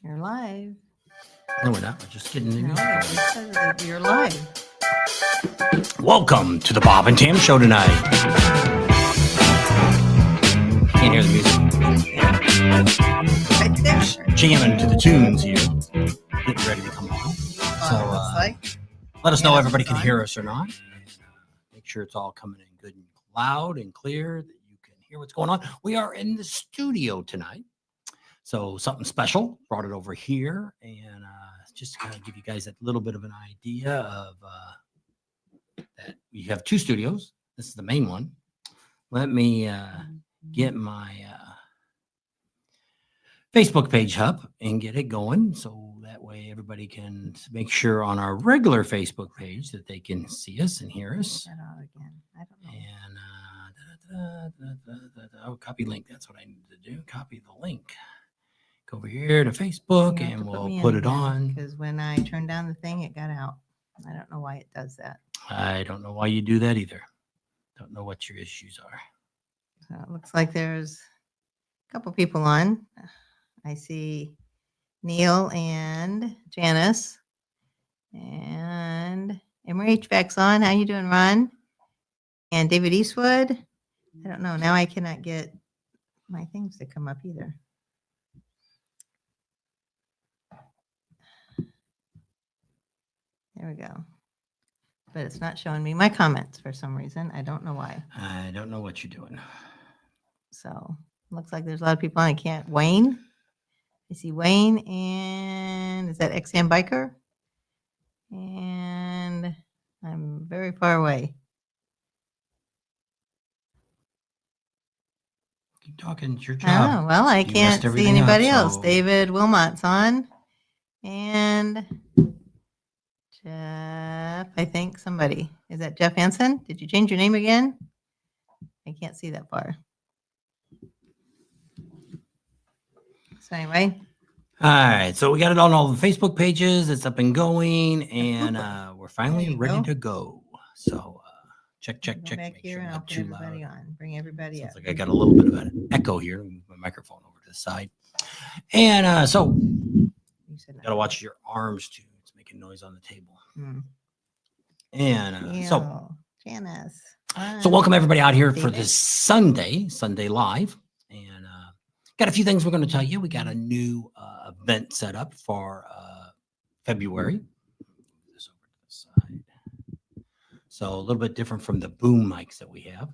You're live. No, we're not. We're just getting the No, music they going. just said that you're live. Welcome to the Bob and Tam Show tonight. Can't hear the music. Right there. Just jamming to the tunes here. Getting ready to come on. So, Let us know Yeah, everybody it's can on. hear us or not. And, make sure it's all coming in good and loud and clear, that you can hear what's going on. We are in the studio tonight. So something special, brought it over here, and just to kind of give you guys a little bit of an idea of that we have two studios. This is the main one. Let me get my Facebook page up and get it going, so that way everybody can make sure on our regular Facebook page that they can see us and hear us. That out again. I don't know. And copy link. That's what I need to do. Copy the link. Go over here to Facebook You have and to we'll me in put it again, on. because when I turned down the thing, it got out. I don't know why it does that. I don't know why you do that either. Don't know what your issues are. So it looks like there's a couple people on. I see Neil and Janice and Emery HVAC's on. How you doing, Ron? And David Eastwood. I don't know. Now I cannot get my things to come up either. There we go. But it's not showing me my comments for some reason. I don't know why. I don't know what you're doing. So looks like there's a lot of people on. I can't. Wayne. I see Wayne, and is that XM Biker? And I'm very far away. Keep talking. It's your job. Oh, well, I You messed can't see everything up, anybody else. so- David Wilmot's on. And Jeff, I think somebody. Is that Jeff Hansen? Did you change your name again? I can't see that far. So anyway, All right. So we got it on all the Facebook pages. It's up and going, and we're finally you ready go. to go. So check. go Make back here sure and I'm I'll not put too everybody loud. on. Bring everybody Sounds up. like I got a little bit of an echo here. Let me move my microphone over to the side. And so You said got to watch your arms too. It's making noise on the table. Mm. And so Neil, Janice. welcome everybody out here for David. this Sunday Live. And got a few things we're going to tell you. We got a new event set up for February. Move this over to the side. So a little bit different from the boom mics that we have.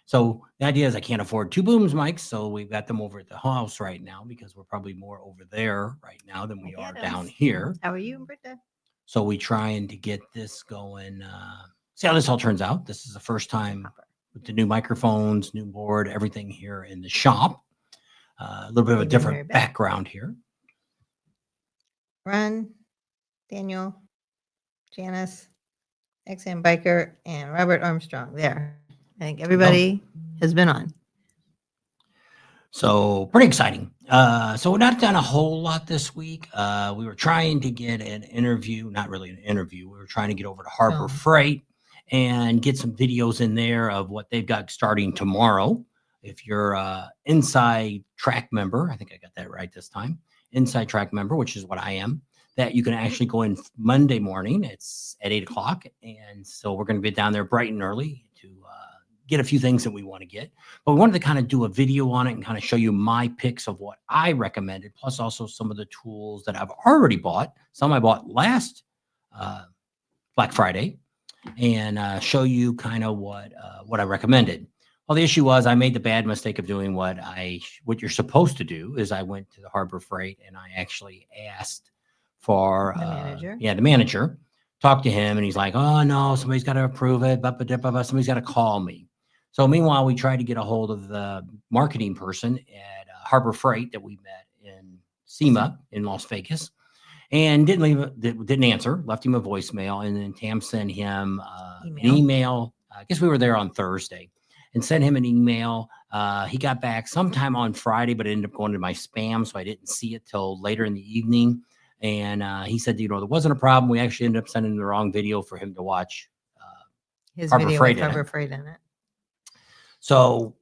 So the idea is I can't afford two booms mics, so we've got them over at the house right now because we're probably more over there right now than we Hi, are Adams. down here. How are you, Britta? So we trying to get this going. See how this all turns out. This is the first time with the new microphones, new board, everything here in the shop. A little bit of a David different Marybeth. background here. Ron, Daniel, Janice, XM Biker, and Robert Armstrong. There. I think everybody has been on. So pretty exciting. So we're not done a whole lot this week. We were trying to get an interview, not really an interview. We were trying to get over to Harbor Oh. Freight and get some videos in there of what they've got starting tomorrow. If you're a Inside Track member, I think I got that right this time. Inside Track member, which is what I am, that you can actually go in Monday morning. It's at 8 o'clock. And so we're going to be down there bright and early to get a few things that we want to get. But we wanted to kind of do a video on it and kind of show you my picks of what I recommended, plus also some of the tools that I've already bought. Some I bought last Black Friday, and show you kind of what I recommended. Well, the issue was I made the bad mistake of doing what you're supposed to do is I went to the Harbor Freight and I actually asked for The manager? the manager, talked to him, and he's like, oh no, somebody's got to approve it, somebody's got to call me. So meanwhile, we tried to get a hold of the marketing person at Harbor Freight that we met in SEMA in Las Vegas, and didn't answer, left him a voicemail, and then Tam sent him an email. I guess we were there on Thursday and sent him an email. He got back sometime on Friday, but it ended up going to my spam, so I didn't see it till later in the evening. And he said, there wasn't a problem. We actually ended up sending him the wrong video for him to watch. His Harbor video Freight with in it. Harbor Freight in it. So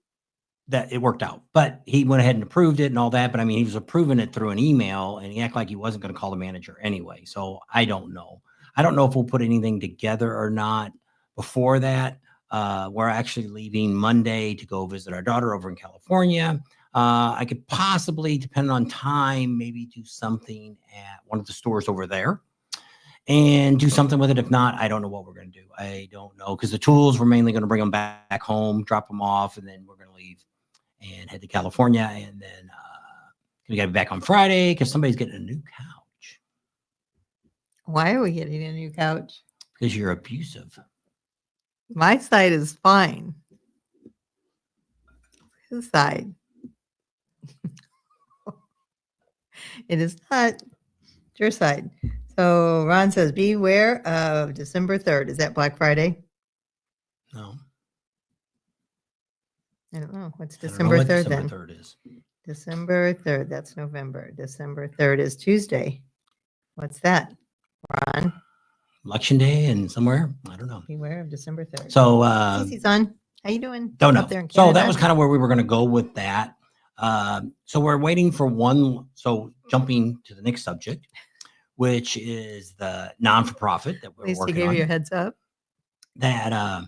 that it worked out. But he went ahead and approved it and all that. But I mean, he was approving it through an email, and he acted like he wasn't going to call the manager anyway. So I don't know. I don't know if we'll put anything together or not before that. We're actually leaving Monday to go visit our daughter over in California. I could possibly, depending on time, maybe do something at one of the stores over there and do something with it. If not, I don't know what we're going to do. I don't know, because the tools, we're mainly going to bring them back home, drop them off, and then we're going to leave and head to California. And then we got to be back on Friday because somebody's getting a new couch Why are we getting a new couch? because you're abusive. My side is fine. His side. It is not your side. So Ron says, beware of December 3rd. Is that Black Friday? No, I don't know. What's I don't know December what 3rd December then? 3rd is. December 3rd. That's November. December 3rd is Tuesday. What's that, Ron? Election day and somewhere. I don't know. Beware of December 3rd. So Cece's on. How you doing? don't Up know. there in So that Canada? was kind of where we were going to go with that. So we're waiting for one. So jumping to the next subject, which is the non-for-profit that we're At least he working gave on. you a heads up. That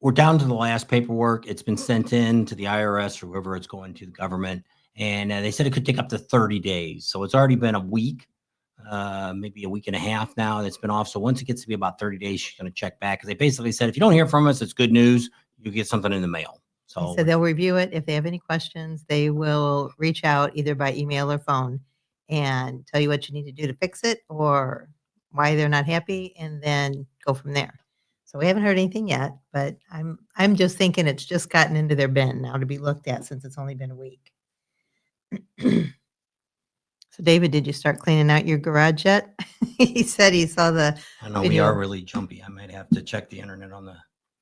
we're down to the last paperwork. It's been sent in to the IRS or whoever it's going to, the government, and they said it could take up to 30 days. So it's already been a week, maybe a week and a half now that's been off. So once it gets to be about 30 days, she's going to check back, because they basically said if you don't hear from us, it's good news. You get something in the mail. So So they'll review it. If they have any questions, they will reach out either by email or phone and tell you what you need to do to fix it or why they're not happy, and then go from there. So we haven't heard anything yet, but I'm just thinking it's just gotten into their bin now to be looked at since it's only been a week. So David, did you start cleaning out your garage yet? He said he saw the I know we video. are really jumpy. I might have to check the internet on the.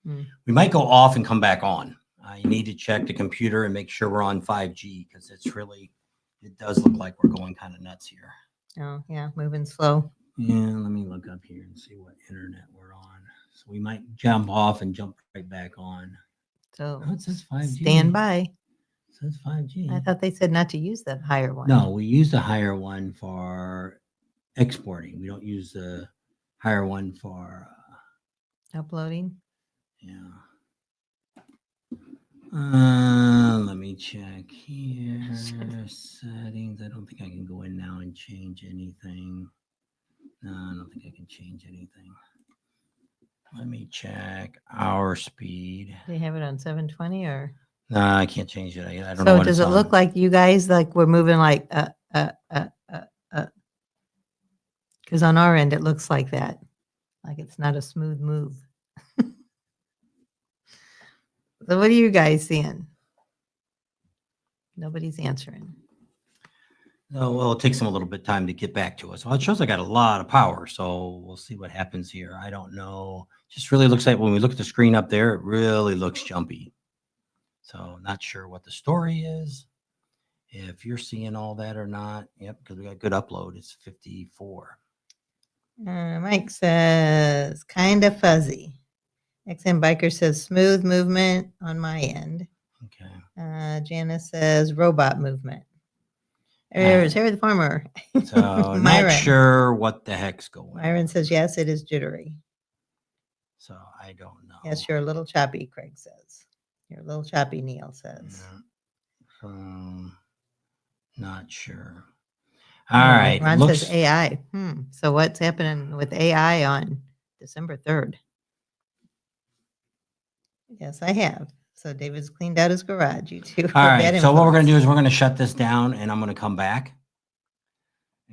Hmm. We might go off and come back on. I need to check the computer and make sure we're on 5G, because it does look like we're going kind of nuts here. Oh yeah, moving slow. Yeah, let me look up here and see what internet we're on. So we might jump off and jump right back on. So Oh, it says 5G. stand by. It says 5G. I thought they said not to use that higher one. No, we use the higher one for exporting. We don't use the higher one for Uploading. yeah. Let me check here. Settings. I don't think I can go in now and change anything. No, I don't think I can change anything. Let me check our speed. Do you have it on 720 or? No, I can't change it. I don't know. So what does it's it look on. like you guys like we're moving like because on our end it looks like that, like it's not a smooth move. So what are you guys seeing? Nobody's answering. Oh, well, it takes them a little bit of time to get back to us. Well, it shows I got a lot of power, so we'll see what happens here. I don't know. Just really looks like when we look at the screen up there, it really looks jumpy. So not sure what the story is. If you're seeing all that or not. Yep, because we got good upload. It's 54. Mike says kind of fuzzy. XM Biker says smooth movement on my end. Okay. Janice says robot movement. There's Harry the Farmer. So not Myron. sure what the heck's going Myron on. says yes, it is jittery. So I don't know. Yes, you're a little choppy, Craig says. You're a little choppy, Neil says. Yeah. Not sure. All right. Ron says AI. So what's happening with AI on December 3rd? Yes, I have. So David's cleaned out his garage. You two. All right. So what we're going to do is we're going to shut this down, and I'm going to come back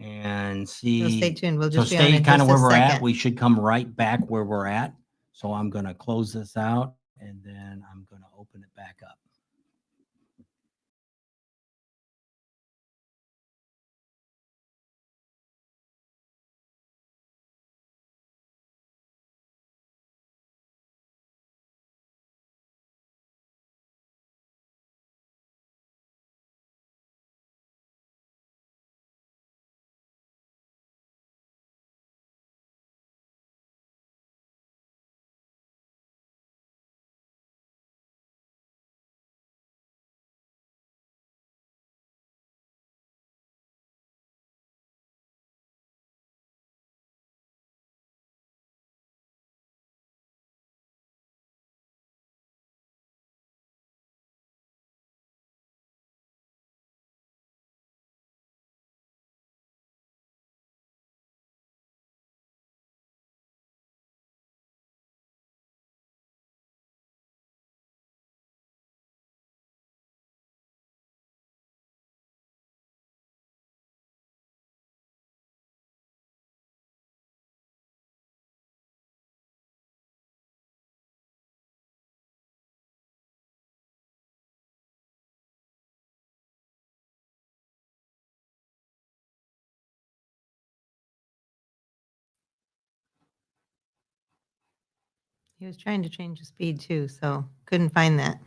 and see. So stay tuned. We'll So just be on stay in kind of just where a we're at. second. We should come right back where we're at. So I'm going to close this out, and then I'm going to open it back up. He was trying to change the speed too, so couldn't find that.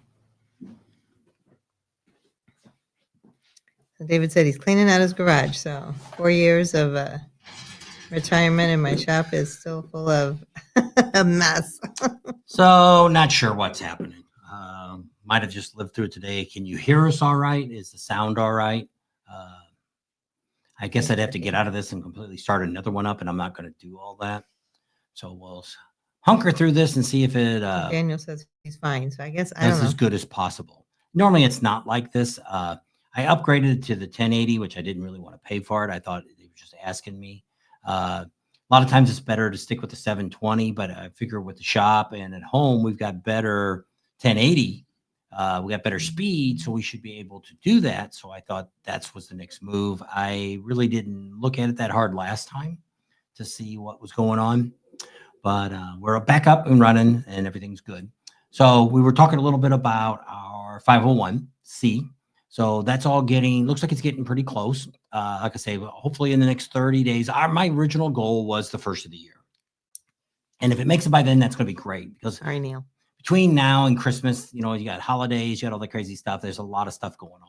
So David said he's cleaning out his garage, so 4 years of retirement and my shop is still full of a mess. So not sure what's happening. Might have just lived through it today. Can you hear us all right? Is the sound all right? I guess I'd have to get out of this and completely start another one up, and I'm not going to do all that. So we'll hunker through this and see if it Daniel says he's fine, so I guess I does don't know. as good as possible. Normally it's not like this. I upgraded it to the 1080, which I didn't really want to pay for it. I thought they were just asking me. A lot of times it's better to stick with the 720, but I figure with the shop and at home, we've got better 1080. We got better speed, so we should be able to do that. So I thought that was the next move. I really didn't look at it that hard last time to see what was going on, but we're back up and running and everything's good. So we were talking a little bit about our 501c. So that's all looks like it's getting pretty close. Like I say, hopefully in the next 30 days. My original goal was the first of the year. And if it makes it by then, that's going to be great because Sorry, Neil. Between now and Christmas, you got holidays, you got all the crazy stuff. There's a lot of stuff going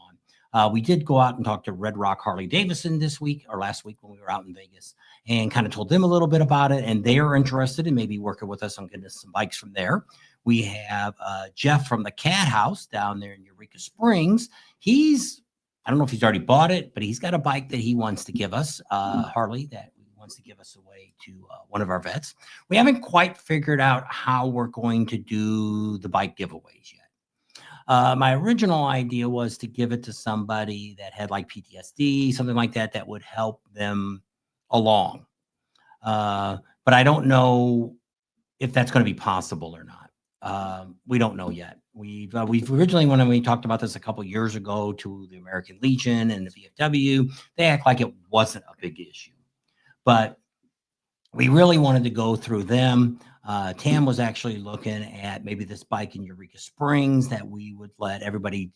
on. We did go out and talk to Red Rock Harley Davidson this week or last week when we were out in Vegas and kind of told them a little bit about it. And they are interested in maybe working with us on getting us some bikes from there. We have Jeff from the Cat House down there in Eureka Springs. I don't know if he's already bought it, but he's got a bike that he wants to give us, Harley, that wants to give us away to one of our vets. We haven't quite figured out how we're going to do the bike giveaways yet. My original idea was to give it to somebody that had like PTSD, something like that, that would help them along. But I don't know if that's going to be possible or not. We don't know yet. We've originally, when we talked about this a couple years ago to the American Legion and the VFW, they act like it wasn't a big issue. But we really wanted to go through them. Tam was actually looking at maybe this bike in Eureka Springs that we would let everybody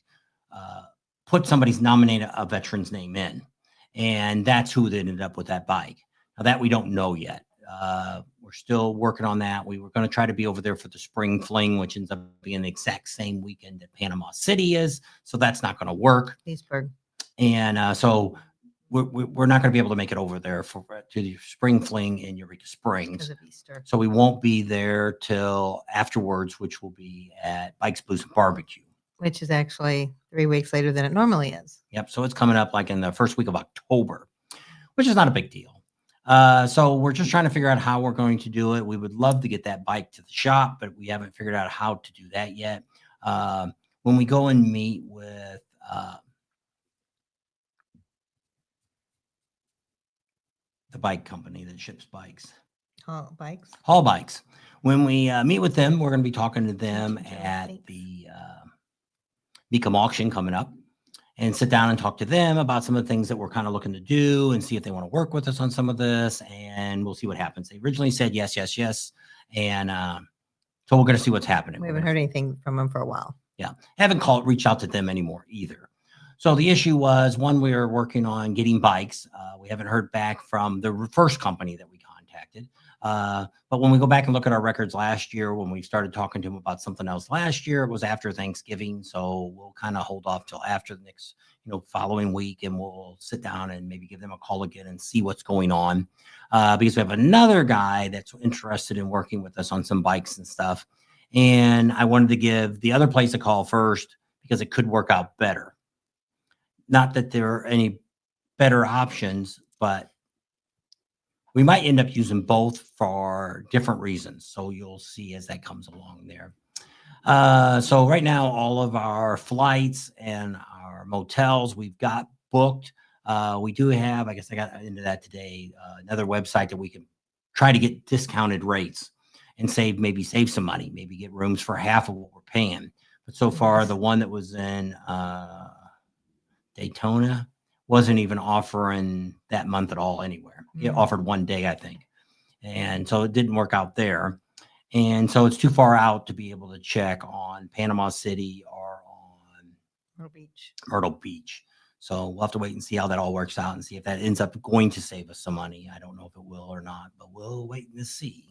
put somebody's nominated a veteran's name in. And that's who they ended up with that bike. Now that we don't know yet. We're still working on that. We were going to try to be over there for the spring fling, which ends up being the exact same weekend that Panama City is. So that's not going to work. Leesburg. And so we're not going to be able to make it over there to the spring fling in Eureka Springs because of Easter. So we won't be there till afterwards, which will be at Bikes, Booze, and Barbecue. Which is actually 3 weeks later than it normally is. Yep. So it's coming up like in the first week of October, which is not a big deal. So we're just trying to figure out how we're going to do it. We would love to get that bike to the shop, but we haven't figured out how to do that yet. When we go and meet with the bike company that ships bikes. Hall Bikes. When we meet with them, we're going to be talking to them at the Beacom auction coming up and sit down and talk to them about some of the things that we're kind of looking to do and see if they want to work with us on some of this. And we'll see what happens. They originally said yes, yes, yes. And so we're going to see what's happening. We haven't heard anything from them for a while. Yeah. Haven't reached out to them anymore either. So the issue was, one, we were working on getting bikes. We haven't heard back from the first company that we contacted. But when we go back and look at our records last year, when we started talking to them about something else last year, it was after Thanksgiving. So we'll kind of hold off till after the next, following week, and we'll sit down and maybe give them a call again and see what's going on. Because we have another guy that's interested in working with us on some bikes and stuff. And I wanted to give the other place a call first because it could work out better. Not that there are any better options, but we might end up using both for different reasons. So you'll see as that comes along there. So right now, all of our flights and our motels we've got booked. We do have, I guess I got into that today, another website that we can try to get discounted rates and save some money, maybe get rooms for half of what we're paying. But so far, the one that was in Daytona wasn't even offering that month at all anywhere. It offered one day, I think. And so it didn't work out there. And so it's too far out to be able to check on Panama City or on Myrtle Beach. So we'll have to wait and see how that all works out and see if that ends up going to save us some money. I don't know if it will or not, but we'll wait and see.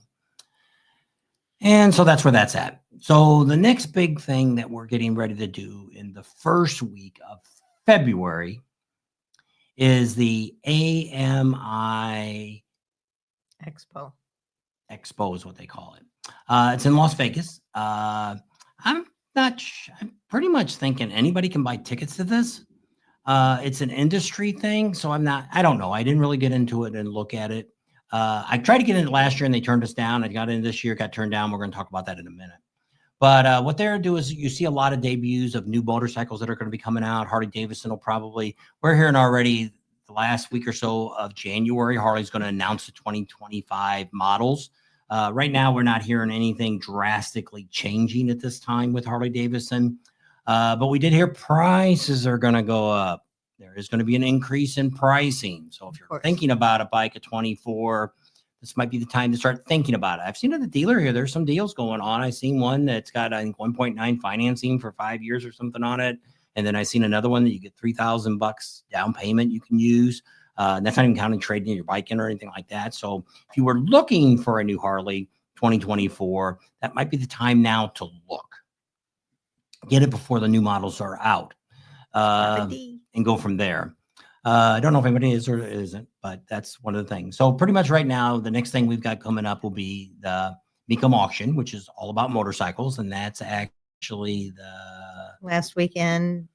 And so that's where that's at. So the next big thing that we're getting ready to do in the first week of February is the AMI Expo. Expo is what they call it. It's in Las Vegas. I'm I'm pretty much thinking anybody can buy tickets to this. It's an industry thing, so I don't know. I didn't really get into it and look at it. I tried to get in it last year and they turned us down. I got in this year, got turned down. We're going to talk about that in a minute. But what they're doing is you see a lot of debuts of new motorcycles that are going to be coming out. Harley Davidson will probably, we're hearing already the last week or so of January, Harley's going to announce the 2025 models. Right now, we're not hearing anything drastically changing at this time with Harley Davidson. But we did hear prices are going to go up. There is going to be an increase in pricing. So if you're thinking about a bike at 24, this might be the time to start thinking about it. I've seen at the dealer here, there's some deals going on. I've seen one that's got, I think, 1.9 financing for 5 years or something on it. And then I've seen another one that you get $3,000 down payment you can use. That's not even counting trading your bike in or anything like that. So if you were looking for a new Harley 2024, that might be the time now to look. Get it before the new models are out, and go from there. I don't know if anybody is or isn't, but that's one of the things. So pretty much right now, the next thing we've got coming up will be the Mecum auction, which is all about motorcycles. And that's actually the last week in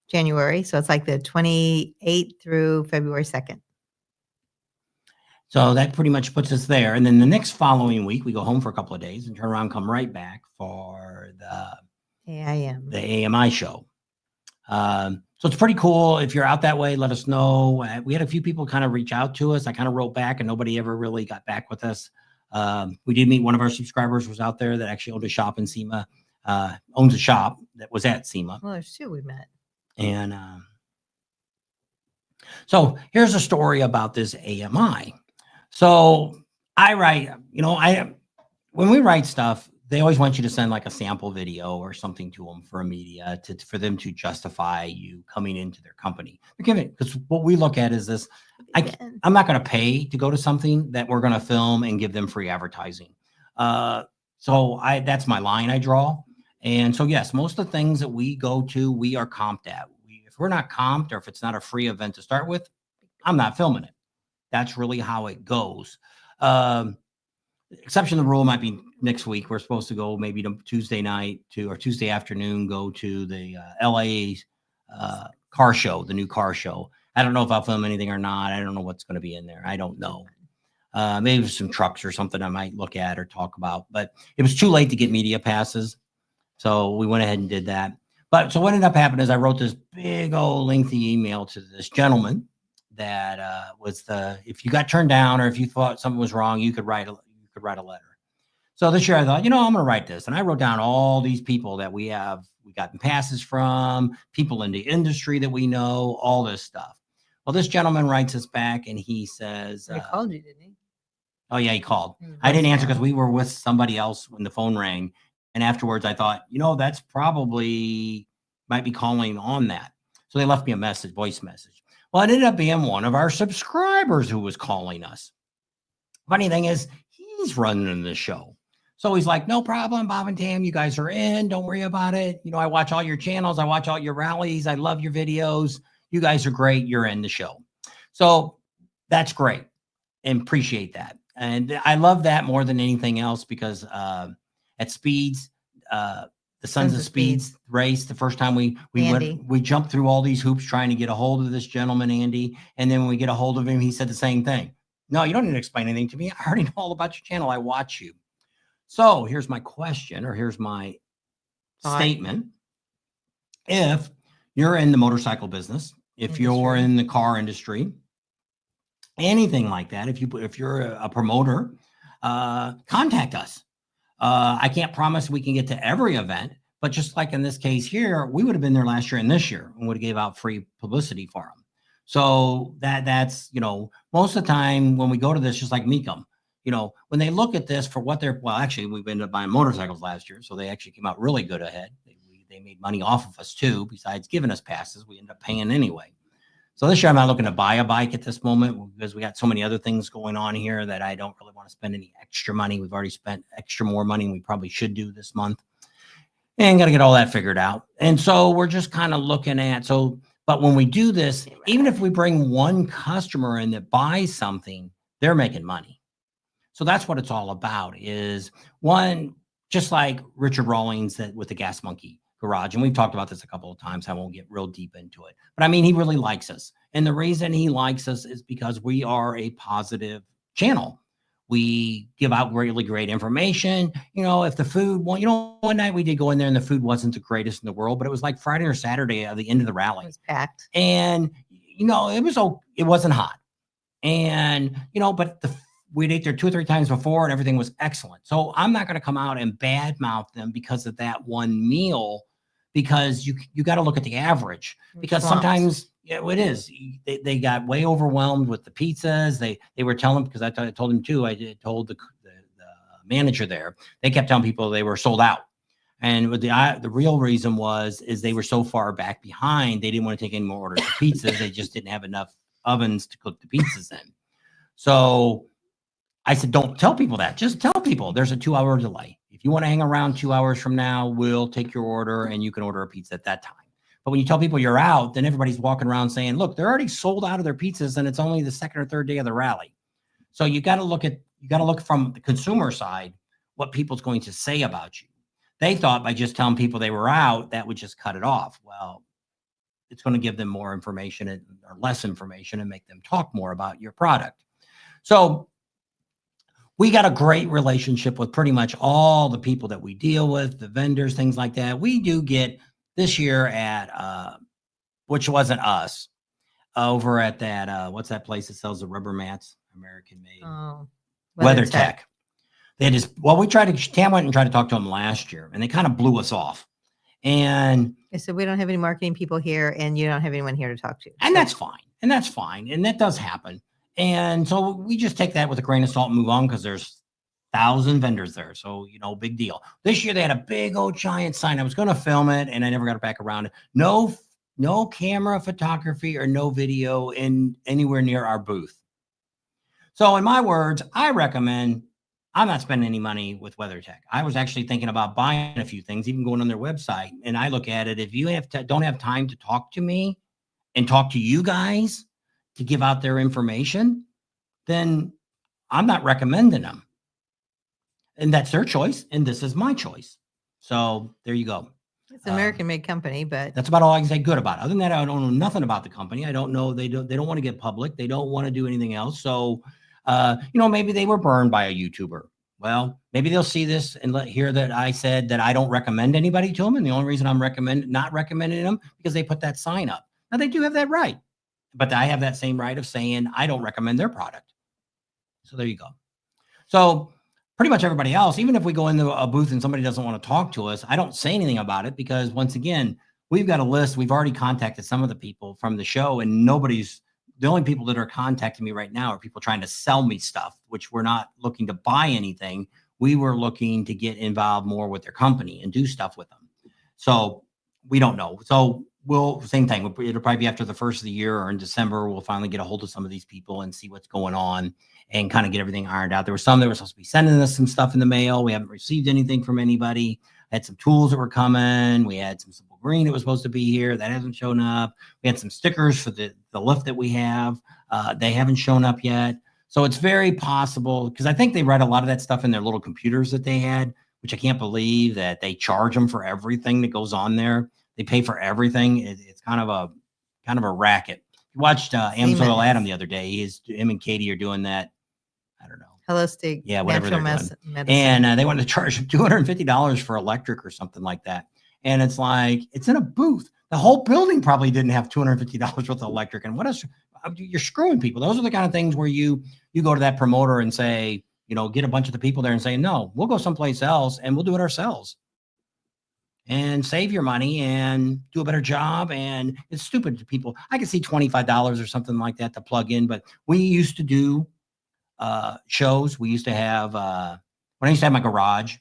January. So it's like the 28th through February 2nd. So that pretty much puts us there. And then the next following week, we go home for a couple of days and turn around, come right back for the AMI show. So it's pretty cool. If you're out that way, let us know. We had a few people kind of reach out to us. I kind of wrote back and nobody ever really got back with us. We did meet one of our subscribers was out there that actually owned a shop in SEMA, owns a shop that was at SEMA. Well, there's two we met. And so here's a story about this AMI. So I write, when we write stuff, they always want you to send like a sample video or something to them for a media for them to justify you coming into their company. Because what we look at is this, I'm not going to pay to go to something that we're going to film and give them free advertising. So that's my line I draw. And so, yes, most of the things that we go to, we are comped at. If we're not comped or if it's not a free event to start with, I'm not filming it. That's really how it goes. Exception to the rule might be next week. We're supposed to go maybe to Tuesday night or Tuesday afternoon, go to the LA car show, the new car show. I don't know if I'll film anything or not. I don't know what's going to be in there. I don't know. Maybe some trucks or something I might look at or talk about, but it was too late to get media passes. So we went ahead and did that. But so what ended up happening is I wrote this big old lengthy email to this gentleman that was if you got turned down or if you thought something was wrong, you could write a letter. So this year I thought, I'm going to write this. And I wrote down all these people that we gotten passes from, people in the industry that we know, all this stuff. Well, this gentleman writes us back and he says, he called you, didn't he? Oh yeah, he called. I didn't answer because we were with somebody else when the phone rang. And afterwards I thought, that's probably might be calling on that. So they left me a voice message. Well, it ended up being one of our subscribers who was calling us. Funny thing is, he's running the show. So he's like, no problem, Bob and Tam, you guys are in. Don't worry about it. I watch all your channels. I watch all your rallies. I love your videos. You guys are great. You're in the show. So that's great and appreciate that. And I love that more than anything else because at Speeds, the Sons of Speeds race, the first time we jumped through all these hoops trying to get a hold of this gentleman, Andy. And then when we get a hold of him, he said the same thing. No, you don't need to explain anything to me. I already know all about your channel. I watch you. So here's my question, or here's my statement. If you're in the motorcycle business, if you're in the car industry, anything like that, if you're a promoter, contact us. I can't promise we can get to every event, but just like in this case here, we would have been there last year and this year and would have gave out free publicity for them. So that's, most of the time when we go to this, just like Mecum, when they look at this for what actually we've ended up buying motorcycles last year. So they actually came out really good ahead. They made money off of us too. Besides giving us passes, we ended up paying anyway. So this year I'm not looking to buy a bike at this moment because we got so many other things going on here that I don't really want to spend any extra money. We've already spent more money than we probably should do this month, and got to get all that figured out. And so we're just kind of looking at, but when we do this, even if we bring one customer in that buys something, they're making money. So that's what it's all about, is one, just like Richard Rawlings with the Gas Monkey Garage. And we've talked about this a couple of times. I won't get real deep into it, but I mean, he really likes us. And the reason he likes us is because we are a positive channel. We give out really great information. If the food, one night we did go in there and the food wasn't the greatest in the world, but it was like Friday or Saturday at the end of the rally. It was packed. And, it wasn't hot. And, but we'd ate there 2 or 3 times before and everything was excellent. So I'm not going to come out and badmouth them because of that one meal, because you got to look at the average, because sometimes it is. They got way overwhelmed with the pizzas. They were telling, because I told him too, I told the manager there, they kept telling people they were sold out. And with the real reason is they were so far back behind, they didn't want to take any more orders of pizzas. They just didn't have enough ovens to cook the pizzas in. So I said, don't tell people that. Just tell people there's a 2-hour delay. If you want to hang around 2 hours from now, we'll take your order and you can order a pizza at that time. But when you tell people you're out, then everybody's walking around saying, look, they're already sold out of their pizzas and it's only the second or third day of the rally. So you got to look from the consumer side, what people's going to say about you. They thought by just telling people they were out, that would just cut it off. Well, it's going to give them more information or less information and make them talk more about your product. So we got a great relationship with pretty much all the people that we deal with, the vendors, things like that. We do get this year at, which wasn't us, over at that, what's that place that sells the rubber mats? American made. Oh, WeatherTech. Tam went and tried to talk to them last year, and they kind of blew us off. And they said, we don't have any marketing people here and you don't have anyone here to talk to. And that's fine. And that does happen. And so we just take that with a grain of salt and move on, because there's 1,000 vendors there. So, big deal. This year they had a big old giant sign. I was going to film it and I never got it back around. No camera photography or no video in anywhere near our booth. So in my words, I recommend, I'm not spending any money with WeatherTech. I was actually thinking about buying a few things, even going on their website. And I look at it, if you don't have time to talk to me and talk to you guys to give out their information, then I'm not recommending them. And that's their choice. And this is my choice. So there you go. It's an American-made company, but that's about all I can say good about it. Other than that, I don't know nothing about the company. I don't know. They don't want to get public. They don't want to do anything else. So, maybe they were burned by a YouTuber. Well, maybe they'll see this and hear that I said that I don't recommend anybody to them. And the only reason I'm not recommending them because they put that sign up. Now they do have that right, but I have that same right of saying I don't recommend their product. So there you go. So pretty much everybody else, even if we go into a booth and somebody doesn't want to talk to us, I don't say anything about it, because once again, we've got a list. We've already contacted some of the people from the show, and the only people that are contacting me right now are people trying to sell me stuff, which we're not looking to buy anything. We were looking to get involved more with their company and do stuff with them. So we don't know. So same thing. It'll probably be after the first of the year or in December, we'll finally get a hold of some of these people and see what's going on and kind of get everything ironed out. There were some that were supposed to be sending us some stuff in the mail. We haven't received anything from anybody. Had some tools that were coming. We had some Simple Green that was supposed to be here. That hasn't shown up. We had some stickers for the lift that we have. They haven't shown up yet. So it's very possible, because I think they write a lot of that stuff in their little computers that they had, which I can't believe that they charge them for everything that goes on there. They pay for everything. It's kind of a racket. You watched Amsoil Adam the other day. Him and Katie are doing that. I don't know. Holistic, yeah, whatever they're medicine. And they wanted to charge him $250 for electric or something like that. And it's like, it's in a booth. The whole building probably didn't have $250 worth of electric. And what else? You're screwing people. Those are the kind of things where you go to that promoter and say, get a bunch of the people there and say, no, we'll go someplace else and we'll do it ourselves and save your money and do a better job. And it's stupid to people. I could see $25 or something like that to plug in, but we used to do shows. We used to have, when I used to have my garage,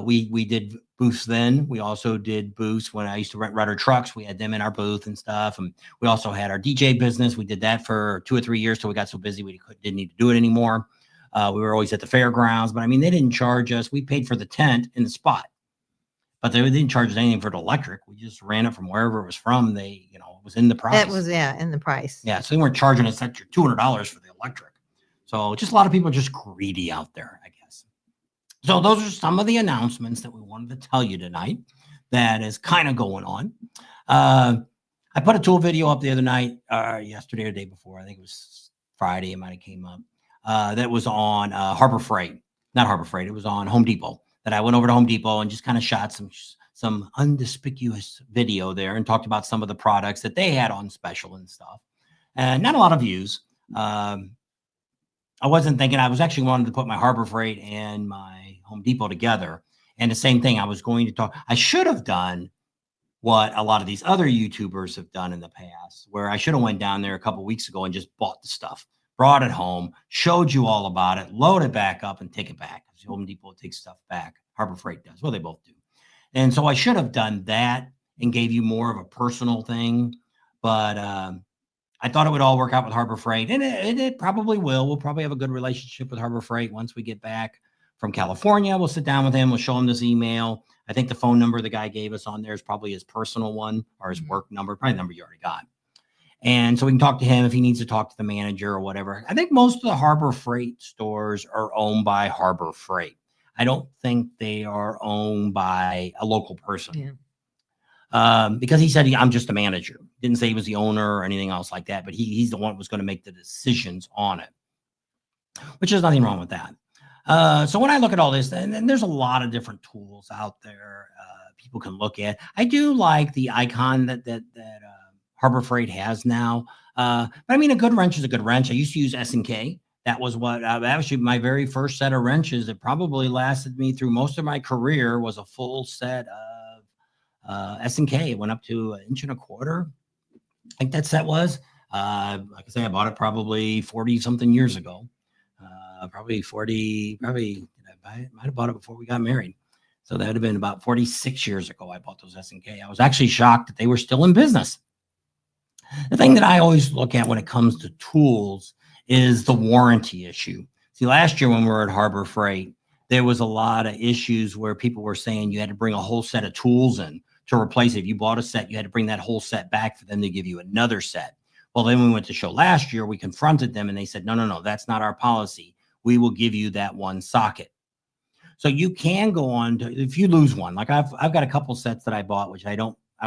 We did booths then. We also did booths when I used to rent Rudder trucks. We had them in our booth and stuff. And we also had our DJ business. We did that for 2 or 3 years till we got so busy we didn't need to do it anymore. We were always at the fairgrounds, but I mean, they didn't charge us. We paid for the tent in the spot, but they didn't charge us anything for the electric. We just ran it from wherever it was from. They, it was in the price. That was, in the price. Yeah. So they weren't charging us extra $200 for the electric. So just a lot of people are just greedy out there, I guess. So those are some of the announcements that we wanted to tell you tonight that is kind of going on. I put a tool video up the other night, yesterday or the day before. I think it was Friday. It might have came up. That was on Harbor Freight. Not Harbor Freight. It was on Home Depot. That I went over to Home Depot and just kind of shot some unconspicuous video there and talked about some of the products that they had on special and stuff. And not a lot of views. I wasn't thinking. I was actually wanting to put my Harbor Freight and my Home Depot together. And the same thing, I was going to talk. I should have done what a lot of these other YouTubers have done in the past, where I should have went down there a couple of weeks ago and just bought the stuff, brought it home, showed you all about it, load it back up and take it back. Home Depot takes stuff back. Harbor Freight does. Well, they both do. And so I should have done that and gave you more of a personal thing. But I thought it would all work out with Harbor Freight, and it probably will. We'll probably have a good relationship with Harbor Freight once we get back from California. We'll sit down with him. We'll show him this email. I think the phone number the guy gave us on there is probably his personal one or his work number, probably the number you already got. And so we can talk to him if he needs to talk to the manager or whatever. I think most of the Harbor Freight stores are owned by Harbor Freight. I don't think they are owned by a local person. Yeah. Because he said, I'm just a manager. Didn't say he was the owner or anything else like that, but he's the one who was going to make the decisions on it, which is nothing wrong with that. So when I look at all this, and there's a lot of different tools out there people can look at. I do like the icon that Harbor Freight has now. But I mean, a good wrench is a good wrench. I used to use S&K. That was what actually my very first set of wrenches that probably lasted me through most of my career was a full set of S&K. It went up to 1.25 inches. I think that set was. Like I say, I bought it probably 40 something years ago. Probably I might have bought it before we got married. So that would have been about 46 years ago. I bought those S&K. I was actually shocked that they were still in business. The thing that I always look at when it comes to tools is the warranty issue. See, last year when we were at Harbor Freight, there was a lot of issues where people were saying you had to bring a whole set of tools in to replace it. If you bought a set, you had to bring that whole set back for them to give you another set. Well, then we went to show last year, we confronted them and they said, no, that's not our policy. We will give you that one socket. So you can go on to, if you lose one, like I've got a couple sets that I bought, which I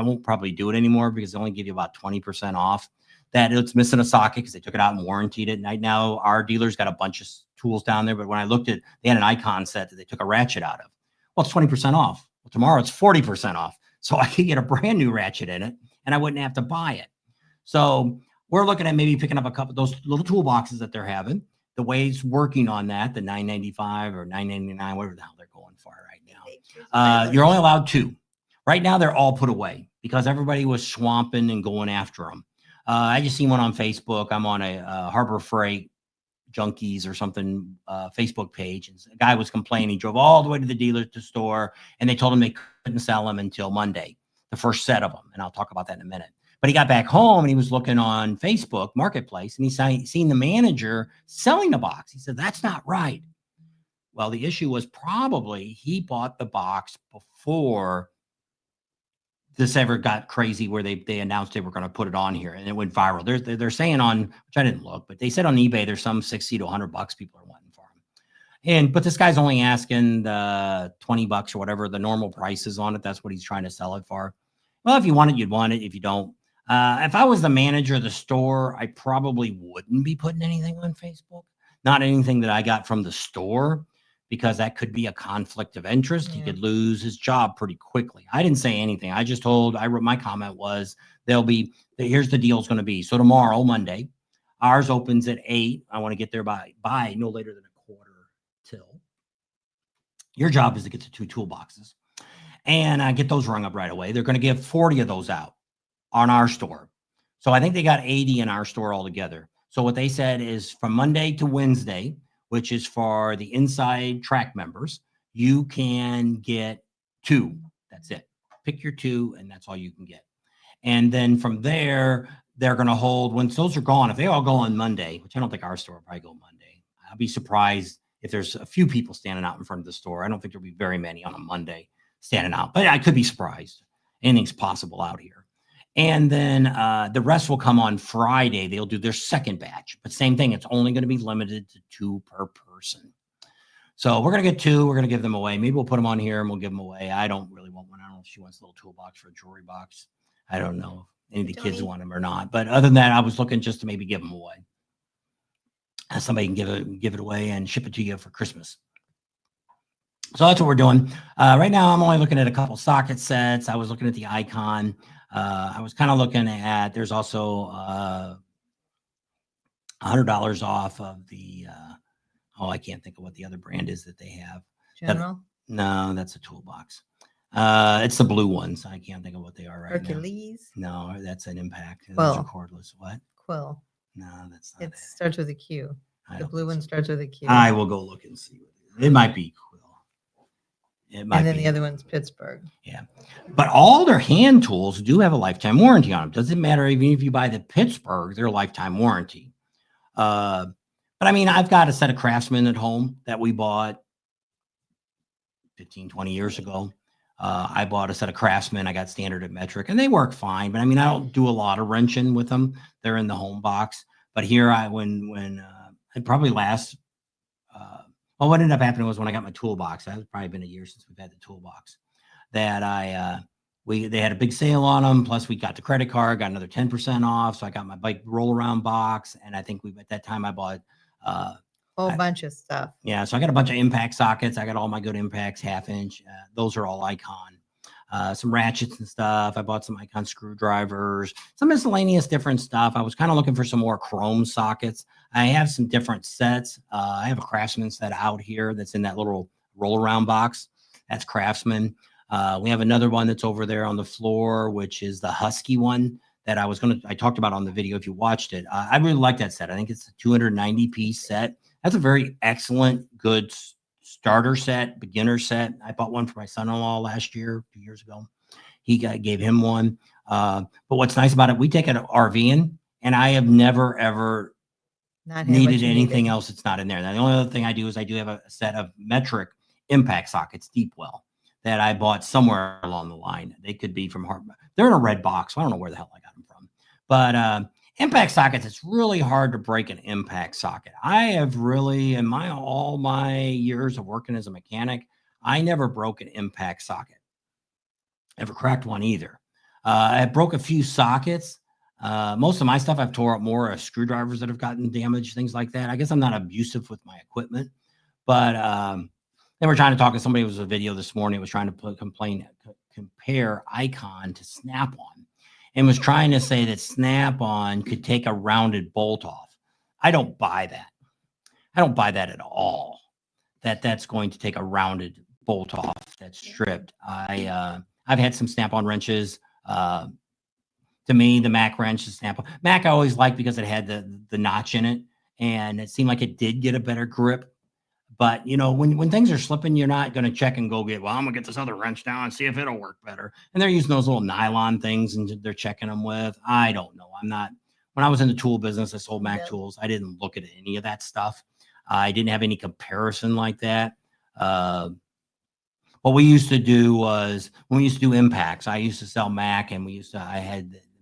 won't probably do it anymore because they only give you about 20% off. That it's missing a socket because they took it out and warranted it. Right now, our dealer's got a bunch of tools down there, but when I looked at, they had an icon set that they took a ratchet out of. Well, it's 20% off. Well, tomorrow it's 40% off. So I could get a brand new ratchet in it and I wouldn't have to buy it. So we're looking at maybe picking up a couple of those little toolboxes that they're having. The way it's working on that, the $9.95 or $9.99, whatever the hell they're going for right now. You're only allowed 2. Right now, they're all put away because everybody was swamping and going after them. I just seen one on Facebook. I'm on a Harbor Freight Junkies or something Facebook page. And a guy was complaining. He drove all the way to the dealer to store, and they told him they couldn't sell them until Monday, the first set of them. And I'll talk about that in a minute. But he got back home and he was looking on Facebook Marketplace, and he seen the manager selling the box. He said, that's not right. Well, the issue was probably he bought the box before this ever got crazy where they announced they were going to put it on here and it went viral. They're saying on, which I didn't look, but they said on eBay, there's some $60 to $100 people are wanting for them. But this guy's only asking the $20 or whatever the normal price is on it. That's what he's trying to sell it for. Well, if you want it, you'd want it. If you don't, if I was the manager of the store, I probably wouldn't be putting anything on Facebook. Not anything that I got from the store, because that could be a conflict of interest. Yeah. He could lose his job pretty quickly. I didn't say anything. I wrote my comment was here's the deal's going to be. So tomorrow, Monday, ours opens at 8. I want to get there by no later than 1:45. Your job is to get the 2 toolboxes and get those rung up right away. They're going to give 40 of those out on our store. So I think they got 80 in our store altogether. So what they said is from Monday to Wednesday, which is for the inside track members, you can get 2. That's it. Pick your 2, and that's all you can get. And then from there, they're going to hold, once those are gone, if they all go on Monday, which I don't think our store will probably go Monday, I'll be surprised if there's a few people standing out in front of the store. I don't think there'll be very many on a Monday standing out, but I could be surprised. Anything's possible out here. And then the rest will come on Friday. They'll do their second batch, but same thing. It's only going to be limited to 2 per person. So we're going to get 2. We're going to give them away. Maybe we'll put them on here and we'll give them away. I don't really want one. I don't know if she wants a little toolbox for a jewelry box. I don't know if any of the kids Tony? want them or not. But other than that, I was looking just to maybe give them away. Somebody can give it away and ship it to you for Christmas. So that's what we're doing. Right now, I'm only looking at a couple socket sets. I was looking at the Icon. I was kind of looking at, there's also $100 off of the, I can't think of what the other brand is that they have. General? No, that's a toolbox. It's the blue ones. I can't think of what they are right Hercules? now. No, that's an Impact. Quill. Those are cordless. What? Quill. No, that's not It starts with a Q. The blue one starts with a Q. I will go look and see. It might be Quill. It might And then be. the other one's Pittsburgh. Yeah. But all their hand tools do have a lifetime warranty on them. Doesn't matter even if you buy the Pittsburgh, they're a lifetime warranty. But I mean, I've got a set of Craftsman at home that we bought 15, 20 years ago. I bought a set of Craftsman. I got standard and metric, and they work fine. But I mean, I don't do a lot of wrenching with them. They're in the home box. But here, it probably lasts. Well, what ended up happening was when I got my toolbox. That's probably been a year since we've had the toolbox. That they had a big sale on them. Plus, we got the credit card, got another 10% off. So I got my bike roll around box, and I think at that time I bought Whole bunch of stuff. Yeah, so I got a bunch of impact sockets. I got all my good impacts, 1/2 inch. Those are all Icon. Some ratchets and stuff. I bought some Icon screwdrivers, some miscellaneous different stuff. I was kind of looking for some more chrome sockets. I have some different sets. I have a Craftsman set out here that's in that little roll around box. That's Craftsman. We have another one that's over there on the floor, which is the Husky one that I talked about on the video if you watched it. I really like that set. I think it's a 290 piece set. That's a very excellent, good starter set, beginner set. I bought one for my son-in-law last year, 2 years ago. Gave him one. But what's nice about it, we take it RVing, and I have never, ever needed anything else that's not in there. Now, the only other thing I do is I do have a set of metric impact sockets, deep well, that I bought somewhere along the line. They could be from they're in a red box. So I don't know where the hell I got them from. But impact sockets, it's really hard to break an impact socket. I have really, in all my years of working as a mechanic, I never broke an impact socket. Never cracked one either. I broke a few sockets. Most of my stuff I've tore up more screwdrivers that have gotten damaged, things like that. I guess I'm not abusive with my equipment, but they were trying to talk to somebody. It was a video this morning. It was trying to compare Icon to Snap-on, and was trying to say that Snap-on could take a rounded bolt off. I don't buy that. I don't buy that at all. That's going to take a rounded bolt off that's stripped. I've had some Snap-on wrenches. To me, the Mac wrench is Snap-on. Mac I always liked because it had the notch in it, and it seemed like it did get a better grip. But, you know, when things are slipping, you're not going to check and go I'm going to get this other wrench down and see if it'll work better. And they're using those little nylon things and they're checking them with. I don't know. When I was in the tool business, I sold Mac tools. I didn't look at any of that stuff. I didn't have any comparison like that. What we used to do was when we used to do impacts, I used to sell Mac, and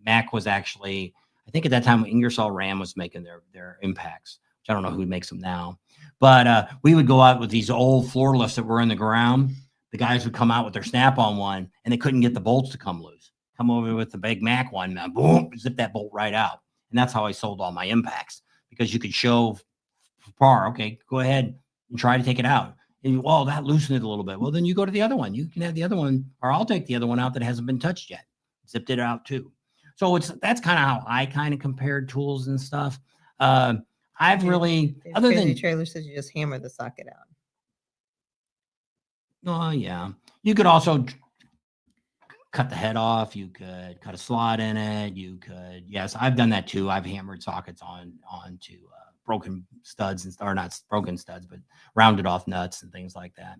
Mac was actually, I think at that time, Ingersoll Rand was making their impacts, which I don't know who makes them now. But we would go out with these old floor lifts that were in the ground. The guys would come out with their Snap-on one, and they couldn't get the bolts to come loose. Come over with the big Mac one, man, boom, zip that bolt right out. And that's how I sold all my impacts, because you could show far, okay, go ahead and try to take it out. And, well, that loosened it a little bit. Well, then you go to the other one. You can have the other one, or I'll take the other one out that hasn't been touched yet. Zipped it out too. So that's kind of how I kind of compared tools and stuff. I've really, other than trailer says you just hammer the socket out. Oh yeah, you could also cut the head off. You could cut a slot in it. You could, yes, I've done that too. I've hammered sockets onto broken studs, or not broken studs, but rounded off nuts and things like that.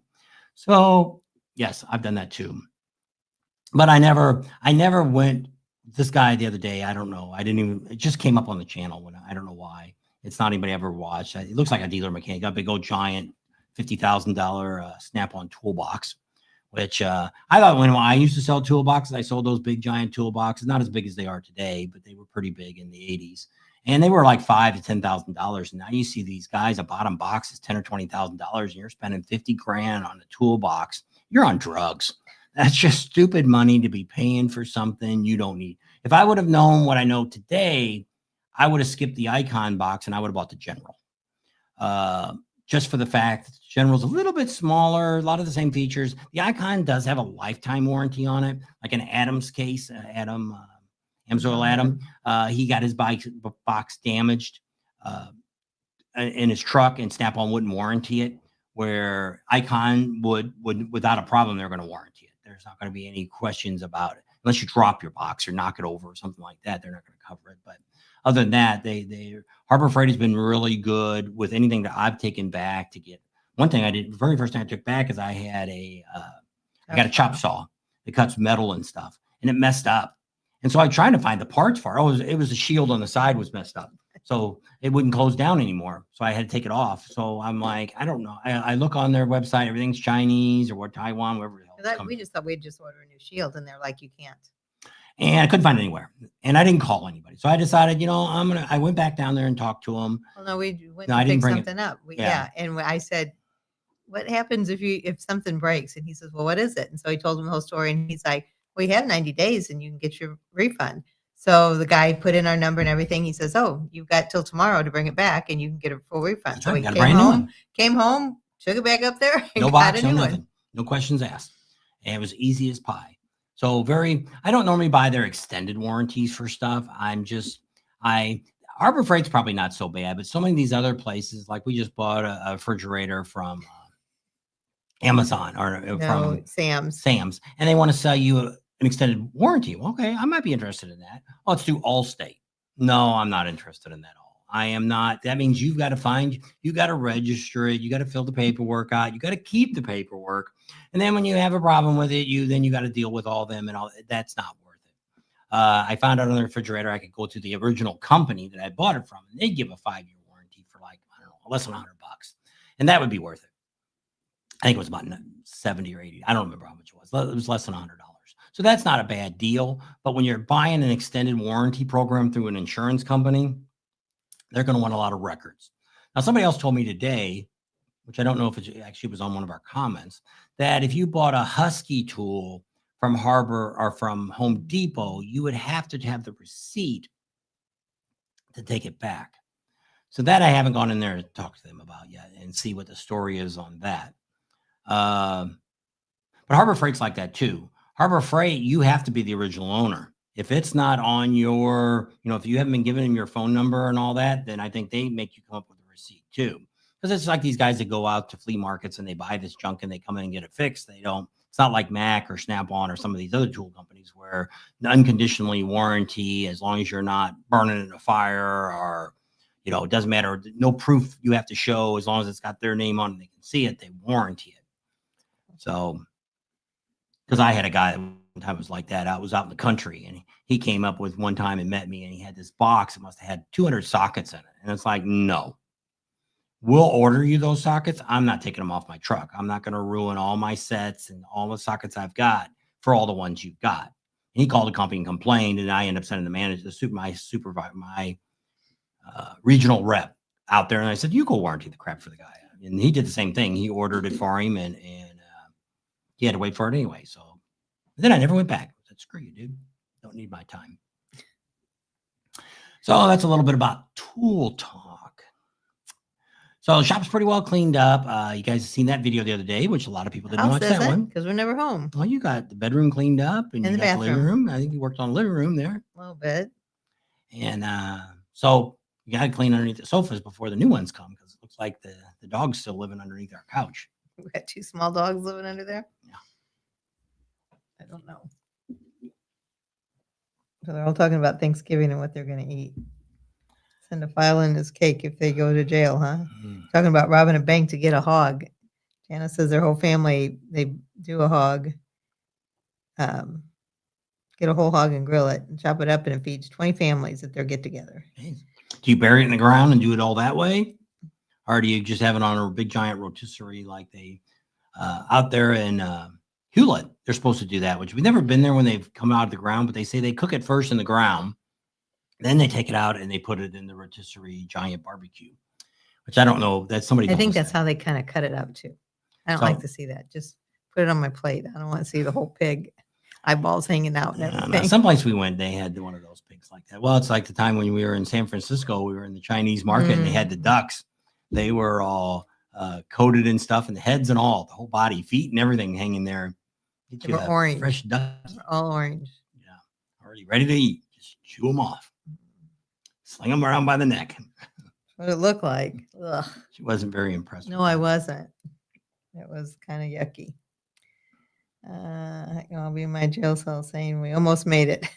So yes, I've done that too. But I never went. This guy the other day, I don't know. I didn't even. It just came up on the channel when I don't know why. It's not anybody ever watched. It looks like a dealer mechanic. Got a big old giant $50,000 Snap-on toolbox, which I thought when I used to sell toolboxes, I sold those big giant toolboxes, not as big as they are today, but they were pretty big in the 80s. And they were like $5,000 to $10,000. And now you see these guys, a bottom box is $10,000 or $20,000, and you're spending 50 grand on a toolbox. You're on drugs. That's just stupid money to be paying for something you don't need. If I would have known what I know today, I would have skipped the Icon box and I would have bought the General. Just for the fact that the General's a little bit smaller, a lot of the same features. The Icon does have a lifetime warranty on it, like an Adam's case, Amsoil Adam. He got his box damaged in his truck, and Snap-on wouldn't warranty it, where Icon would without a problem, they're going to warranty it. There's not going to be any questions about it. Unless you drop your box or knock it over or something like that, they're not going to cover it. But other than that, Harbor Freight has been really good with anything that I've taken back to get. One thing I did, the very first thing I took back is I got a chop saw that cuts metal and stuff, and it messed up. And so I tried to find the parts for it. It was the shield on the side was messed up. So it wouldn't close down anymore. So I had to take it off. So I'm like, I don't know. I look on their website, everything's Chinese or what, Taiwan, wherever the hell. We just thought we'd just order a new shield, and they're like, you can't. And I couldn't find it anywhere. And I didn't call anybody. So I decided, I went back down there and talked to them. Well, no, we went to pick something up. And I said, what happens if something breaks? And he says, well, what is it? And so he told him the whole story, and he's like, well, you have 90 days and you can get your refund. So the guy put in our number and everything. He says, oh, you've got till tomorrow to bring it back and you can get a full refund. That's so right, he came home, took it back up there. And no got box, a new no nothing. one. No questions asked. And it was easy as pie. So I don't normally buy their extended warranties for stuff. Harbor Freight's probably not so bad, but so many of these other places, like we just bought a refrigerator from Amazon or from Sam's, and they want to sell you an extended warranty. Well, okay, I might be interested in that. Oh, it's through Allstate. No, I'm not interested in that at all. I am not. That means you got to register it. You got to fill the paperwork out. You got to keep the paperwork. And then when you have a problem with it, you got to deal with all them and all. That's not worth it. I found out on the refrigerator, I could go to the original company that I bought it from, and they give a 5-year warranty for like, I don't know, less than $100. And that would be worth it. I think it was about 70 or 80. I don't remember how much it was. It was less than $100. So that's not a bad deal. But when you're buying an extended warranty program through an insurance company, they're going to want a lot of records. Now, somebody else told me today, which I don't know if it actually was on one of our comments, that if you bought a Husky tool from Harbor or from Home Depot, you would have to have the receipt to take it back. So that I haven't gone in there to talk to them about yet and see what the story is on that. But Harbor Freight's like that too. Harbor Freight, you have to be the original owner. If it's not on your, if you haven't been given them your phone number and all that, then I think they make you come up with a receipt too. Because it's like these guys that go out to flea markets and they buy this junk and they come in and get it fixed. It's not like Mac or Snap-on or some of these other tool companies where unconditionally warranty, as long as you're not burning in a fire or, it doesn't matter. No proof you have to show, as long as it's got their name on it, they can see it, they warranty it. So, because I had a guy that one time was like that. I was out in the country and he came up with one time and met me, and he had this box that must have had 200 sockets in it. And it's like, no, we'll order you those sockets. I'm not taking them off my truck. I'm not going to ruin all my sets and all the sockets I've got for all the ones you've got. And he called the company and complained, and I ended up sending the manager, my supervisor, my regional rep out there. And I said, you go warranty the crap for the guy. And he did the same thing. He ordered it for him, and he had to wait for it anyway. So then I never went back. I said, screw you, dude. Don't need my time. So that's a little bit about tool talk. So the shop's pretty well cleaned up. You guys have seen that video the other day, which a lot of people didn't watch that one. Because we're never home. Well, you got the bedroom cleaned up and you got the living room. I think you worked on the living room there. A little bit. And so you got to clean underneath the sofas before the new ones come, because it looks like the dog's still living underneath our couch. We got 2 small dogs living under there? Yeah. I don't know. So they're all talking about Thanksgiving and what they're going to eat. Send a file in his cake if they go to jail, huh? Mm. Talking about robbing a bank to get a hog. Hannah says their whole family, they do a hog, get a whole hog and grill it and chop it up, and it feeds 20 families at their get together. Do you bury it in the ground and do it all that way? Or do you just have it on a big giant rotisserie like they out there in Hewlett? They're supposed to do that, which we've never been there when they've come out of the ground, but they say they cook it first in the ground. Then they take it out and they put it in the rotisserie giant barbecue, which I don't know. That's somebody. I think that's how they kind of cut it up too. I don't like to see that. Just put it on my plate. I don't want to see the whole pig eyeballs hanging out and everything. No, someplace we went, they had one of those pigs like that. Well, it's like the time when we were in San Francisco, we were in the Chinese market and they had the ducks. They were all coated in stuff, and the heads and all, the whole body, feet and everything hanging there. Get you orange. Fresh duck. All orange. Yeah. Already ready to eat. Just chew them off. Sling them around by the neck. What it looked like. Ugh. She wasn't very impressed. No, I wasn't. It was kind of yucky. I'll be in my jail cell saying we almost made it.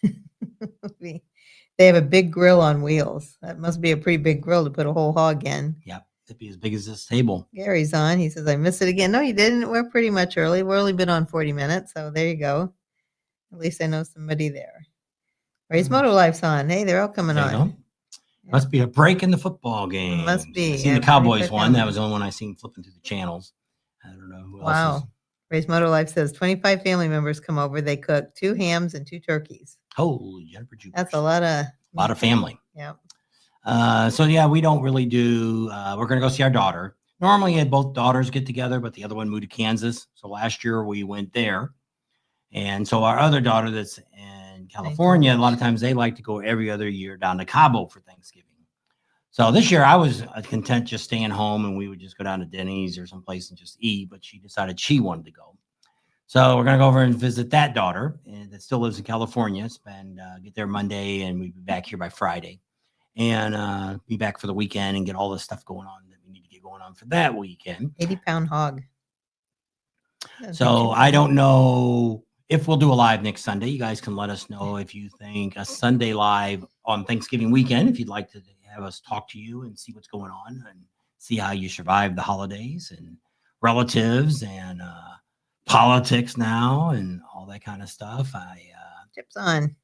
They have a big grill on wheels. That must be a pretty big grill to put a whole hog in. Yep. It'd be as big as this table. Gary's on. He says, I missed it again. No, you didn't. We're pretty much early. We've only been on 40 minutes. So there you go. At least I know somebody there. Ray's Moto Life's on. Hey, they're all coming on. Yeah. Must be a break in the football game. Must be. I seen the Cowboys one. That was the only one I seen flipping through the channels. I don't know who else is. Ray's Moto Life says 25 family members come over. They cook 2 hams and 2 turkeys. Holy Jennifer Jupiter. That's a lot of family. Yeah. So yeah, we don't really do, we're going to go see our daughter. Normally both daughters get together, but the other one moved to Kansas. So last year we went there. And so our other daughter that's in California, a lot of times they like to go every other year down to Cabo for Thanksgiving. So this year I was content just staying home, and we would just go down to Denny's or someplace and just eat, but she decided she wanted to go. So we're going to go over and visit that daughter that still lives in California, get there Monday, and we'll be back here by Friday, and be back for the weekend and get all the stuff going on that we need to get going on for that weekend. 80-pound hog. So I don't know if we'll do a live next Sunday. You guys can let us know if you think a Sunday live on Thanksgiving weekend, if you'd like to have us talk to you and see what's going on and see how you survive the holidays and relatives and politics now and all that kind of stuff. Chips on.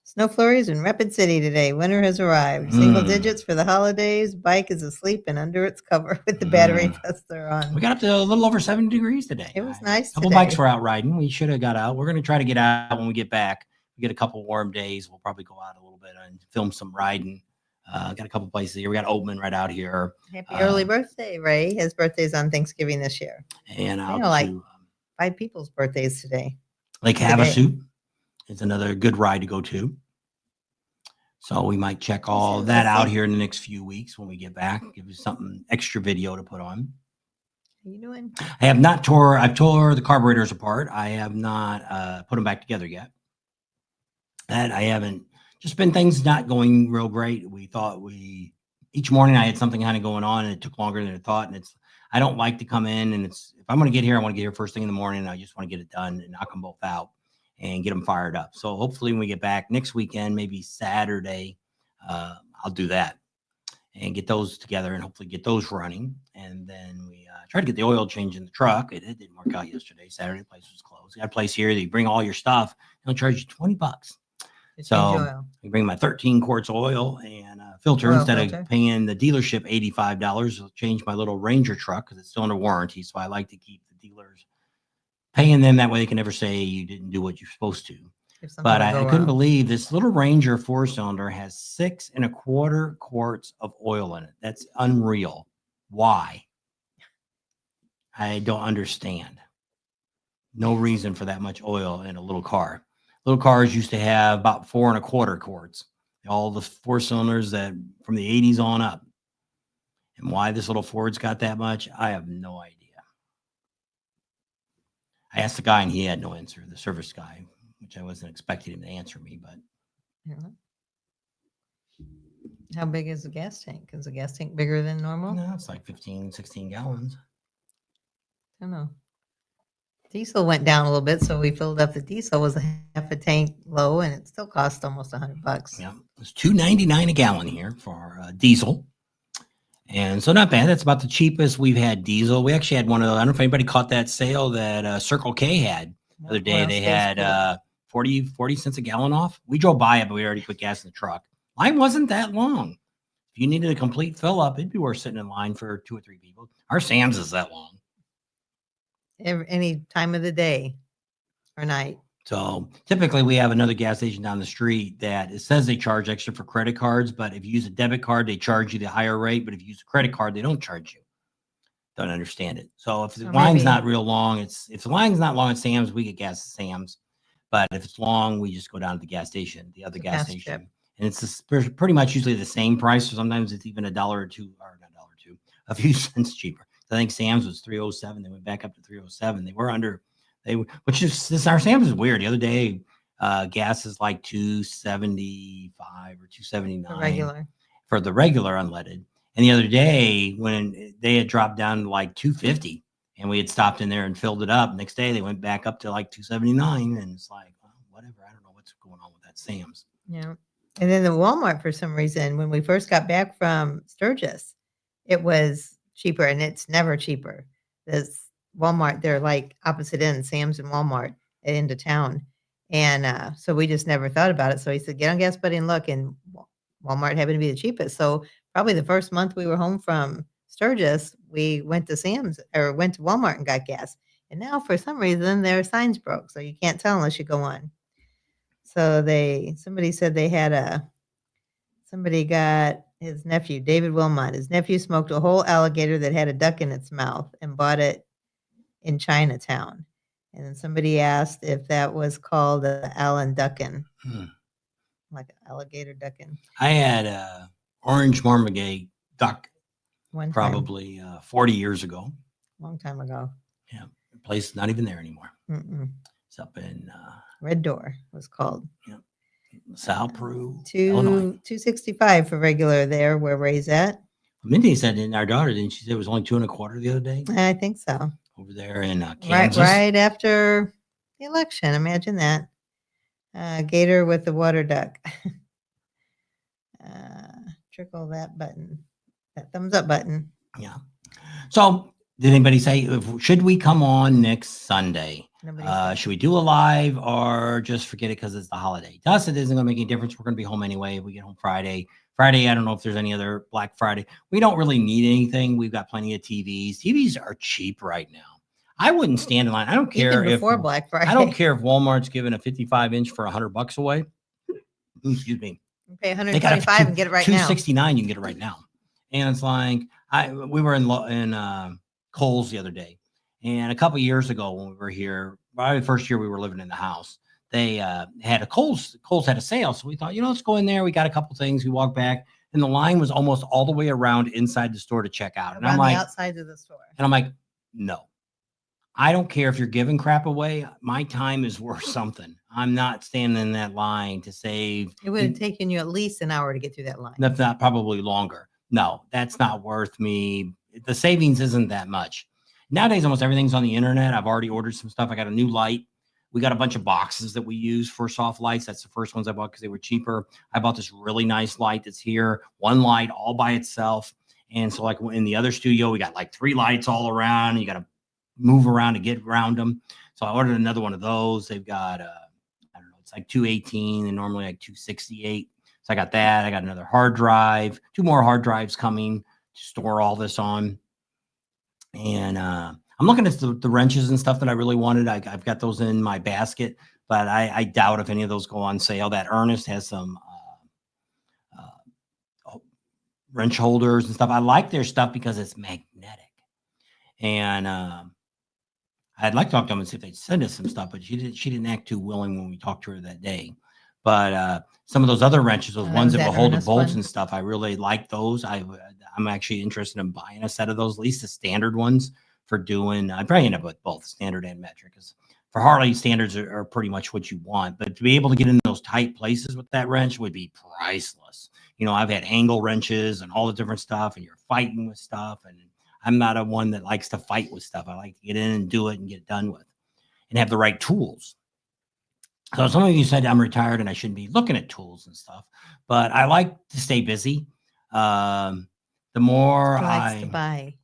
Snow flurries in Rapid City today. Winter has arrived. Single digits for the holidays. Bike is asleep and under its cover with the battery tester on. We got up to a little over 70 degrees today. It was nice. A couple bikes were out riding. We should have got out. We're going to try to get out when we get back. We get a couple warm days. We'll probably go out a little bit and film some riding. Got a couple places here. We got Oatman right out here. Happy early birthday, Ray. His birthday's on Thanksgiving this year. And I know, like 5 people's birthdays today. Lake Havasu is another good ride to go to. So we might check all that out here in the next few weeks when we get back. Give you something extra video to put on. How you doing? I have not I've tore the carburetors apart. I have not put them back together yet. That I haven't. Just been things not going real great. We thought each morning I had something kind of going on, and it took longer than I thought. And I don't like to come in, and if I'm going to get here, I want to get here first thing in the morning. And I just want to get it done and knock them both out and get them fired up. So hopefully when we get back next weekend, maybe Saturday, I'll do that and get those together and hopefully get those running. And then we tried to get the oil change in the truck. It didn't work out yesterday. Saturday, the place was closed. We got a place here that you bring all your stuff. They'll charge you $20. So I bring my 13 quarts oil and filter instead of paying the dealership $85. I'll change my little Ranger truck because it's still under warranty. So I like to keep the dealers paying them. That way they can never say you didn't do what you're supposed to. But I couldn't believe this little Ranger 4-cylinder has 6.25 quarts of oil in it. That's unreal. Why? I don't understand. No reason for that much oil in a little car. Little cars used to have about 4.25 quarts. All the 4-cylinders that from the 80s on up. And why this little Ford's got that much, I have no idea. I asked the guy and he had no answer, the service guy, which I wasn't expecting him to answer me, but. How big is the gas tank? Is the gas tank bigger than normal? No, it's like 15, 16 gallons. I don't know. Diesel went down a little bit, so we filled up the diesel. Was a half a tank low, and it still cost almost $100. Yeah, it was $2.99 a gallon here for diesel, And so not bad. That's about the cheapest we've had diesel. We actually had one of those. I don't know if anybody caught that sale that Circle K had the other day. Oil They stays cool. had 40 cents a gallon off. We drove by it, but we already put gas in the truck. Line wasn't that long. If you needed a complete fill up, it'd be worth sitting in line for 2 or 3 people. Our Sam's is that long. Any time of the day or night. So typically we have another gas station down the street that it says they charge extra for credit cards, but if you use a debit card, they charge you the higher rate. But if you use a credit card, they don't charge you. Don't understand it. So if the Or line's maybe- not real long, if the line's not long at Sam's, we get gas at Sam's. But if it's long, we just go down to the gas station, the other It's a gas fast station. trip. And it's pretty much usually the same price. So sometimes it's even $1 or $2, or not $1 or $2, a few cents cheaper. I think Sam's was $3.07. They went back up to $3.07. They were under, which is this. Our Sam's is weird. The other day, gas is like $2.75 or $2.79 Regular. for the regular unleaded. And the other day, when they had dropped down to like $2.50, and we had stopped in there and filled it up, next day they went back up to like $2.79, and it's like, well, whatever. I don't know what's going on with that Sam's. Yeah. And then the Walmart, for some reason, when we first got back from Sturgis, it was cheaper, and it's never cheaper. This Walmart, they're like opposite ends, Sam's and Walmart at end of town. And so we just never thought about it. So he said, get on Gas Buddy and look. And Walmart happened to be the cheapest. So probably the first month we were home from Sturgis, we went to Sam's or went to Walmart and got gas. And now for some reason their signs broke. So you can't tell unless you go on. So somebody said they had somebody got his nephew, David Wilmot. His nephew smoked a whole alligator that had a duck in its mouth and bought it in Chinatown. And then somebody asked if that was called Allen Duckin, like alligator duckin. I had orange marmagate duck One time, probably 40 years ago. long time ago. Yeah, the place is not even there anymore. Mm-mm. It's up in Red Door was called. South Peru, Illinois. $2.65 for regular there where Ray's at. Mindy said, in our daughter, didn't she say it was only 2.25 the other day I think so. over there in Kansas? Right after the election. Imagine that. Gator with the water duck. Trickle that button, that thumbs up button. Yeah. So did anybody say, should we come on next Sunday? Nobody said. Should we do a live or just forget it because it's the holiday? To us, it isn't going to make any difference. We're going to be home anyway. If we get home Friday, I don't know if there's any other Black Friday. We don't really need anything. We've got plenty of TVs. TVs are cheap right now. I wouldn't stand in line. I don't care Even if before Black Friday. I don't care if Walmart's giving a 55-inch for $100 away. Excuse me. You pay They got $125 and get it right now. $269. You can get it right now. And it's like we were in Kohl's the other day, and a couple of years ago when we were here, probably the first year we were living in the house, they had a Kohl's had a sale. So we thought, let's go in there. We got a couple things. We walked back, and the line was almost all the way around inside the store to check out. And Around I'm like, the outside of the store. and I'm like, no, I don't care if you're giving crap away. My time is worth something. I'm not standing in that line to save. It would have taken you at least an hour to get through that line. If not probably longer. No, that's not worth me. The savings isn't that much. Nowadays, almost everything's on the internet. I've already ordered some stuff. I got a new light. We got a bunch of boxes that we use for soft lights. That's the first ones I bought because they were cheaper. I bought this really nice light that's here. One light all by itself. And so like in the other studio, we got like 3 lights all around. And you got to move around to get around them. So I ordered another one of those. They've got, I don't know, it's like 218 and normally like 268. So I got that. I got another hard drive, 2 more hard drives coming to store all this on. And I'm looking at the wrenches and stuff that I really wanted. I've got those in my basket, but I doubt if any of those go on sale. That Ernest has some wrench holders and stuff. I like their stuff because it's magnetic. And I'd like to talk to them and see if they'd send us some stuff, but she didn't act too willing when we talked to her that day. But some of those other wrenches, those ones that will hold the bolts and stuff, I really like those. I'm actually interested in buying a set of those, at least the standard ones for doing. I'd probably end up with both standard and metric, because for Harley, standards are pretty much what you want. But to be able to get in those tight places with that wrench would be priceless. I've had angle wrenches and all the different stuff, and you're fighting with stuff. And I'm not a one that likes to fight with stuff. I like to get in and do it and get it done with and have the right tools. So some of you said I'm retired and I shouldn't be looking at tools and stuff, but I like to stay busy. The the more He likes to buy.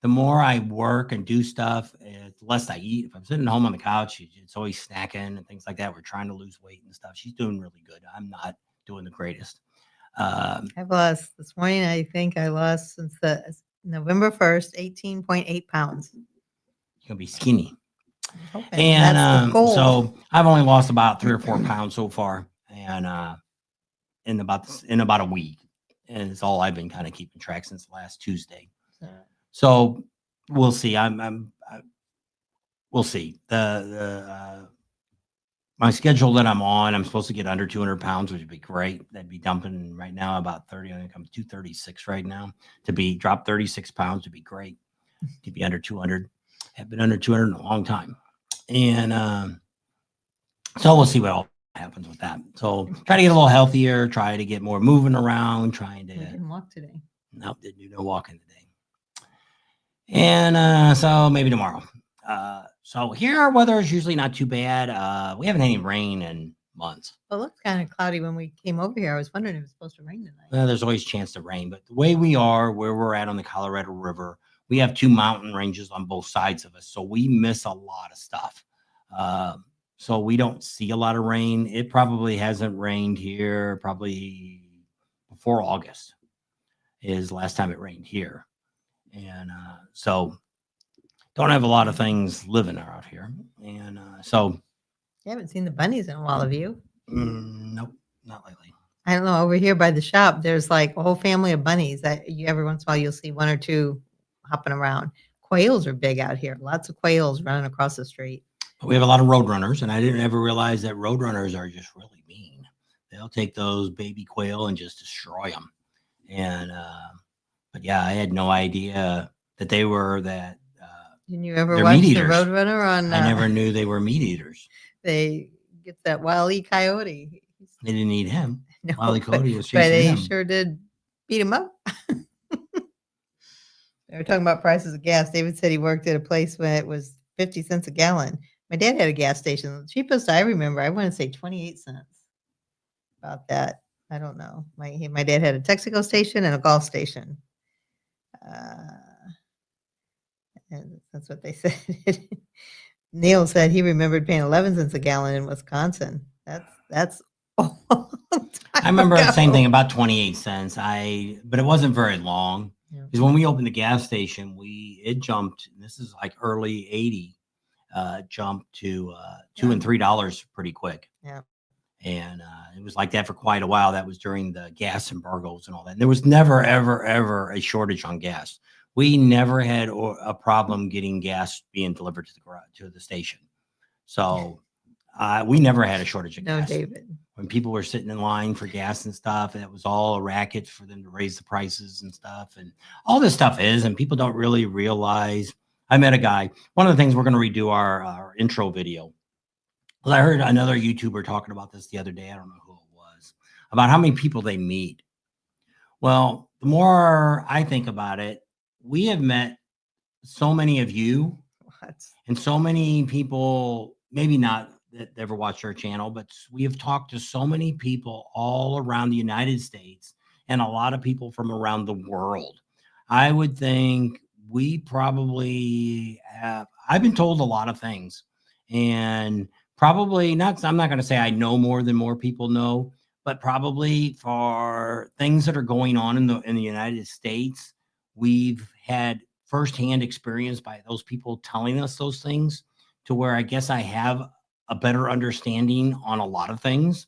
the more I work and do stuff, the less I eat. If I'm sitting home on the couch, it's always snacking and things like that. We're trying to lose weight and stuff. She's doing really good. I'm not doing the greatest. I've lost this morning. I think I lost since the November 1st, 18.8 pounds. You're gonna be skinny. I'm hoping And that's the goal. so I've only lost about 3 or 4 pounds so far, and in about a week, and it's all I've been kind of keeping track since last Tuesday. So we'll see. We'll see. My schedule that I'm on, I'm supposed to get under 200 pounds, which would be great. That'd be dumping right now about 30. I think I'm 236 right now. Drop 36 pounds would be great. To be under 200. Have been under 200 in a long time. And so we'll see what all happens with that. So try to get a little healthier, try to get more moving around, trying to. We didn't walk today. No, didn't do no walking today. And so maybe tomorrow. So here our weather is usually not too bad. We haven't had any rain in months. Well, it looked kind of cloudy when we came over here. I was wondering if it was supposed to rain tonight. Well, there's always a chance to rain, but the way we are, where we're at on the Colorado River, we have 2 mountain ranges on both sides of us, so we miss a lot of stuff. So we don't see a lot of rain. It probably hasn't rained here probably before August is the last time it rained here. And so don't have a lot of things living out here. And so You haven't seen the bunnies in a while, have you? nope, not lately. I don't know. Over here by the shop, there's like a whole family of bunnies that you every once in a while you'll see 1 or 2 hopping around. Quails are big out here. Lots of quails running across the street. We have a lot of roadrunners, and I didn't ever realize that roadrunners are just really mean. They'll take those baby quail and just destroy them. And but yeah, I had no idea that they were that. Didn't you ever They're watch meat the eaters. Roadrunner on? I never knew they were meat eaters. They get that Wile E. Coyote. They didn't eat him. No, Wile E. Coyote was but chasing they him. sure did beat him up. They were talking about prices of gas. David said he worked at a place where it was 50 cents a gallon. My dad had a gas station. The cheapest I remember, I want to say 28 cents. About that, I don't know. My dad had a Texaco station and a Gulf station. And that's what they said. Neil said he remembered paying 11 cents a gallon in Wisconsin. That's a long time I remember the same ago. thing, about 28 cents. But it wasn't very long. Yeah. Because when we opened the gas station, it jumped. This is like early 80, jumped to $2 and $3 pretty quick. Yeah. And it was like that for quite a while. That was during the gas embargoes and all that. And there was never, ever, ever a shortage on gas. We never had a problem getting gas being delivered to the garage, to the station. So we never had a shortage of No, gas. David. When people were sitting in line for gas and stuff, it was all a racket for them to raise the prices and stuff. And all this stuff and people don't really realize. I met a guy. One of the things we're going to redo our intro video. Well, I heard another YouTuber talking about this the other day. I don't know who it was, about how many people they meet. Well, the more I think about it, we have met so many of you What? and so many people, maybe not that ever watched our channel, but we have talked to so many people all around the United States and a lot of people from around the world. I would think we probably have, I've been told a lot of things, and probably not, I'm not going to say I know more than more people know, but probably for things that are going on in the United States, we've had firsthand experience by those people telling us those things, to where I guess I have a better understanding on a lot of things,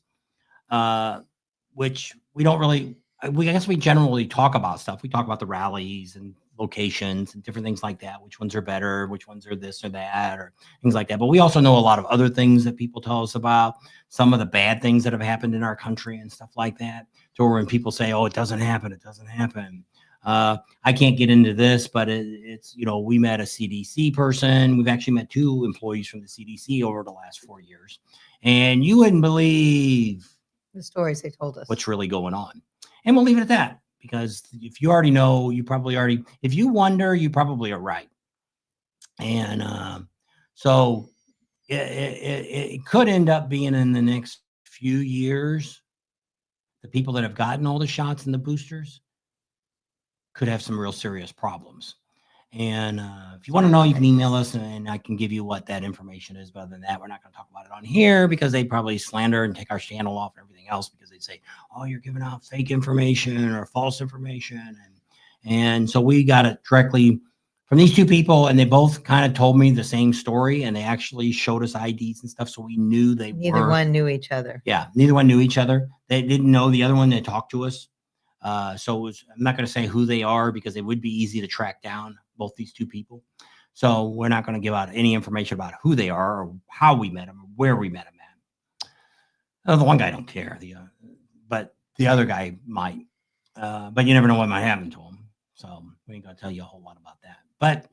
which we don't really, I guess we generally talk about stuff. We talk about the rallies and locations and different things like that, which ones are better, which ones are this or that, or things like that. But we also know a lot of other things that people tell us about, some of the bad things that have happened in our country and stuff like that. So when people say, oh, it doesn't happen, it doesn't happen. I can't get into this, but it's, we met a CDC person. We've actually met 2 employees from the CDC over the last 4 years. And you wouldn't believe The stories they told us. what's really going on. And we'll leave it at that, because if you already know, you probably already, if you wonder, you probably are right. And so it could end up being in the next few years, the people that have gotten all the shots and the boosters, could have some real serious problems. And if you want to know, you can email us and I can give you what that information is. But other than that, we're not going to talk about it on here because they probably slander and take our channel off and everything else because they say, oh, you're giving out fake information or false information. And so we got it directly from these two people, and they both kind of told me the same story, and they actually showed us IDs and stuff. So we knew Neither one knew each other. Yeah, neither one knew each other. They didn't know the other one. They talked to us. So I'm not going to say who they are because it would be easy to track down both these two people. So we're not going to give out any information about who they are or how we met them or where we met them at. The one guy don't care, but the other guy might. But you never know what might happen to him. So we ain't going to tell you a whole lot about that. But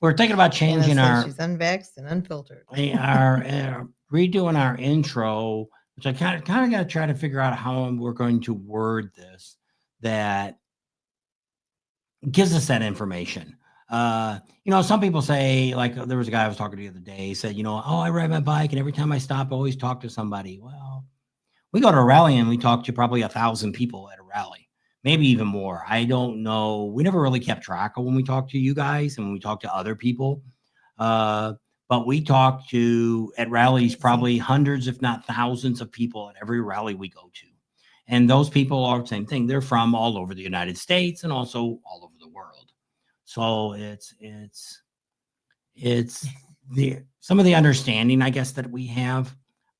we're thinking about changing she's unvaxxed and unfiltered. Redoing our intro, which I kind of got to try to figure out how we're going to word this that gives us that information. Some people say, like there was a guy I was talking to the other day, he said, oh, I ride my bike and every time I stop, I always talk to somebody. Well, we go to a rally and we talk to probably 1,000 people at a rally, maybe even more. I don't know. We never really kept track of when we talk to you guys and when we talk to other people. But we talk to at rallies probably hundreds, if not thousands of people at every rally we go to. And those people are the same thing. They're from all over the United States and also all over the world. So it's some of the understanding, I guess, that we have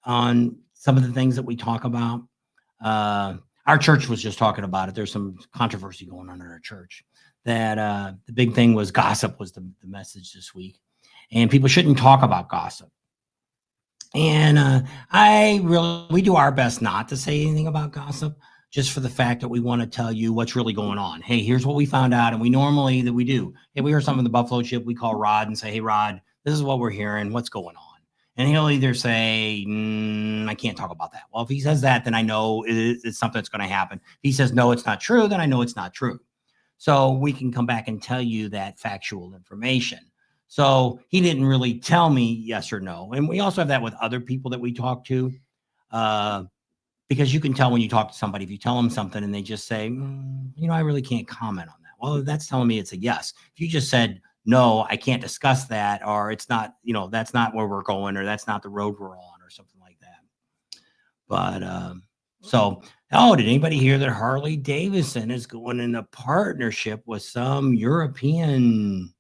on some of the things that we talk about. Our church was just talking about it. There's some controversy going on in our church that the big thing was gossip was the message this week. And people shouldn't talk about gossip. And we do our best not to say anything about gossip, just for the fact that we want to tell you what's really going on. Hey, here's what we found out. And we normally that we do. If we hear something in the Buffalo Chip, we call Rod and say, hey, Rod, this is what we're hearing. What's going on? And he'll either say, I can't talk about that. Well, if he says that, then I know it's something that's going to happen. If he says, no, it's not true, then I know it's not true. So we can come back and tell you that factual information. So he didn't really tell me yes or no. And we also have that with other people that we talk to, because you can tell when you talk to somebody, if you tell them something and they just say, I really can't comment on that. Well, that's telling me it's a yes. If you just said, no, I can't discuss that, or it's not, that's not where we're going, or that's not the road we're on, or something like that. But did anybody hear that Harley Davidson is going in a partnership with some European,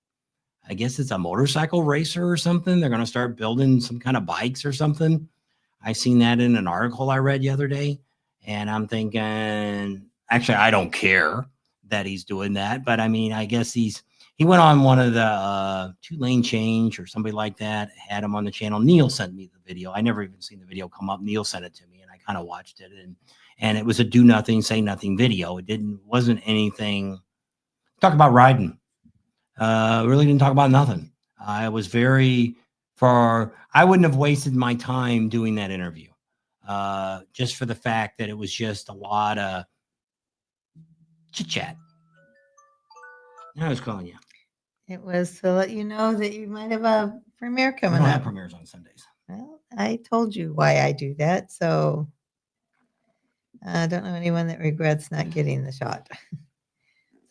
I guess it's a motorcycle racer or something? They're going to start building some kind of bikes or something. I seen that in an article I read the other day, and I'm thinking, actually, I don't care that he's doing that, but I mean, I guess he went on one of the 2-lane change or somebody like that, had him on the channel. Neil sent me the video. I never even seen the video come up. Neil sent it to me, and I kind of watched it, and it was a do nothing, say nothing video. Wasn't anything. Talk about riding. Really didn't talk about nothing. I was I wouldn't have wasted my time doing that interview, just for the fact that it was just a lot of chit chat. I was calling you. It was to let you know that you might have a premiere coming up. I don't have premieres on Sundays. Well, I told you why I do that, so I don't know anyone that regrets not getting the shot.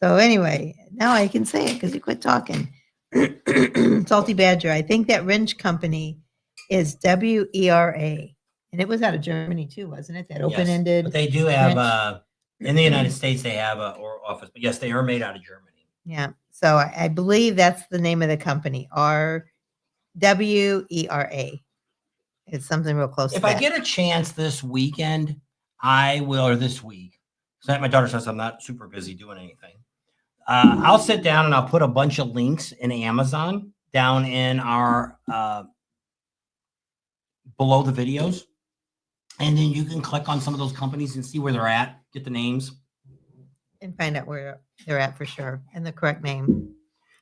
So anyway, now I can say it because you quit talking. Salty Badger. I think that wrench company is WERA, and it was out of Germany too, wasn't it? That open-ended. But they do have in the United States they have a office, but yes, they are made out of Germany. Yeah. So I believe that's the name of the company. RWERA. It's something real close. If I get a chance this weekend, I will, or this week. So my daughter says I'm not super busy doing anything. I'll sit down and I'll put a bunch of links in Amazon down in our below the videos. And then you can click on some of those companies and see where they're at, get the names. And find out where they're at for sure, and the correct name.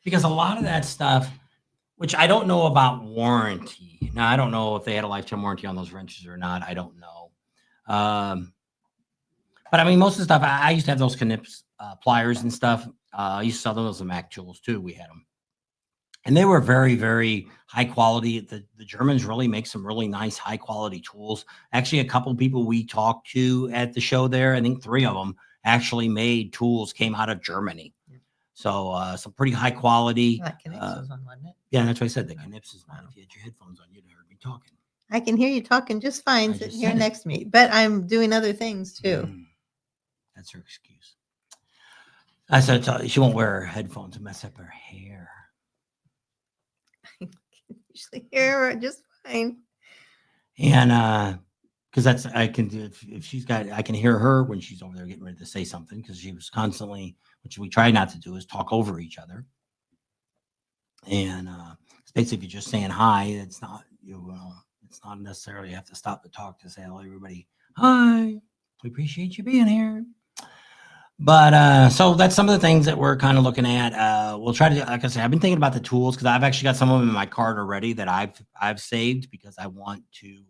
Because a lot of that stuff, which I don't know about warranty. Now, I don't know if they had a lifetime warranty on those wrenches or not. I don't know. But I mean, most of the stuff, I used to have those Knips pliers and stuff. I used to sell those at Mac Tools too. We had them. And they were very, very high quality. The Germans really make some really nice high quality tools. Actually, a couple of people we talked to at the show there, I think 3 of them actually made tools, came out of Germany. So some pretty high quality. That Knips was on, wasn't it? Yeah, that's what I said. The Knips is one. If you had your headphones on, you'd heard me talking. I can hear you talking just fine I sitting just here said it. next to me, but I'm doing other things too. That's her excuse. I said she won't wear her headphones and mess up her hair. I can usually hear her just fine. And because that's I can do if she's got I can hear her when she's over there getting ready to say something because she was constantly, which we try not to do, is talk over each other. And it's basically if you're just saying hi, it's not it's not necessarily you have to stop the talk to say hello everybody. Hi, we appreciate you being here. But so that's some of the things that we're kind of looking at. We'll try to, like I said, I've been thinking about the tools because I've actually got some of them in my cart already that I've saved because I want to.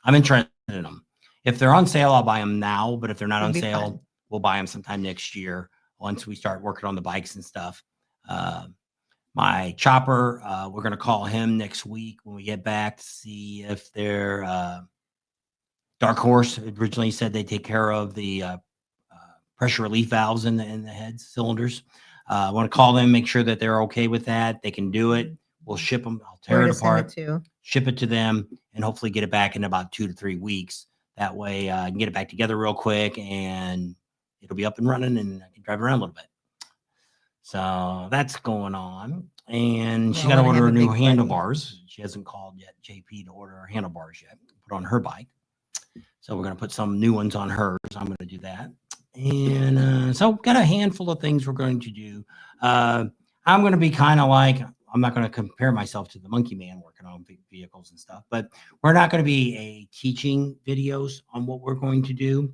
I'm interested in them. If they're on sale, I'll buy them now. But if they're not on sale, we'll buy them sometime next year once we start working on the bikes and stuff. My chopper, we're going to call him next week when we get back to see if they're Dark Horse originally said they take care of the pressure relief valves in the head cylinders. I want to call them, make sure that they're okay with that. They can do it. We'll ship them. I'll tear it apart, ship it to them, and hopefully get it back in about 2 to 3 weeks. That way I can get it back together real quick and it'll be up and running and I can drive around a little bit. So that's going on. And she got to order new handlebars. She hasn't called yet JP to order her handlebars yet. Put on her bike. So we're going to put some new ones on hers. I'm going to do that. And so got a handful of things we're going to do. I'm going to be kind of like, I'm not going to compare myself to the Monkey Man working on big vehicles and stuff, but we're not going to be a teaching videos on what we're going to do.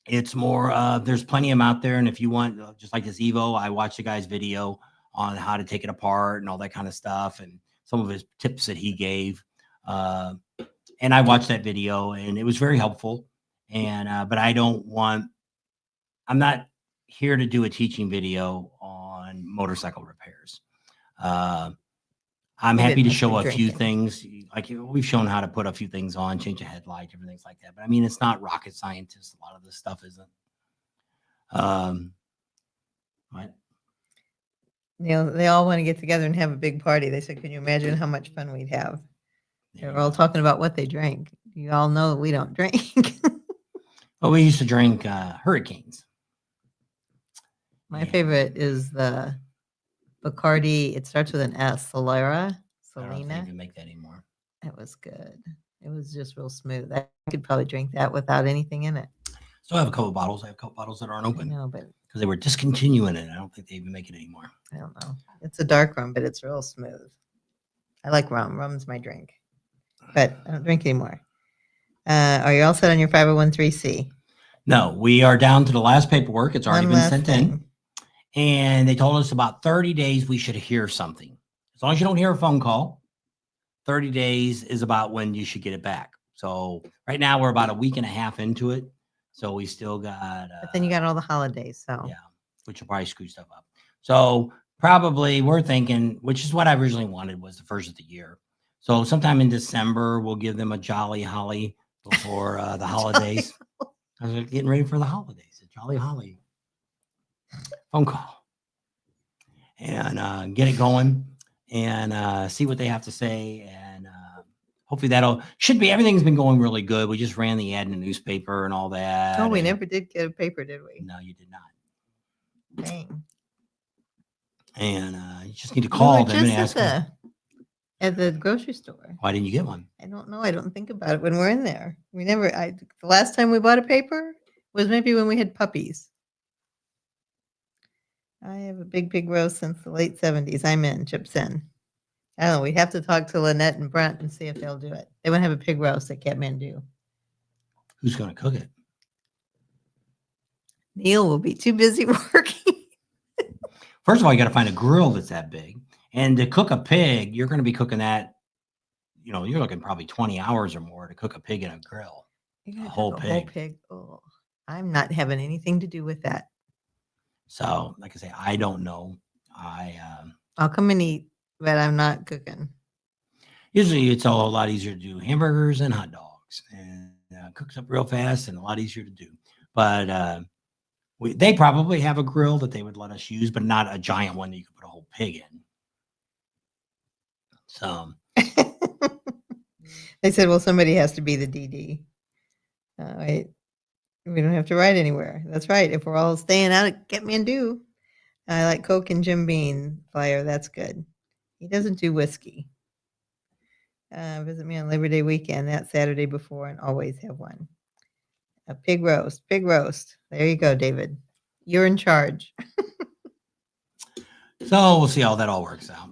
It's more, there's plenty of them out there. And if you want, just like this Evo, I watched the guy's video on how to take it apart and all that kind of stuff. And some of his tips that he gave. And I watched that video and it was very helpful. And, but I'm not here to do a teaching video on motorcycle repairs. I'm happy to show a few things. Like we've shown how to put a few things on, change a headlight, different things like that. But I mean, it's not rocket scientist. A lot of this stuff isn't. What? They all want to get together and have a big party. They said, can you imagine how much fun we'd have? They're all talking about what they drank. You all know we don't drink. Well, we used to drink Hurricanes. My favorite is the Bacardi. It starts with an S. Selena. I don't think they even make that anymore. It was good. It was just real smooth. I could probably drink that without anything in it. So I have a couple bottles. I have a couple bottles that aren't open. No, but because they were discontinuing it. I don't think they even make it anymore. I don't know. It's a dark rum, but it's real smooth. I like rum. Rum's my drink, but I don't drink anymore. Are you all set on your 501(c)(3)? No, we are down to the last paperwork. It's already been sent in. And they told us about 30 days we should hear something. As long as you don't hear a phone call, 30 days is about when you should get it back. So right now we're about a week and a half into it. So we still got... but then you got all the holidays, so... Yeah, which will probably screw stuff up. So probably we're thinking, which is what I originally wanted, was the first of the year. So sometime in December, we'll give them a Jolly Holly before the holidays. I was getting ready for the holidays, a Jolly Holly phone call. And get it going and see what they have to say. And hopefully everything's been going really good. We just ran the ad in the newspaper and all that. Oh, we never did get a paper, did we? No, you did not. Dang. And you just need to call them and ask them. At the grocery store. Why didn't you get one? I don't know. I don't think about it when we're in there. The last time we bought a paper was maybe when we had puppies. I have a big row since the late 70s. I'm in, Chip's in. I don't know. We'd have to talk to Lynette and Brent and see if they'll do it. They want to have a pig roast at Kathmandu. Who's going to cook it? Neil will be too busy working. First of all, you got to find a grill that's that big. And to cook a pig, you're going to be cooking that, you're looking probably 20 hours or more to cook a pig in a grill. A whole pig. Oh, I'm not having anything to do with that. So, like I say, I don't know. I'll come and eat, but I'm not cooking. Usually it's a lot easier to do hamburgers and hot dogs. And cooks up real fast and a lot easier to do. But They probably have a grill that they would let us use, but not a giant one that you could put a whole pig in. So They said, well, somebody has to be the DD. Right. We don't have to ride anywhere. That's right. If we're all staying out at Get Me and Do. I like Coke and Jim Beam flyer. That's good. He doesn't do whiskey. Visit me on Labor Day weekend, that Saturday before, and always have one. A pig roast. Pig roast. There you go, David. You're in charge. So we'll see how that all works out.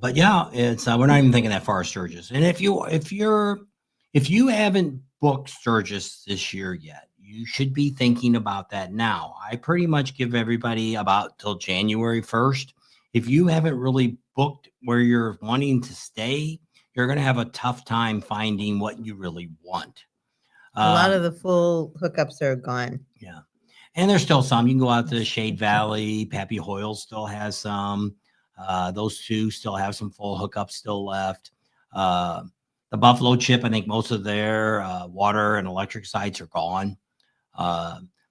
But yeah, it's we're not even thinking that far, Sturgis. And if you haven't booked Sturgis this year yet, you should be thinking about that now. I pretty much give everybody about till January 1st. If you haven't really booked where you're wanting to stay, you're going to have a tough time finding what you really want. A lot of the full hookups are gone. Yeah. And there's still some. You can go out to Shade Valley. Pappy Hoyle still has some. Those two still have some full hookups still left. The Buffalo Chip, I think most of their water and electric sites are gone.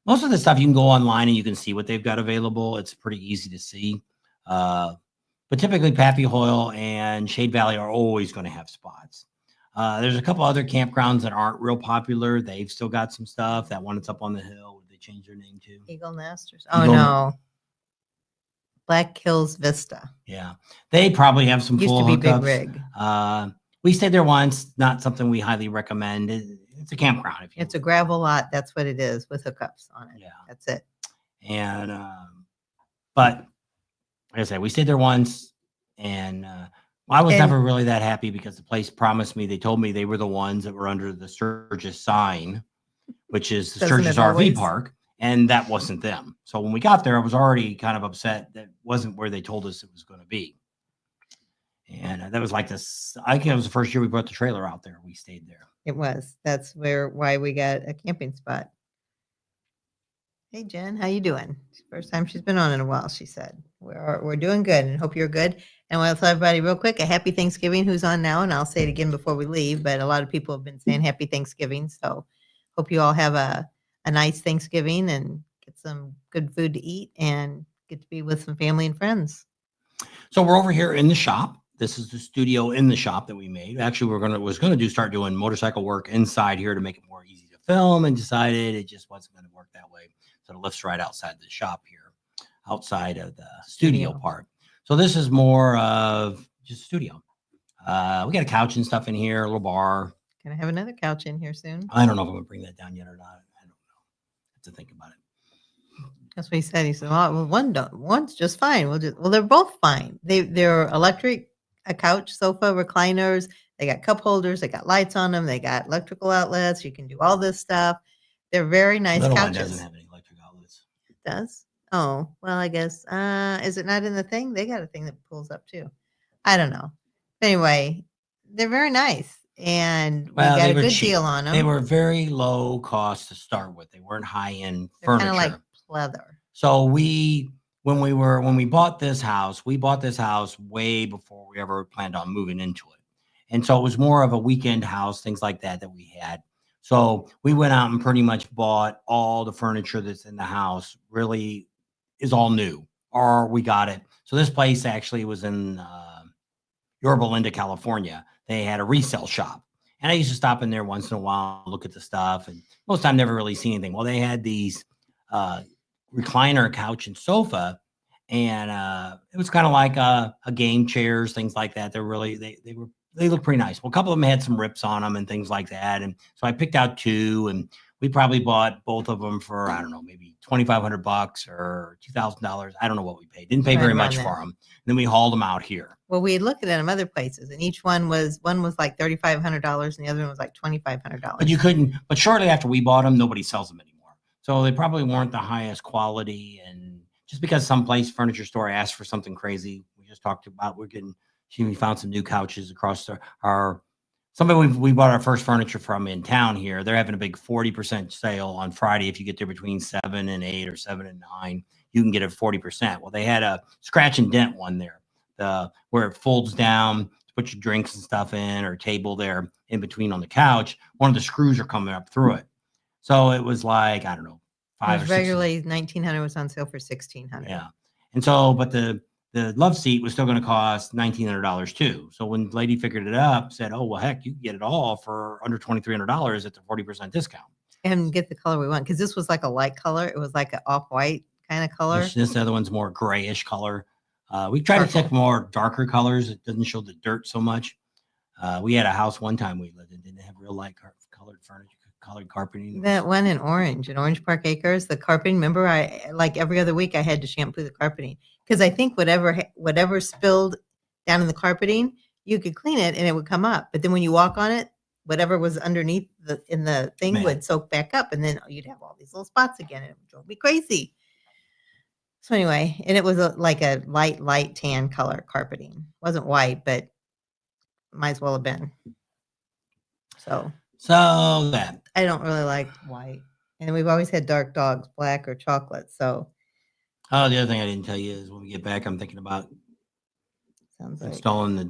Most of the stuff you can go online and you can see what they've got available. It's pretty easy to see. But typically Pappy Hoyle and Shade Valley are always going to have spots. There's a couple other campgrounds that aren't real popular. They've still got some stuff. That one that's up on the hill. They changed their name to Eagle Nest. Oh, no. Black Hills Vista. Yeah. They probably have some Used full to be Big hookups. Rig. We stayed there once. Not something we highly recommend. It's a campground. It's a gravel lot. That's what it is with hookups on it. Yeah. That's it. And, but like I said, we stayed there once and, I was never really that happy because the place promised me, they told me they were the ones that were under the Sturgis sign, which is the Sturgis RV park. And that wasn't them. So when we got there, I was already kind of upset that wasn't where they told us it was going to be. And that was like this. I think it was the first year we brought the trailer out there. We stayed there. It was. That's why we got a camping spot. Hey, Jen, how you doing? First time she's been on in a while, she said. We're doing good and hope you're good. And I'll tell everybody real quick, a happy Thanksgiving who's on now. And I'll say it again before we leave, but a lot of people have been saying happy Thanksgiving. So hope you all have a nice Thanksgiving and get some good food to eat and get to be with some family and friends. So we're over here in the shop. This is the studio in the shop that we made. Actually, start doing motorcycle work inside here to make it more easy to film, and decided it just wasn't going to work that way. So it lifts right outside the shop here, outside of the studio part. So this is more of just studio. We got a couch and stuff in here, a little bar. Gonna have another couch in here soon. I don't know if I'm gonna bring that down yet or not. I don't know. I have to think about it. That's what he said. He said, "Well, one's just fine. Well, they're both fine. They're electric, a couch, sofa, recliners. They got cup holders. They got lights on them. They got electrical outlets. You can do all this stuff. They're very nice Little couches. one doesn't have any electric outlets. It does? Oh, well, I guess. Is it not in the thing? They got a thing that pulls up too. I don't know. But anyway, they're very nice. And we got a good deal on them. They were very low cost to start with. They weren't high end furniture. Kind of like leather. So when we bought this house, we bought this house way before we ever planned on moving into it. And so it was more of a weekend house, things like that we had. So we went out and pretty much bought all the furniture that's in the house, really is all new, or we got it. So this place actually was in Yorba Linda, California. They had a resale shop. And I used to stop in there once in a while, look at the stuff. And most of the time, never really see anything. Well, they had these recliner couch and sofa. And it was kind of like a game chairs, things like that. They look pretty nice. Well, a couple of them had some rips on them and things like that. And so I picked out two, and we probably bought both of them for, I don't know, maybe $2,500 or $2,000. I don't know what we paid. Didn't pay very much for them. And then we hauled them out here. Well, we looked at them other places, and each one was like $3,500, and the other one was like $2,500. But shortly after we bought them, nobody sells them anymore. So they probably weren't the highest quality. And just because some furniture store asked for something crazy, we just talked about, we found some new couches across somebody we bought our first furniture from in town here. They're having a big 40% sale on Friday. If you get there between 7 and 8 or 7 and 9, you can get it 40%. Well, they had a scratch and dent one there, where it folds down to put your drinks and stuff in, or table there in between on the couch. One of the screws are coming up through it. So it was like, I don't know, 5 was or 6. regularly 1,900, was on sale for 1,600. Yeah. And so, but the love seat was still going to cost $1,900 too. So when the lady figured it up, said, "Oh well, heck, you can get it all for under $2,300 at the 40% discount." And get the color we want, because this was like a light color. It was like an off-white kind of color. This other one's more grayish color. We try to Charcoal. take more darker colors. It doesn't show the dirt so much. We had a house one time we lived in, didn't have real light colored furniture, colored carpeting. That one in Orange Park Acres, the carpeting. Remember, I like every other week I had to shampoo the carpeting, because I think whatever spilled down in the carpeting, you could clean it and it would come up. But then when you walk on it, whatever was underneath in the thing Man. would soak back up, and then you'd have all these little spots again, and it drove me crazy. So anyway, and it was like a light tan color carpeting. Wasn't white, but might as well have been. So that I don't really like white. And we've always had dark dogs, black or chocolate. So the other thing I didn't tell you is when we get back, I'm thinking about sounds like installing the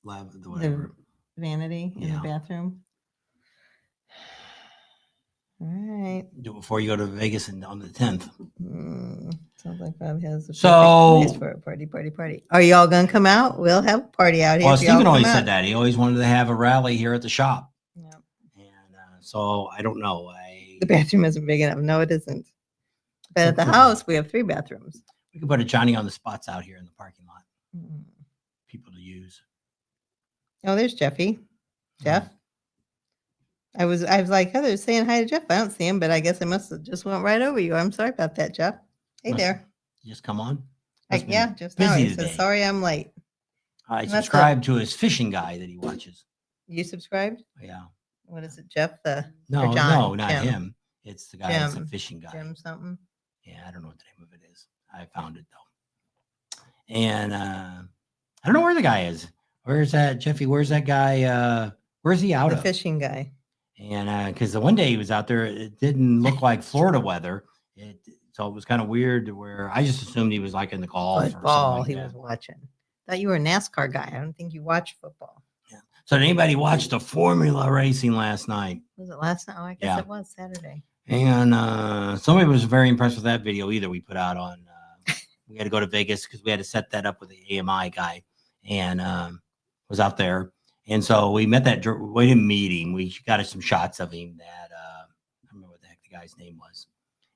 whatever. the vanity in Yeah. the bathroom. All right. Do it before you go to Vegas and on the 10th. Sounds like Bob has a So- perfect place for a party. Are y'all gonna come out? We'll have a party out here. Well, if y'all Stephen always come said out. that. He always wanted to have a rally here at the shop. Yeah. And so I don't know. The bathroom isn't big enough. No, it isn't. But at the Okay. house, we have 3 bathrooms. We could put a Johnny on the spots out here in the parking lot. Mm. People to use. Oh, there's Jeffy. Jeff. I was like, Heather, saying hi to Jeff. I don't see him, but I guess I must have just went right over you. I'm sorry about that, Jeff. Hey Must- there. You just come on. Must be Yeah, just now. busy He says, today. sorry, I'm late. I Must subscribe to his fishing guy that he watches. You subscribed? Yeah. What is it, Jeff? Or No, John? not Jim. him. It's the guy that's a Jim. fishing guy. Jim something. Yeah, I don't know what the name of it is. I found it though. And I don't know where the guy is. Where's that Jeffy? Where's that guy? Where's he out The of? fishing guy. And because the one day he was out there, it didn't look like Florida weather. So it was kind of weird to where I just assumed he was like in the golf or Football something like he that. was watching. Thought you were a NASCAR guy. I don't think you watch football. So did anybody watch the Formula racing last night? Was it last night? Oh, I guess Yeah. it was Saturday. And somebody was very impressed with that video either we put out on. We had to go to Vegas because we had to set that up with the AMI guy, and was out there. And so we met that. We didn't meet him. We got us some shots of him. That I don't remember what the heck the guy's name was.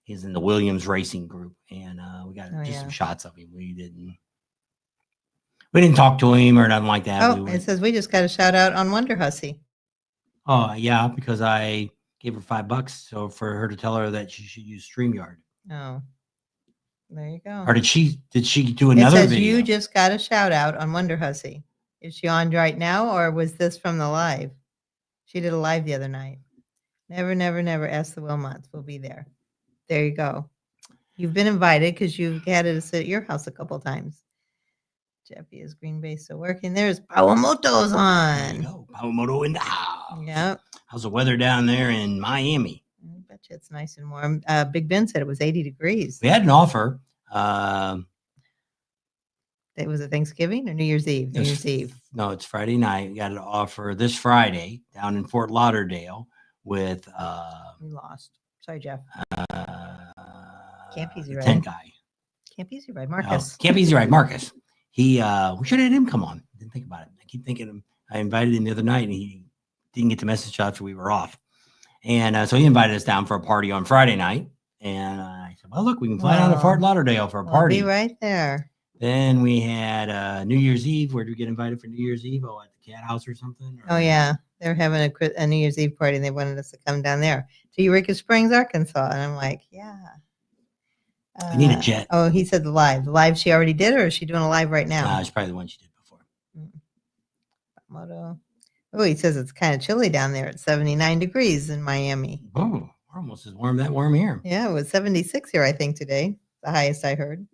He's in the Williams Racing Group, and we got just some shots of him. We didn't talk to him or nothing like that. Oh, it says we just got a shout out on Wonder Hussy. Oh yeah, because I gave her $5 so for her to tell her that she should use StreamYard. Oh, there you go. Or did she do It another says video? you just got a shout out on Wonder Hussy. Is she on right now, or was this from the live? She did a live the other night. Never ask the Wilmots. We'll be there. There you go. You've been invited because you've had us at your house a couple times. Jeffy is Green Bay still working. There's Pawamoto's There you on. go. Pawamoto in the house. Yep. How's the weather down there in Miami? I bet you it's nice and warm. Big Ben said it was 80 degrees. We had an offer. It was it Thanksgiving or New Year's Eve? New Year's Eve. No, it's Friday night. We got an offer this Friday down in Fort Lauderdale with We lost. Sorry, Jeff. Camp Easy the Ride. tent guy. Camp Easy Ride, Oh, Marcus. Camp Easy Ride, Marcus. He we should have had him come on. Didn't think about it. I keep thinking I invited him the other night and he didn't get the message after we were off. And so he invited us down for a party on Friday night. And I said, well, look, we can fly down to Fort Lauderdale for a We'll party. be right there. Then we had New Year's Eve. Where did we get invited for New Year's Eve? Oh, at the Cat House or something? Oh, yeah. They're having a New Year's Eve party and they wanted us to come down there to Eureka Springs, Arkansas. And I'm like, yeah. I need a jet. Oh, he said the live. The live she already did, or is she doing a live right now? It's probably the one she did before. Moto. Oh, he says it's kind of chilly down there at 79 degrees in Miami. Oh, we're almost as warm here. Yeah, it was 76 here, I think, today. The highest I heard.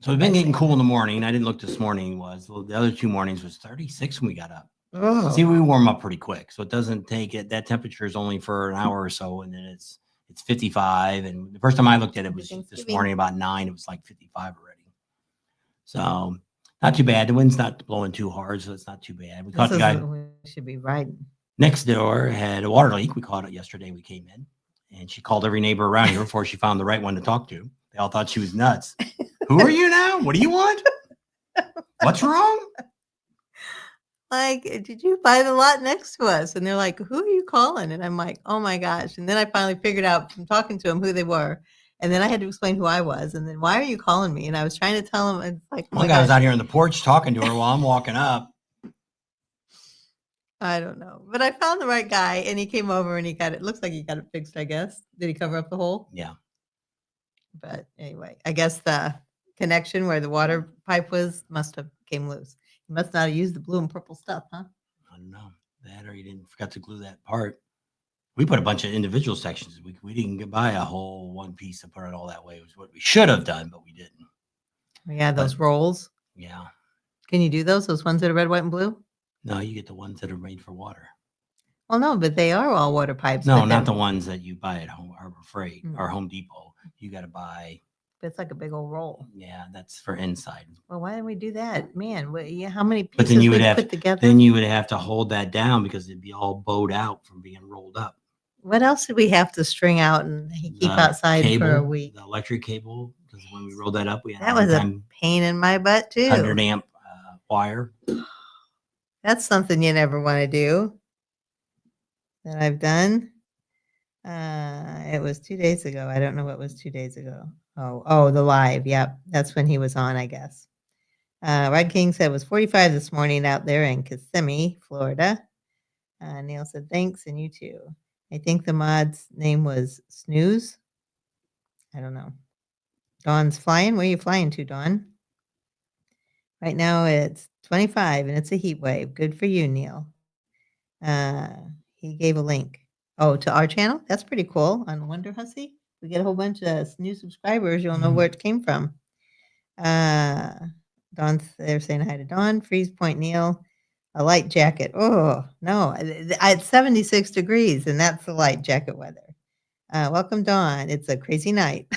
So we've been getting cool in the morning. I didn't look this morning. The other 2 mornings was 36 when we got up. Oh, See, we warm up pretty quick, so it doesn't take it. That temperature is only for an hour or so, and then it's 55. And the first time I looked at it was this morning about 9. It was like 55 already. So not too bad. The wind's not blowing too hard, so it's not too bad. We caught the guy. We should be riding. Next door had a water leak. We caught it yesterday. We came in, and she called every neighbor around here before she found the right one to talk to. They all thought she was nuts. Who are you now? What do you want? What's wrong? Like, did you buy the lot next to us? And they're like, who are you calling? And I'm like, oh my gosh. And then I finally figured out from talking to them who they were. And then I had to explain who I was. And then why are you calling me? And I was trying to tell them, it's like, oh One my guy was gosh, out here on the porch talking to her while I'm walking up. I don't know. But I found the right guy and he came over and he got it. Looks like he got it fixed, I guess. Did he cover up the hole? Yeah. But anyway, I guess the connection where the water pipe was must have came loose. He must not have used the blue and purple stuff, huh? I don't know. That or you didn't forgot to glue that part. We put a bunch of individual sections. We didn't get buy a whole one piece and put it all that way. It was what we should have done, but we didn't. Yeah, those rolls. Yeah. Can you do those? Those ones that are red, white, and blue? No, you get the ones that are made for water. Well, no, but they are all water pipes. No, but not then the ones that you buy at Harbor Freight Mm. or Home Depot. You got to buy. It's like a big old roll. Yeah, that's for inside. Well, why didn't we do that? Man, how many But pieces then you would we have put together? then you would have to hold that down because it'd be all bowed out from being rolled up. What else did we have to string out and keep The outside for a cable, week? the electric cable, because when we rolled that up, we had That was a 100 pain in my butt too. amp wire. That's something you never want to do. That I've done. It was 2 days ago. I don't know what was 2 days ago. Oh, the live. Yep, that's when he was on, I guess. Rod King said it was 45 this morning out there in Kissimmee, Florida. Neil said thanks, and you too. I think the mod's name was Snooze. I don't know. Dawn's flying. Where are you flying to, Dawn? Right now it's 25 and it's a heat wave. Good for you, Neil. He gave a link. Oh, to our channel? That's pretty cool. On Wonder Hussy. We get a whole bunch of new subscribers. You'll know where it came from. Dawn's they're saying hi to Dawn. Freeze Point Neil. A light jacket. Oh, no. It's 76 degrees, and that's the light jacket weather. Welcome, Dawn. It's a crazy night.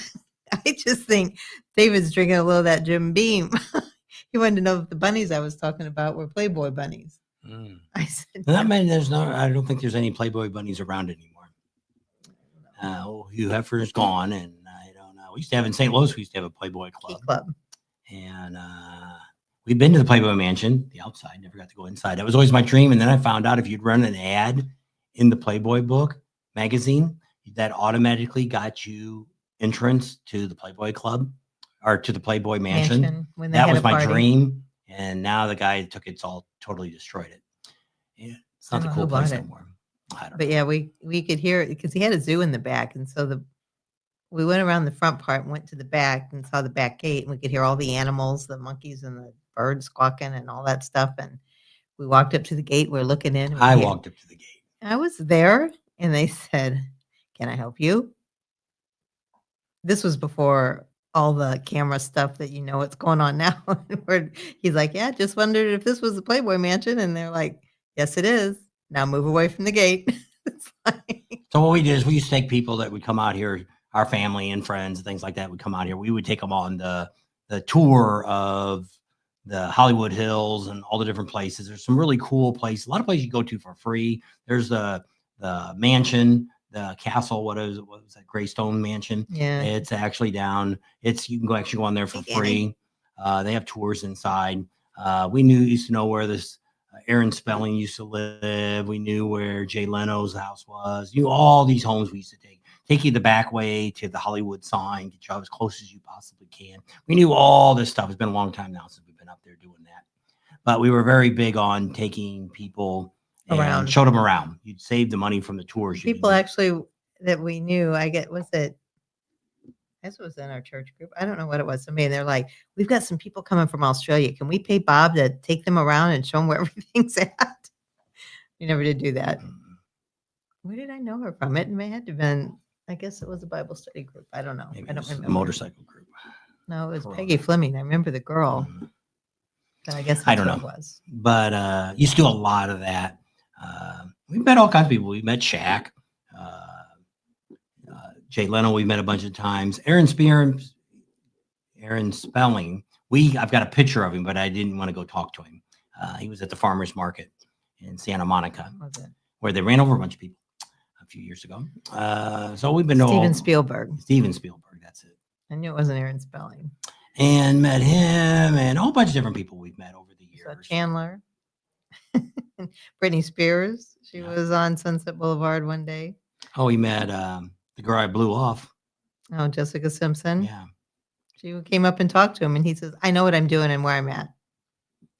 I just think David's drinking a little of that Jim Beam. He wanted to know if the bunnies I was talking about were Playboy bunnies. I said, Not many. I don't think there's any Playboy bunnies around anymore. Hugh Hefner's gone, and I don't know. We used to have in St. Louis. We used to have a Playboy club. And we've been to the Playboy Mansion, the outside. Never got to go inside. That was always my dream. And then I found out if you'd run an ad in the Playboy book magazine, that automatically got you entrance to the Playboy Club or to the Playboy Mansion. when they That had was a my party. dream. And now the guy took it's all totally destroyed it. Yeah, it's not the cool place no more. I don't know. Yeah, we could hear it because he had a zoo in the back, and so we went around the front part and went to the back and saw the back gate, and we could hear all the animals, the monkeys and the birds squawking and all that stuff. And we walked up to the gate. We're looking in. I walked up to the gate. I was there, and they said, "Can I help you?" This was before all the camera stuff that you know what's going on now. He's like, "Yeah, just wondered if this was the Playboy Mansion," and they're like, "Yes, it is. Now move away from the gate." It's like, So what we did is we used to take people that would come out here, our family and friends and things like that would come out here. We would take them on the tour of the Hollywood Hills and all the different places. There's some really cool places. A lot of places you go to for free. There's the mansion, the castle. What was that? Greystone Mansion. yeah. It's actually down. You can actually go on there for free. They have tours inside. We used to know where this Aaron Spelling used to live. We knew where Jay Leno's house was. You knew all these homes we used to take you the back way to the Hollywood sign, get you as close as you possibly can. We knew all this stuff. It's been a long time now since we've been up there doing that. But we were very big on taking people and showed them around. You'd save the money from the tours. People actually that we knew, this was in our church group. I don't know what it was. Somebody, and they're like, "We've got some people coming from Australia. Can we pay Bob to take them around and show them where everything's at?" We never did do that. Where did I know her from? It may have been, I guess it was a Bible study group. I don't know. Maybe I don't remember. A motorcycle group. No, it was Peggy Fleming. I remember the girl. But I guess I don't know. It was. But used to do a lot of that. We met all kinds of people. We met Shaq. Jay Leno, we met a bunch of times. Aaron Spelling. I've got a picture of him, but I didn't want to go talk to him. He was at the farmer's market in Santa Monica. where they ran over a bunch of people a few years ago. So we've been to Steven Spielberg. Steven Spielberg, that's it. I knew it wasn't Aaron Spelling. And met him and a whole bunch of different people we've met over the years. So Chandler. Britney Spears. She was on Sunset Boulevard one day. Oh, he met the girl I blew off. Oh, Jessica Simpson. Yeah. She came up and talked to him, and he says, I know what I'm doing and where I'm at.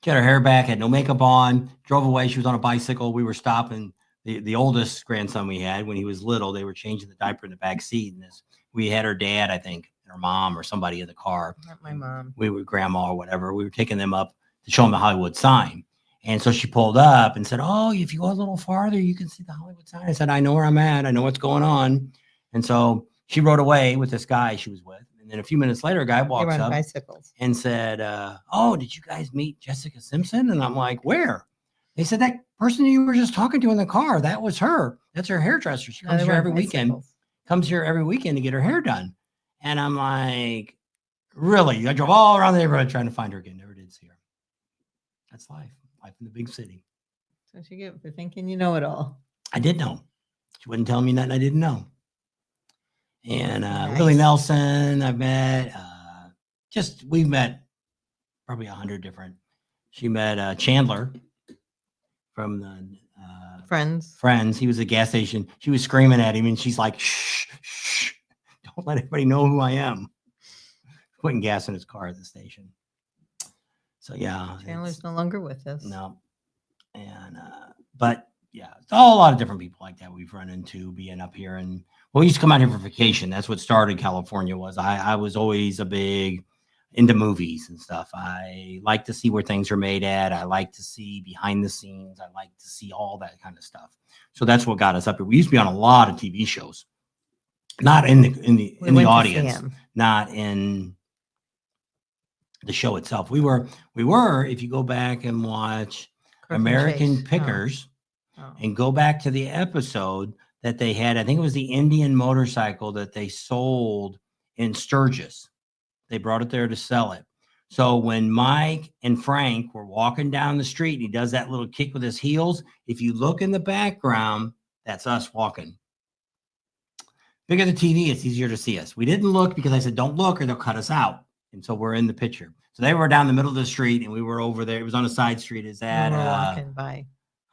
She had her hair back, had no makeup on, drove away. She was on a bicycle. We were stopping the oldest grandson we had when he was little. They were changing the diaper in the back seat. And we had her dad, I think, and her mom or somebody in the car. Not my mom. We were grandma or whatever. We were taking them up to show them the Hollywood sign. And so she pulled up and said, oh, if you go a little farther, you can see the Hollywood sign. I said, I know where I'm at. I know what's going on. And so she rode away with this guy she was with. And then a few minutes later, a guy walks up bicycles. and said, oh, did you guys meet Jessica Simpson? And I'm like, where? They said, that person you were just talking to in the car, that was her. That's her hairdresser. She comes here every weekend. Comes here every weekend to get her hair done. And I'm like, really? I drove all around the neighborhood trying to find her again. Never did see her. That's life. Life in the big city. So she get for thinking you know it all. I did know. She wouldn't tell me nothing I didn't know. And Nice. Willie Nelson, I've met. We've met probably 100 different. She met Chandler from the Friends. He was at a gas station. She was screaming at him, and she's like, shh, shh, don't let anybody know who I am. Putting gas in his car at the station. So yeah, Chandler's no longer with us. No, and but yeah, it's all a lot of different people like that we've run into being up here. And we used to come out here for vacation. That's what started California. I was always a big into movies and stuff. I like to see where things are made at. I like to see behind the scenes. I like to see all that kind of stuff. So that's what got us up here. We used to be on a lot of TV shows, not in the audience, not in the show itself. We were, if you go back and watch American Pickers and go back to the episode that they had, I think it was the Indian motorcycle that they sold in Sturgis. They brought it there to sell it. So when Mike and Frank were walking down the street and he does that little kick with his heels, if you look in the background, that's us walking. Bigger the TV, it's easier to see us. We didn't look because I said, don't look or they'll cut us out. And so we're in the picture. So they were down the middle of the street and we were over there. It was on a side street. Is that walking by?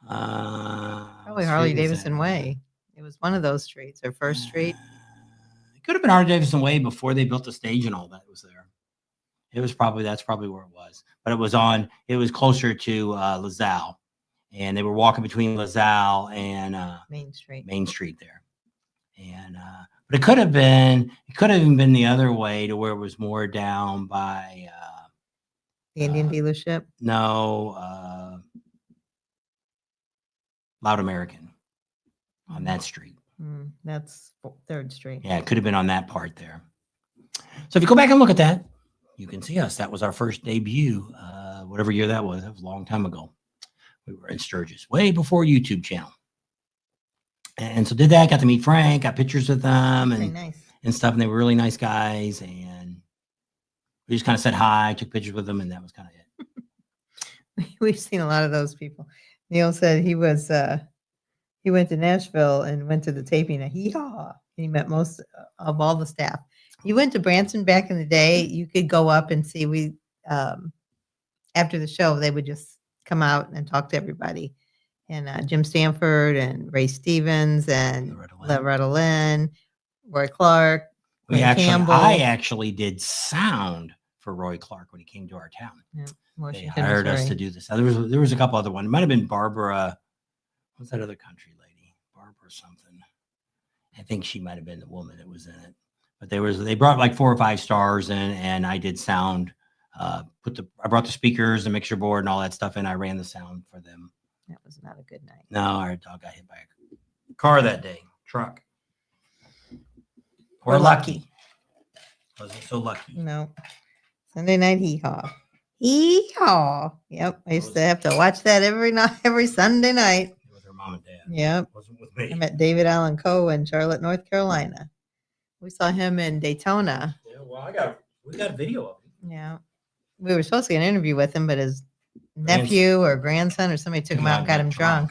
Probably Harley Davidson Way. It was one of those streets or First Street. It could have been Harley Davidson Way before they built the stage and all that was there. That's probably where it was. But it was closer to LaSalle. And they were walking between LaSalle and Main Street there. And but it could have even been the other way to where it was more down by the Indian dealership. No, Loud American on that street. That's 3rd Street. Yeah, it could have been on that part there. So if you go back and look at that, you can see us. That was our first debut, whatever year that was. That was a long time ago. We were in Sturgis, way before YouTube channel. And so did that, got to meet Frank, got pictures with them and stuff. And they were really nice guys. And we just kind of said hi, took pictures with them, and that was kind of it. We've seen a lot of those people. Neil said he went to Nashville and went to the taping of Hee-Haw. He met most of all the staff. You went to Branson back in the day, you could go up and see after the show, they would just come out and talk to everybody. And Jim Stanford and Ray Stevens and Loretta Lynn, Roy Clark, Campbell. I actually did sound for Roy Clark when he came to our town. Yeah, they hired us to do this. There was a couple other ones. It might have been Barbara. What's that other country lady? Barbara something. I think she might have been the woman that was in it. But they brought like 4 or 5 stars in, and I did sound. I brought the speakers, the mixer board, and all that stuff, and I ran the sound for them. That was not a good night. No, our dog got hit by a car that day. Truck. We're lucky. Wasn't so lucky. No. Sunday night Hee-Haw. Hee-Haw. Yep. I used to have to watch that every Sunday night. With her mom and dad. Yep. Wasn't with me. I met David Allen Coe in Charlotte, North Carolina. We saw him in Daytona. Yeah, well, we got a video of him. Yeah. We were supposed to get an interview with him, but his nephew or grandson or somebody took him out and got him drunk.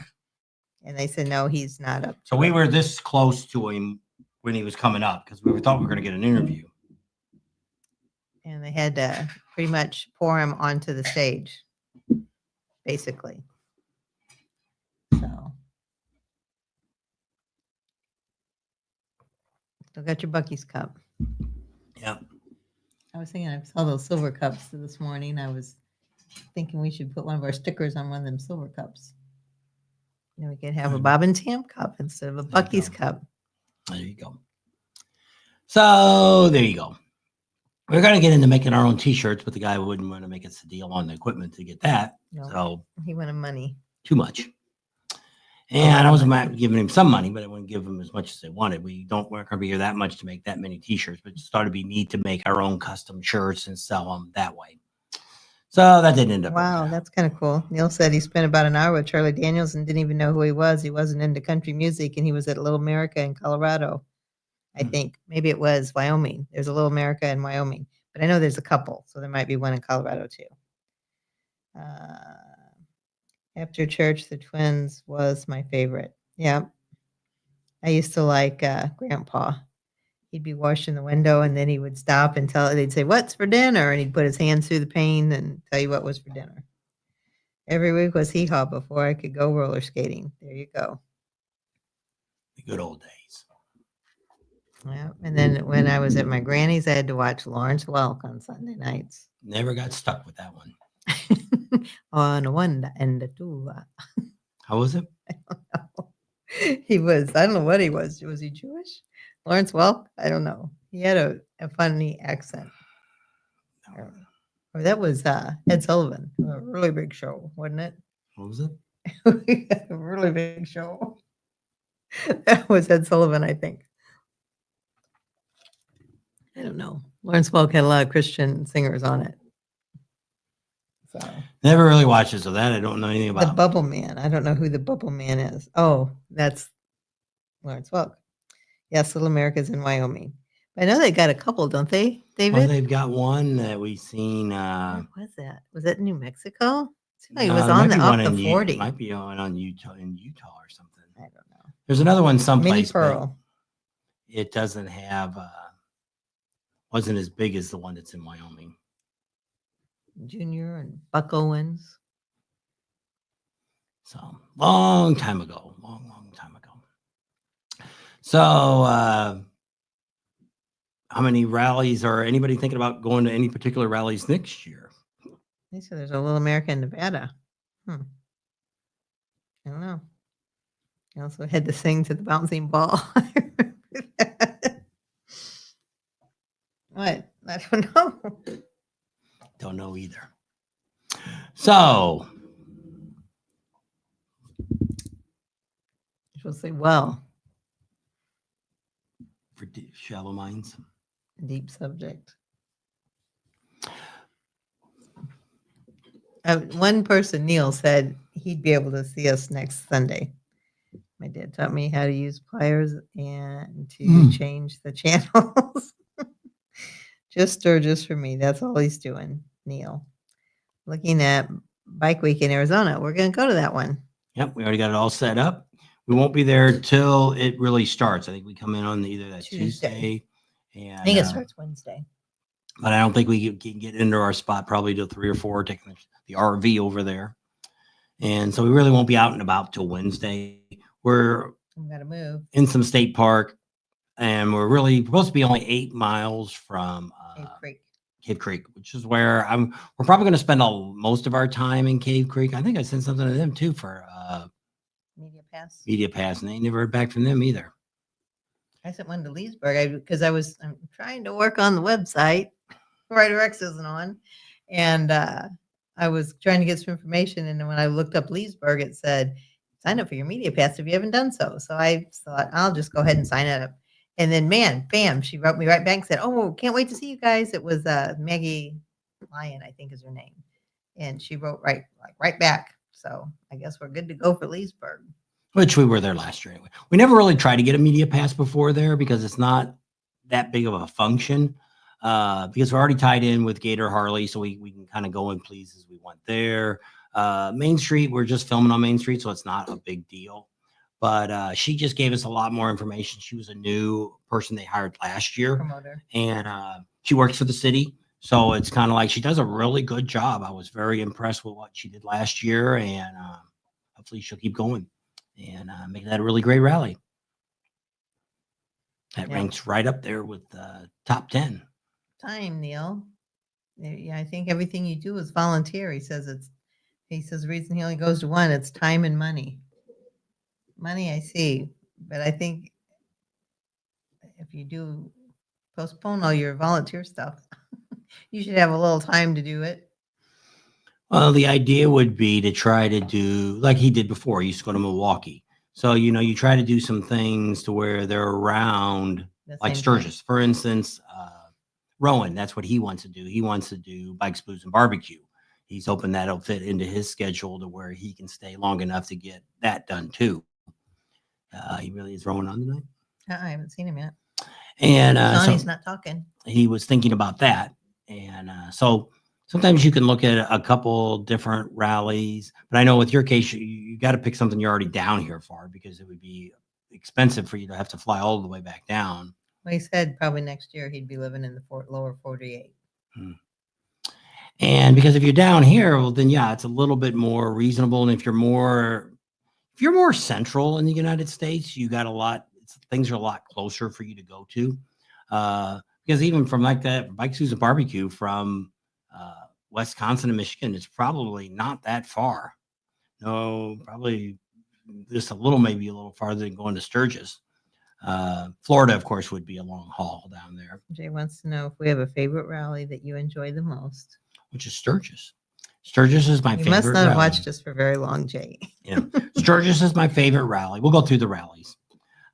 And they said, no, he's not up. So we were this close to him when he was coming up because we thought we were going to get an interview. And they had to pretty much pour him onto the stage, basically. So. Still got your Bucky's cup. Yep. I was thinking I saw those silver cups this morning. I was thinking we should put one of our stickers on one of them silver cups. Then we could have a Bob and Tam cup instead of a Bucky's cup. There you go. So there you go. We're going to get into making our own T-shirts, but the guy wouldn't want to make us a deal on the equipment to get that. No, so he wanted money. Too much. And I was giving him some money, but I wouldn't give him as much as they wanted. We're not going to be here that much to make that many T-shirts, but just thought it'd be neat to make our own custom shirts and sell them that way. So that didn't end up. Wow, that's kind of cool. Neil said he spent about an hour with Charlie Daniels and didn't even know who he was. He wasn't into country music, and he was at Little America in Colorado. I think maybe it was Wyoming. There's a Little America in Wyoming, but I know there's a couple, so there might be one in Colorado too. After church, the Twins was my favorite. Yeah, I used to like Grandpa. He'd be washing the window, and then he would stop and they'd say, "What's for dinner?" And he'd put his hands through the pane and tell you what was for dinner. Every week was hee haw before I could go roller skating. There you go. The good old days. Yeah, and then when I was at my granny's, I had to watch Lawrence Welk on Sunday nights. Never got stuck with that one. On a one and a two. How was it? I don't know. He was, I don't know what he was. Was he Jewish? Lawrence Welk? I don't know. He had a funny accent. Or that was Ed Sullivan. A really big show, wasn't it? What was it? We had a really big show. That was Ed Sullivan, I think. I don't know. Lawrence Welk had a lot of Christian singers on it. So never really watched it, so that I don't know anything about. The Bubble Man. I don't know who the Bubble Man is. Oh, that's Lawrence Welk. Yes, Little America's in Wyoming. But I know they got a couple, don't they, David? Well, they've got one that we've seen. Where was that? Was that New Mexico? It seemed like it No, was there on might be the one off in the U- 40. It might be on Utah or something. I don't know. There's another one Mini someplace, but Pearl. it doesn't have. Wasn't as big as the one that's in Wyoming. Junior and Buck Owens. So long time ago. Long time ago. So how many rallies are anybody thinking about going to any particular rallies next year? They said there's a Little America in Nevada. I don't know. I also had to sing to the bouncing ball. What? I don't know. Don't know either. So She'll say, well, for shallow minds. deep subject. One person, Neil, said he'd be able to see us next Sunday. My dad taught me how to use pliers and to change the channels. Just for me. That's all he's doing, Neil. Looking at Bike Week in Arizona. We're going to go to that one. Yep, we already got it all set up. We won't be there till it really starts. I think we come in on either that Tuesday. And I think it starts Wednesday. But I don't think we can get into our spot probably till 3 or 4, taking the RV over there. And so we really won't be out and about till Wednesday. We're got to move in some state park, and we're really supposed to be only 8 miles from Cave Creek, which is where we're probably going to spend most of our time in Cave Creek. I think I sent something to them too for Media Pass, and they never heard back from them either. I sent one to Leesburg because I'm trying to work on the website. Ryder X isn't on, and I was trying to get some information. And when I looked up Leesburg, it said, "Sign up for your Media Pass if you haven't done so." So I thought I'll just go ahead and sign it up. And then, bam, she wrote me right back and said, "Oh, can't wait to see you guys." It was Maggie Lyon, I think is her name, and she wrote right back. So I guess we're good to go for Leesburg. Which we were there last year anyway. We never really tried to get a Media Pass before there because it's not that big of a function. Because we're already tied in with Gator Harley, so we can kind of go and please as we want there. Main Street, we're just filming on Main Street, so it's not a big deal. But she just gave us a lot more information. She was a new person they hired last year, Promoter. and she works for the city. So it's kind of like she does a really good job. I was very impressed with what she did last year, and hopefully she'll keep going and make that a really great rally. That Yeah. ranks right up there with top 10. Time, Neil. Yeah, I think everything you do is volunteer. He says the reason he only goes to one, it's time and money. Money, I see, but I think if you do postpone all your volunteer stuff, you should have a little time to do it. Well, the idea would be to try to do like he did before. He used to go to Milwaukee. So, you try to do some things to where they're around, The like same time. Sturgis. For instance, Rowan, that's what he wants to do. He wants to do bikes, blues, and barbecue. He's hoping that'll fit into his schedule to where he can stay long enough to get that done too. He really is Rowan on tonight. I haven't seen him yet. And Sean, so he's not talking. he was thinking about that. And so sometimes you can look at a couple different rallies, but I know with your case, you got to pick something you're already down here for because it would be expensive for you to have to fly all the way back down. Well, he said probably next year he'd be living in the lower 48. And because if you're down here, well, then yeah, it's a little bit more reasonable. And if you're more central in the United States, you got things are a lot closer for you to go to. Because even from like that Bike Susan Barbecue from Wisconsin and Michigan, it's probably not that far. No, probably just maybe a little farther than going to Sturgis. Florida, of course, would be a long haul down there. Jay wants to know if we have a favorite rally that you enjoy the most. Which is Sturgis. Sturgis is my You favorite. must not have rally. watched us for very long, Jay. Yeah, Sturgis is my favorite rally. We'll go through the rallies.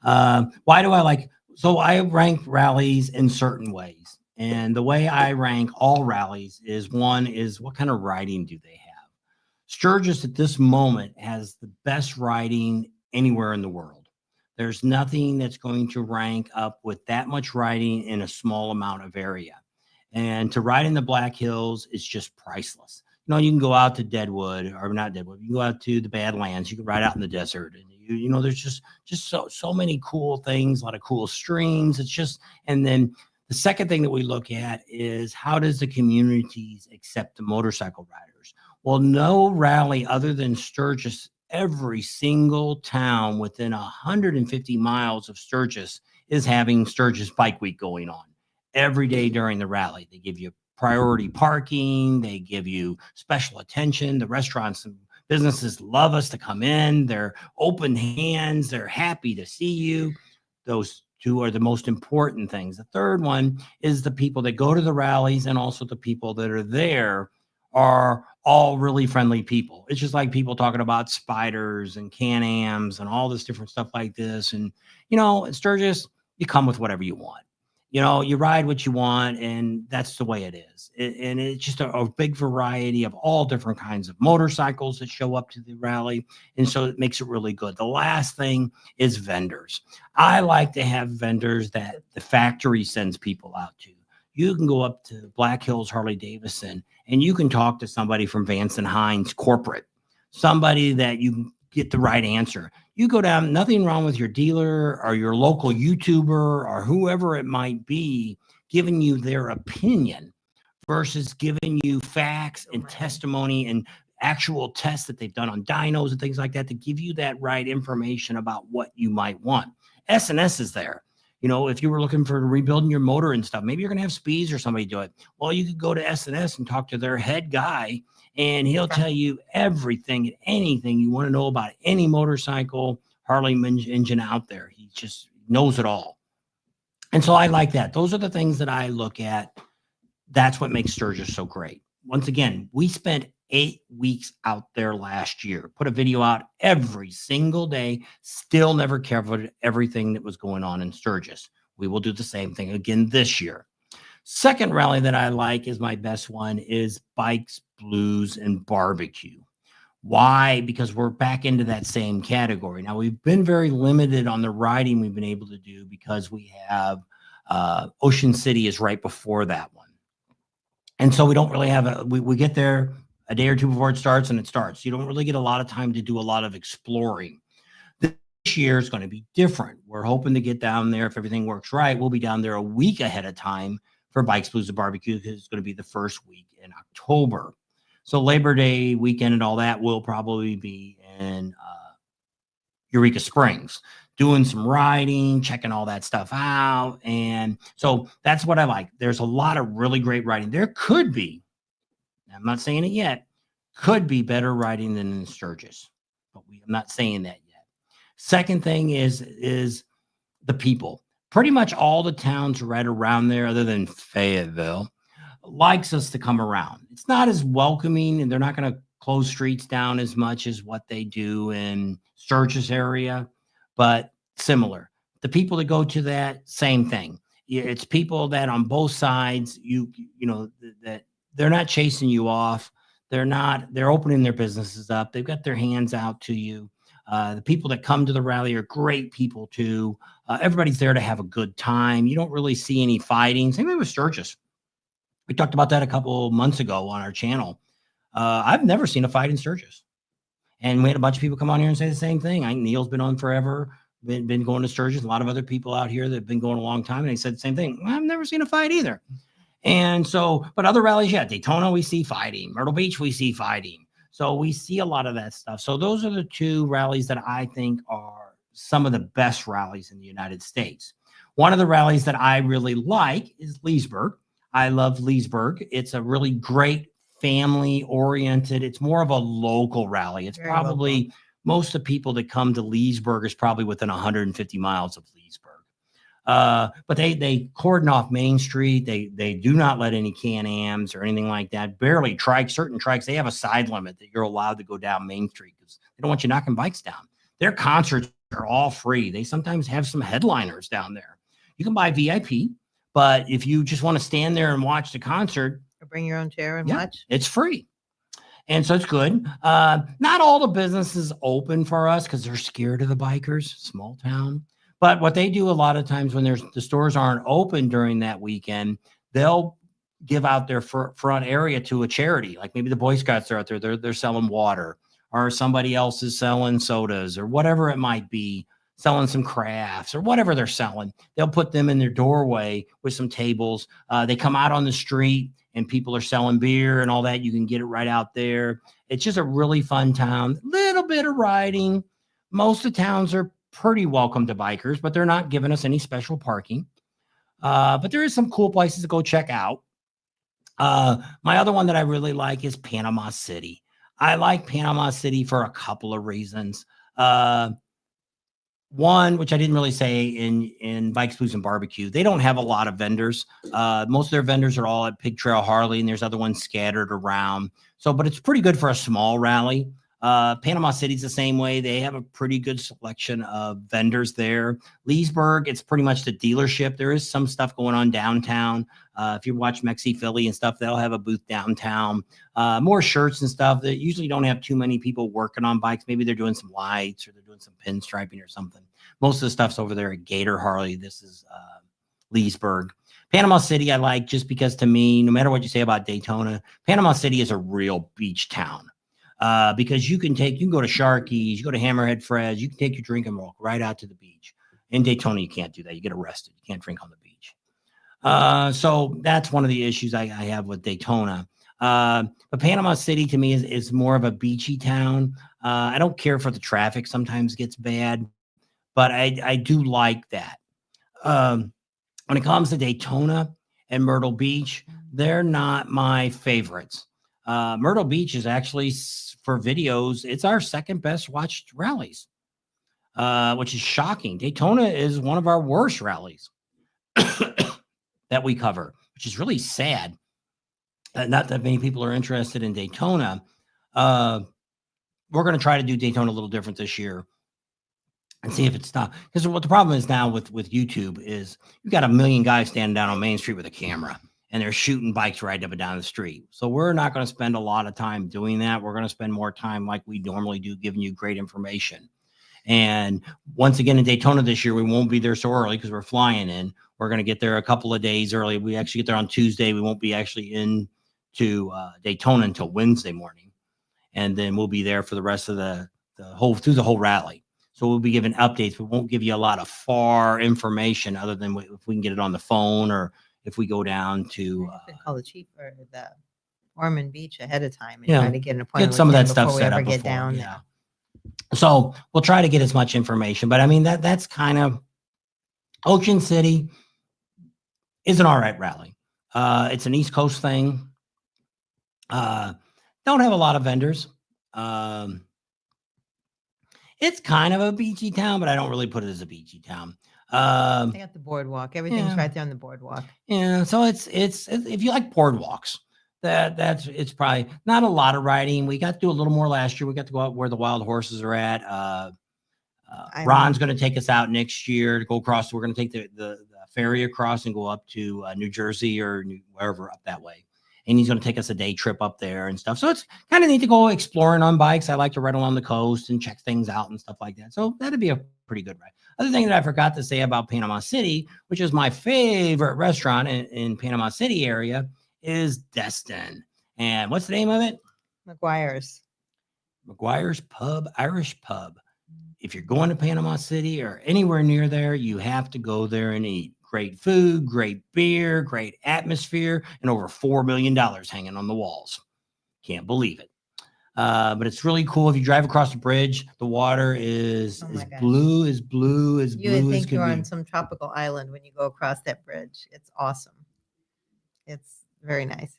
Why do I like? So I rank rallies in certain ways, and the way I rank all rallies is one is what kind of riding do they have? Sturgis at this moment has the best riding anywhere in the world. There's nothing that's going to rank up with that much riding in a small amount of area. And to ride in the Black Hills is just priceless. You can go out to Deadwood or not Deadwood. You can go out to the Badlands. You can ride out in the desert, and there's just so many cool things, a lot of cool streams. And then the second thing that we look at is how does the communities accept the motorcycle riders? Well, no rally other than Sturgis. Every single town within 150 miles of Sturgis is having Sturgis Bike Week going on every day during the rally. They give you priority parking. They give you special attention. The restaurants and businesses love us to come in. They're open hands. They're happy to see you. Those two are the most important things. The third one is the people that go to the rallies and also the people that are there are all really friendly people. It's just like people talking about spiders and Can-Ams and all this different stuff like this. And, at Sturgis, you come with whatever you want. You ride what you want, and that's the way it is. And it's just a big variety of all different kinds of motorcycles that show up to the rally. And so it makes it really good. The last thing is vendors. I like to have vendors that the factory sends people out to. You can go up to Black Hills Harley Davidson and you can talk to somebody from Vance and Hines corporate, somebody that you get the right answer. You go down, nothing wrong with your dealer or your local YouTuber or whoever it might be giving you their opinion versus giving you facts and testimony and actual tests that they've done on dynos and things like that to give you that right information about what you might want. S&S is there. If you were looking for rebuilding your motor and stuff, maybe you're going to have Speeds or somebody do it. Well, you could go to S&S and talk to their head guy, and he'll tell you everything and anything you want to know about any motorcycle, Harley engine out there. He just knows it all. And so I like that. Those are the things that I look at. That's what makes Sturgis so great. Once again, we spent 8 weeks out there last year, put a video out every single day, still never covered everything that was going on in Sturgis. We will do the same thing again this year. Second rally that I like is my best one is Bikes, Blues, and Barbecue. Why? Because we're back into that same category. Now, we've been very limited on the riding we've been able to do because we have Ocean City is right before that one. And so we don't really have we get there a day or two before it starts and it starts. You don't really get a lot of time to do a lot of exploring. year is going to be different. We're hoping to get down there. If everything works right, we'll be down there a week ahead of time for Bikes, Blues, and Barbecue, because it's going to be the first week in October. So Labor Day weekend and all that will probably be in Eureka Springs, doing some riding, checking all that stuff out. And so that's what I like. There's a lot of really great riding. There could be, I'm not saying it yet, could be better riding than in Sturgis, but I'm not saying that yet. Second thing is the people. Pretty much all the towns right around there, other than Fayetteville, likes us to come around. It's not as welcoming, and they're not going to close streets down as much as what they do in Sturgis area, but similar. The people that go to that, same thing. It's people that on both sides, you know, that they're not chasing you off. They're opening their businesses up. They've got their hands out to you. The people that come to the rally are great people too. Everybody's there to have a good time. You don't really see any fighting. Same thing with Sturgis. We talked about that a couple months ago on our channel. I've never seen a fight in Sturgis. And we had a bunch of people come on here and say the same thing. I think Neil's been on forever, been going to Sturgis. A lot of other people out here that have been going a long time. And they said the same thing. I've never seen a fight either. And so, but other rallies, yeah, Daytona, we see fighting. Myrtle Beach, we see fighting. So we see a lot of that stuff. So those are the two rallies that I think are some of the best rallies in the United States. One of the rallies that I really like is Leesburg. I love Leesburg. It's a really great family oriented. It's more of a local rally. It's probably most of the people that come to Leesburg is probably within 150 miles of Leesburg. But they cordon off Main Street. They do not let any Can-Ams or anything like that. Barely trikes. Certain trikes, they have a side limit that you're allowed to go down Main Street because they don't want you knocking bikes down. Their concerts are all free. They sometimes have some headliners down there. You can buy VIP, but if you just want to stand there and watch the concert, or bring your own chair and watch. It's free. And so it's good. Not all the businesses open for us because they're scared of the bikers, small town. But what they do a lot of times when the stores aren't open during that weekend, they'll give out their front area to a charity. Like maybe the Boy Scouts are out there. They're selling water, or somebody else is selling sodas, or whatever it might be, selling some crafts or whatever they're selling. They'll put them in their doorway with some tables. They come out on the street and people are selling beer and all that. You can get it right out there. It's just a really fun town. Little bit of riding. Most of the towns are pretty welcome to bikers, but they're not giving us any special parking. But there is some cool places to go check out. My other one that I really like is Panama City. I like Panama City for a couple of reasons. One, which I didn't really say in Bikes, Blues, and Barbecue, they don't have a lot of vendors. Most of their vendors are all at Pig Trail Harley, and there's other ones scattered around. So, but it's pretty good for a small rally. Panama City's the same way. They have a pretty good selection of vendors there. Leesburg, it's pretty much the dealership. There is some stuff going on downtown. If you watch Mexi Philly and stuff, they'll have a booth downtown. More shirts and stuff. They usually don't have too many people working on bikes. Maybe they're doing some lights or they're doing some pinstriping or something. Most of the stuff's over there at Gator Harley. This is Leesburg. Panama City I like just because, to me, no matter what you say about Daytona, Panama City is a real beach town. Because you can go to Sharky's, you go to Hammerhead Fred's, you can take your drink and walk right out to the beach. In Daytona, you can't do that. You get arrested. You can't drink on the beach. So that's one of the issues I have with Daytona. But Panama City to me is more of a beachy town. I don't care for the traffic sometimes gets bad, but I do like that. When it comes to Daytona and Myrtle Beach, they're not my favorites. Myrtle Beach is actually, for videos, it's our second best watched rallies, which is shocking. Daytona is one of our worst rallies that we cover, which is really sad. Not that many people are interested in Daytona. We're going to try to do Daytona a little different this year and see if it's not. Because what the problem is now with YouTube is you've got a million guys standing down on Main Street with a camera, and they're shooting bikes right up and down the street. So we're not going to spend a lot of time doing that. We're going to spend more time like we normally do, giving you great information. And once again, in Daytona this year, we won't be there so early because we're flying in. We're going to get there a couple of days early. We actually get there on Tuesday. We won't be actually into Daytona until Wednesday morning. And then we'll be there for the rest of through the whole rally. So we'll be giving updates. We won't give you a lot of far information other than if we can get it on the phone or if we go down to You can call the chief or the Ormond Beach ahead of time and Yeah, try to get an get appointment some of with him that stuff before we set ever up get before. down Yeah. there. So we'll try to get as much information. But I mean, that's kind of Ocean City is an all right rally. It's an East Coast thing. Don't have a lot of vendors. It's kind of a beachy town, but I don't really put it as a beachy town. They got the boardwalk. Everything's Yeah. right there on the boardwalk. Yeah, so it's if you like boardwalks, it's probably not a lot of riding. We got to do a little more last year. We got to go out where the wild horses are at. Ron's going to take us out next year to go across. We're going to take the ferry across and go up to New Jersey or wherever up that way. And he's going to take us a day trip up there and stuff. So it's kind of neat to go exploring on bikes. I like to ride along the coast and check things out and stuff like that. So that'd be a pretty good ride. Other thing that I forgot to say about Panama City, which is my favorite restaurant in Panama City area, is Destin. And what's the name of it? McGuire's Pub, Irish Pub. If you're going to Panama City or anywhere near there, you have to go there and eat. Great food, great beer, great atmosphere, and over $4 million hanging on the walls. Can't believe it. But it's really cool. If you drive across the bridge, the water is blue as you would think you're on some tropical island when you go across that bridge. It's awesome. It's very nice.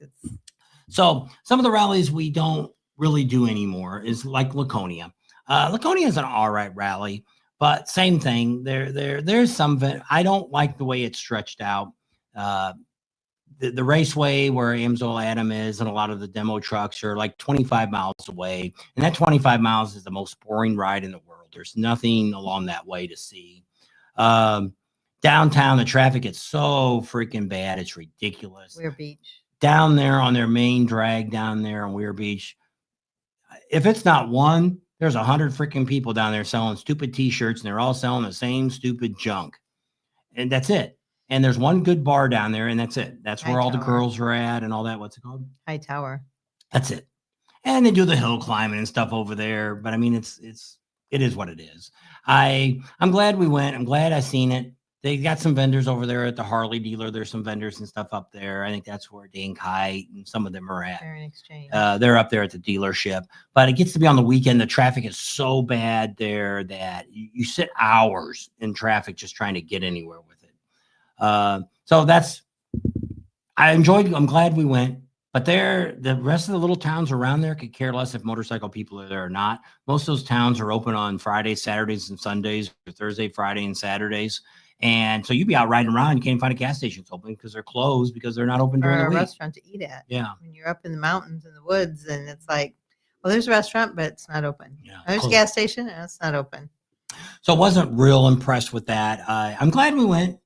So some of the rallies we don't really do anymore is like Laconia. Laconia is an all right rally, but same thing. There's some. I don't like the way it's stretched out. The raceway where Amsoil Adam is and a lot of the demo trucks are like 25 miles away. And that 25 miles is the most boring ride in the world. There's nothing along that way to see. Downtown, the traffic is so freaking bad. It's ridiculous. Weir Beach. Down there on their main drag down there on Weir Beach, if it's not one, there's 100 freaking people down there selling stupid T-shirts, and they're all selling the same stupid junk. And that's it. And there's one good bar down there, and that's it. That's where all the girls are at and all that. What's it called? High Tower. That's it. And they do the hill climbing and stuff over there. But I mean, it is what it is. I'm glad we went. I'm glad I seen it. They got some vendors over there at the Harley dealer. There's some vendors and stuff up there. I think that's where Dane Kite and some of them are at. Exchange. They're up there at the dealership. But it gets to be on the weekend. The traffic is so bad there that you sit hours in traffic just trying to get anywhere with it. So I'm glad we went. But the rest of the little towns around there could care less if motorcycle people are there or not. Most of those towns are open on Fridays, Saturdays, and Sundays, or Thursday, Friday, and Saturdays. And so you'd be out riding around, you can't find a gas station open because they're closed because they're not open during the week. Or a restaurant to eat at. Yeah. When you're up in the mountains in the woods and it's like, well, there's a restaurant, but it's not open. Yeah, there's a gas station and it's not open. So I wasn't real impressed with that. I'm glad we went.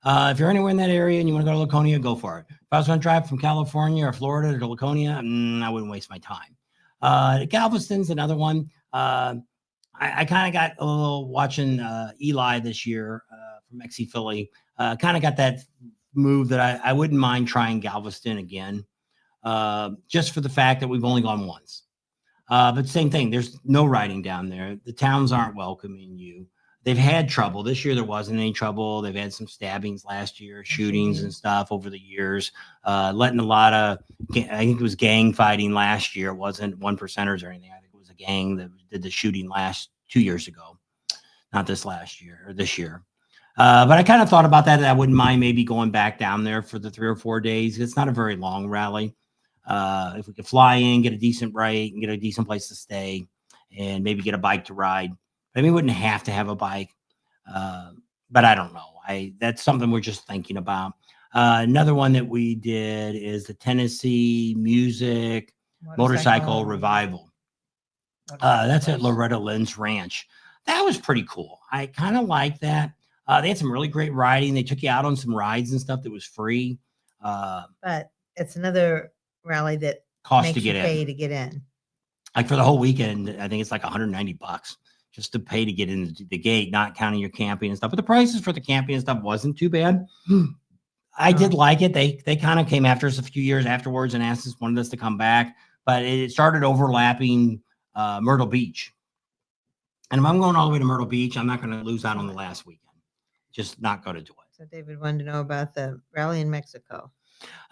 If you're anywhere in that area and you want to go to Laconia, go for it. If I was going to drive from California or Florida to Laconia, I wouldn't waste my time. Galveston's another one. I kind of got a little watching Eli this year from XC Philly. Kind of got that move that I wouldn't mind trying Galveston again, just for the fact that we've only gone once. But same thing, there's no riding down there. The towns aren't welcoming you. They've had trouble. This year there wasn't any trouble. They've had some stabbings last year, shootings and stuff over the years, letting a lot of, I think it was gang fighting last year. It wasn't 1%ers or anything. I think it was a gang that did the shooting 2 years ago, not this last year or this year. But I kind of thought about that. I wouldn't mind maybe going back down there for the 3 or 4 days. It's not a very long rally. If we could fly in, get a decent rate and get a decent place to stay and maybe get a bike to ride. I mean, we wouldn't have to have a bike, but I don't know. That's something we're just thinking about. Another one that we did is the Tennessee Music Motorcycle Revival. That's at Loretta Lynn's Ranch. That was pretty cool. I kind of like that. They had some really great riding. They took you out on some rides and stuff that was free. But it's another rally that costs to get in. Like for the whole weekend, I think it's like $190 just to pay to get into the gate, not counting your camping and stuff. But the prices for the camping and stuff wasn't too bad. I did like it. They kind of came after us a few years afterwards and wanted us to come back. But it started overlapping Myrtle Beach. And if I'm going all the way to Myrtle Beach, I'm not going to lose out on the last weekend. Just not going to do it. So David wanted to know about the rally in Mexico,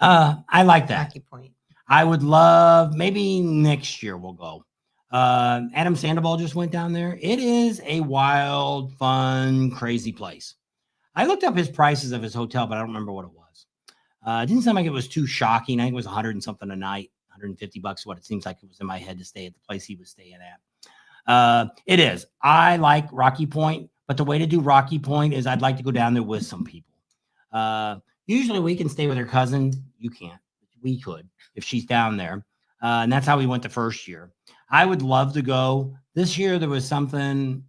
I like that. Rocky Point. I would love, maybe next year we'll go. Adam Sandoval just went down there. It is a wild, fun, crazy place. I looked up his prices of his hotel, but I don't remember what it was. It didn't sound like it was too shocking. I think it was 100 and something a night, $150, what it seems like it was in my head to stay at the place he was staying at. It is. I like Rocky Point, but the way to do Rocky Point is I'd like to go down there with some people. Usually we can stay with her cousin. You can't. We could if she's down there. And that's how we went the first year. I would love to go. This year there was something.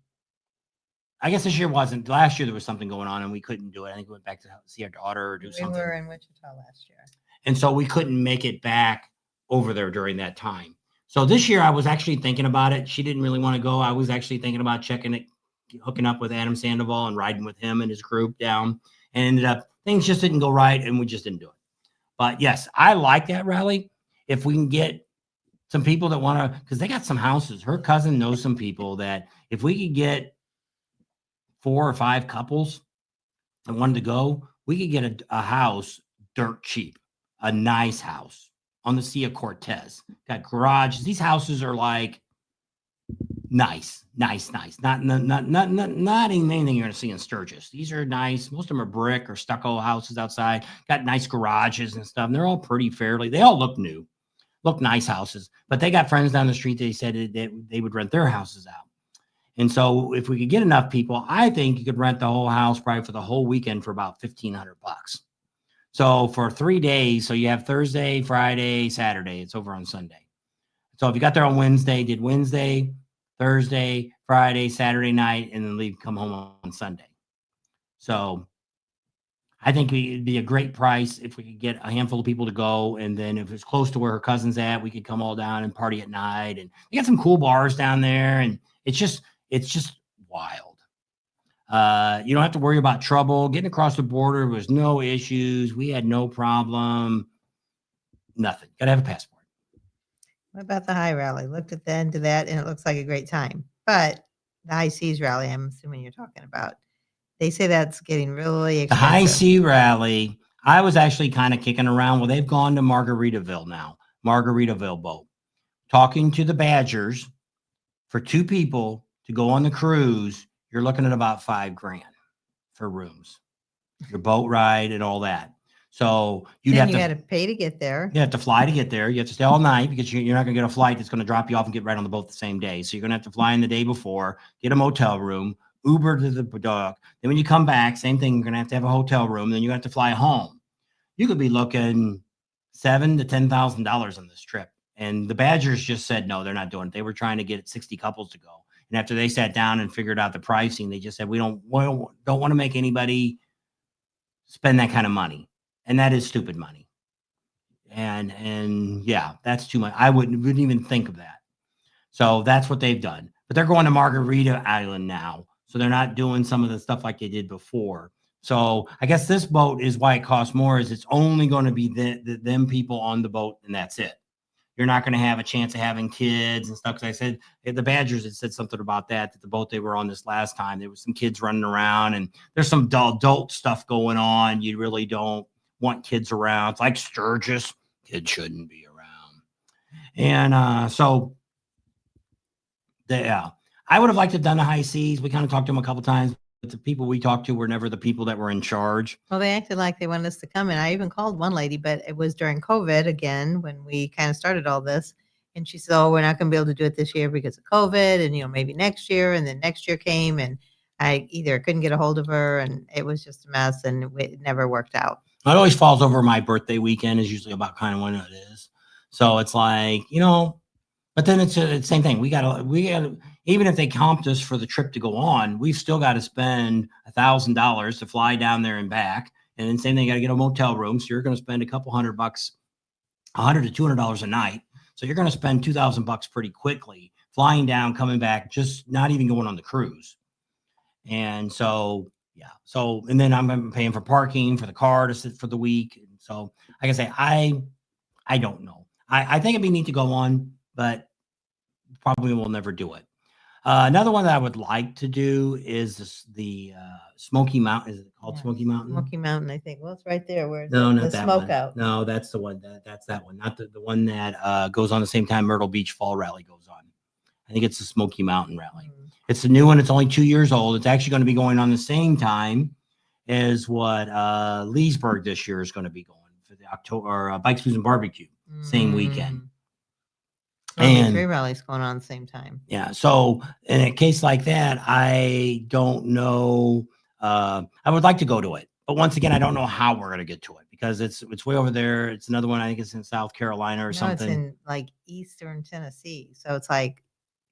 I guess this year wasn't. Last year there was something going on and we couldn't do it. I think we went back to see our daughter or do something. We were in Wichita last year. And so we couldn't make it back over there during that time. So this year I was actually thinking about it. She didn't really want to go. I was actually thinking about checking it, hooking up with Adam Sandoval and riding with him and his group down. And ended up, things just didn't go right and we just didn't do it. But yes, I like that rally. If we can get some people that want to, because they got some houses. Her cousin knows some people that if we could get 4 or 5 couples that wanted to go, we could get a house dirt cheap, a nice house on the Sea of Cortez. Got garages. These houses are like nice. Not anything you're going to see in Sturgis. These are nice. Most of them are brick or stucco houses outside. Got nice garages and stuff. And they're all pretty fairly. They all look new, look nice houses. But they got friends down the street. They said that they would rent their houses out. And so if we could get enough people, I think you could rent the whole house probably for the whole weekend for about $1,500. So for 3 days, so you have Thursday, Friday, Saturday. It's over on Sunday. So if you got there on Wednesday, did Wednesday, Thursday, Friday, Saturday night, and then come home on Sunday. So I think it'd be a great price if we could get a handful of people to go. And then if it's close to where her cousin's at, we could come all down and party at night. And they got some cool bars down there. And it's just wild. You don't have to worry about trouble. Getting across the border was no issues. We had no problem. Nothing. Got to have a passport. What about the high rally? Looked at the end of that and it looks like a great time. But the high seas rally, I'm assuming you're talking about. They say that's getting really expensive. The high sea rally, I was actually kind of kicking around. Well, they've gone to Margaritaville now, Margaritaville boat. Talking to the Badgers for 2 people to go on the cruise, you're looking at about $5,000 for rooms, your boat ride and all that. So you got to pay to get there. You have to fly to get there. You have to stay all night because you're not going to get a flight that's going to drop you off and get right on the boat the same day. So you're going to have to fly in the day before, get a motel room, Uber to the dock. Then when you come back, same thing. You're going to have a hotel room. Then you have to fly home. You could be looking $7,000 to $10,000 on this trip. And the Badgers just said, no, they're not doing it. They were trying to get 60 couples to go. And after they sat down and figured out the pricing, they just said, we don't want to make anybody spend that kind of money. And that is stupid money. And yeah, that's too much. I wouldn't even think of that. So that's what they've done. But they're going to Margarita Island now. So they're not doing some of the stuff like they did before. So I guess this boat is why it costs more, is it's only going to be them people on the boat, and that's it. You're not going to have a chance of having kids and stuff. Because I said, the Badgers had said something about that the boat they were on this last time, there was some kids running around, and there's some adult stuff going on. You really don't want kids around. It's like Sturgis. Kids shouldn't be around. And so, yeah. I would have liked to have done the high seas. We kind of talked to them a couple times, but the people we talked to were never the people that were in charge. Well, they acted like they wanted us to come. And I even called one lady, but it was during COVID again when we kind of started all this. And she said, oh, we're not going to be able to do it this year because of COVID. And, maybe next year. And then next year came and I either couldn't get a hold of her and it was just a mess and it never worked out. It always falls over my birthday weekend is usually about kind of when it is. So it's like, but then it's the same thing. We got to, even if they comped us for the trip to go on, we've still got to spend $1,000 to fly down there and back. And then same thing, got to get a motel room. So you're going to spend a couple $100, $100 to $200 a night. So you're going to spend $2,000 pretty quickly flying down, coming back, just not even going on the cruise. And so, yeah. So, and then I'm paying for parking for the car to sit for the week. And so, like I say, I don't know. I think it'd be neat to go on, but probably will never do it. Another one that I would like to do is the Smoky Mountain. Is it called Yeah, Smoky Mountain? Smoky Mountain, I think. Well, it's right there. Where's No, it? not The that one. smokeout. No, that's the one. That's that one. Not the one that goes on the same time Myrtle Beach Fall Rally goes on. I think it's the Smoky Mountain Rally. It's the new one. It's only 2 years old. It's actually going to be going on the same time as what Leesburg this year is going to be going for the October Bikes, Booze, and Barbecue same weekend. There'll be 3 rallies going on at the same time. Yeah. So in a case like that, I don't know. I would like to go to it, but once again, I don't know how we're going to get to it because it's way over there. It's another one. I think it's in South Carolina or No, something. it's in like Eastern Tennessee, so it's like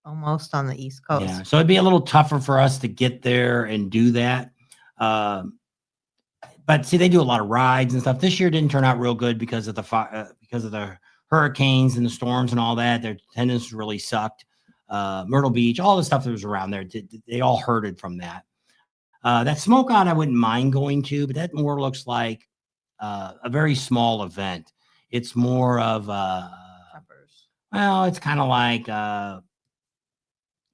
almost on the East Coast. Yeah. So it'd be a little tougher for us to get there and do that. But see, they do a lot of rides and stuff. This year didn't turn out real good because of the hurricanes and the storms and all that. Their attendance really sucked. Myrtle Beach, all the stuff that was around there, they all hurted from that. That smoke out, I wouldn't mind going to, but that more looks like a very small event. It's more of well, it's kind of like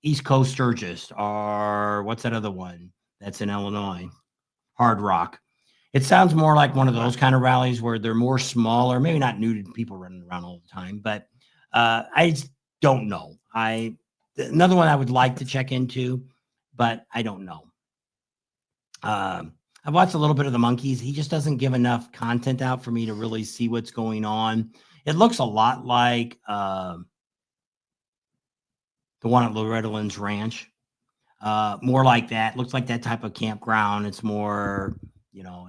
East Coast Sturgis, or what's that other one that's in Illinois? Hard Rock. It sounds more like one of those kind of rallies where they're more smaller, maybe not nude people running around all the time, but I just don't know. Another one I would like to check into, but I don't know. I've watched a little bit of the Monkeys. He just doesn't give enough content out for me to really see what's going on. It looks a lot like the one at Loretta Lynn's Ranch. More like that. Looks like that type of campground. It's more,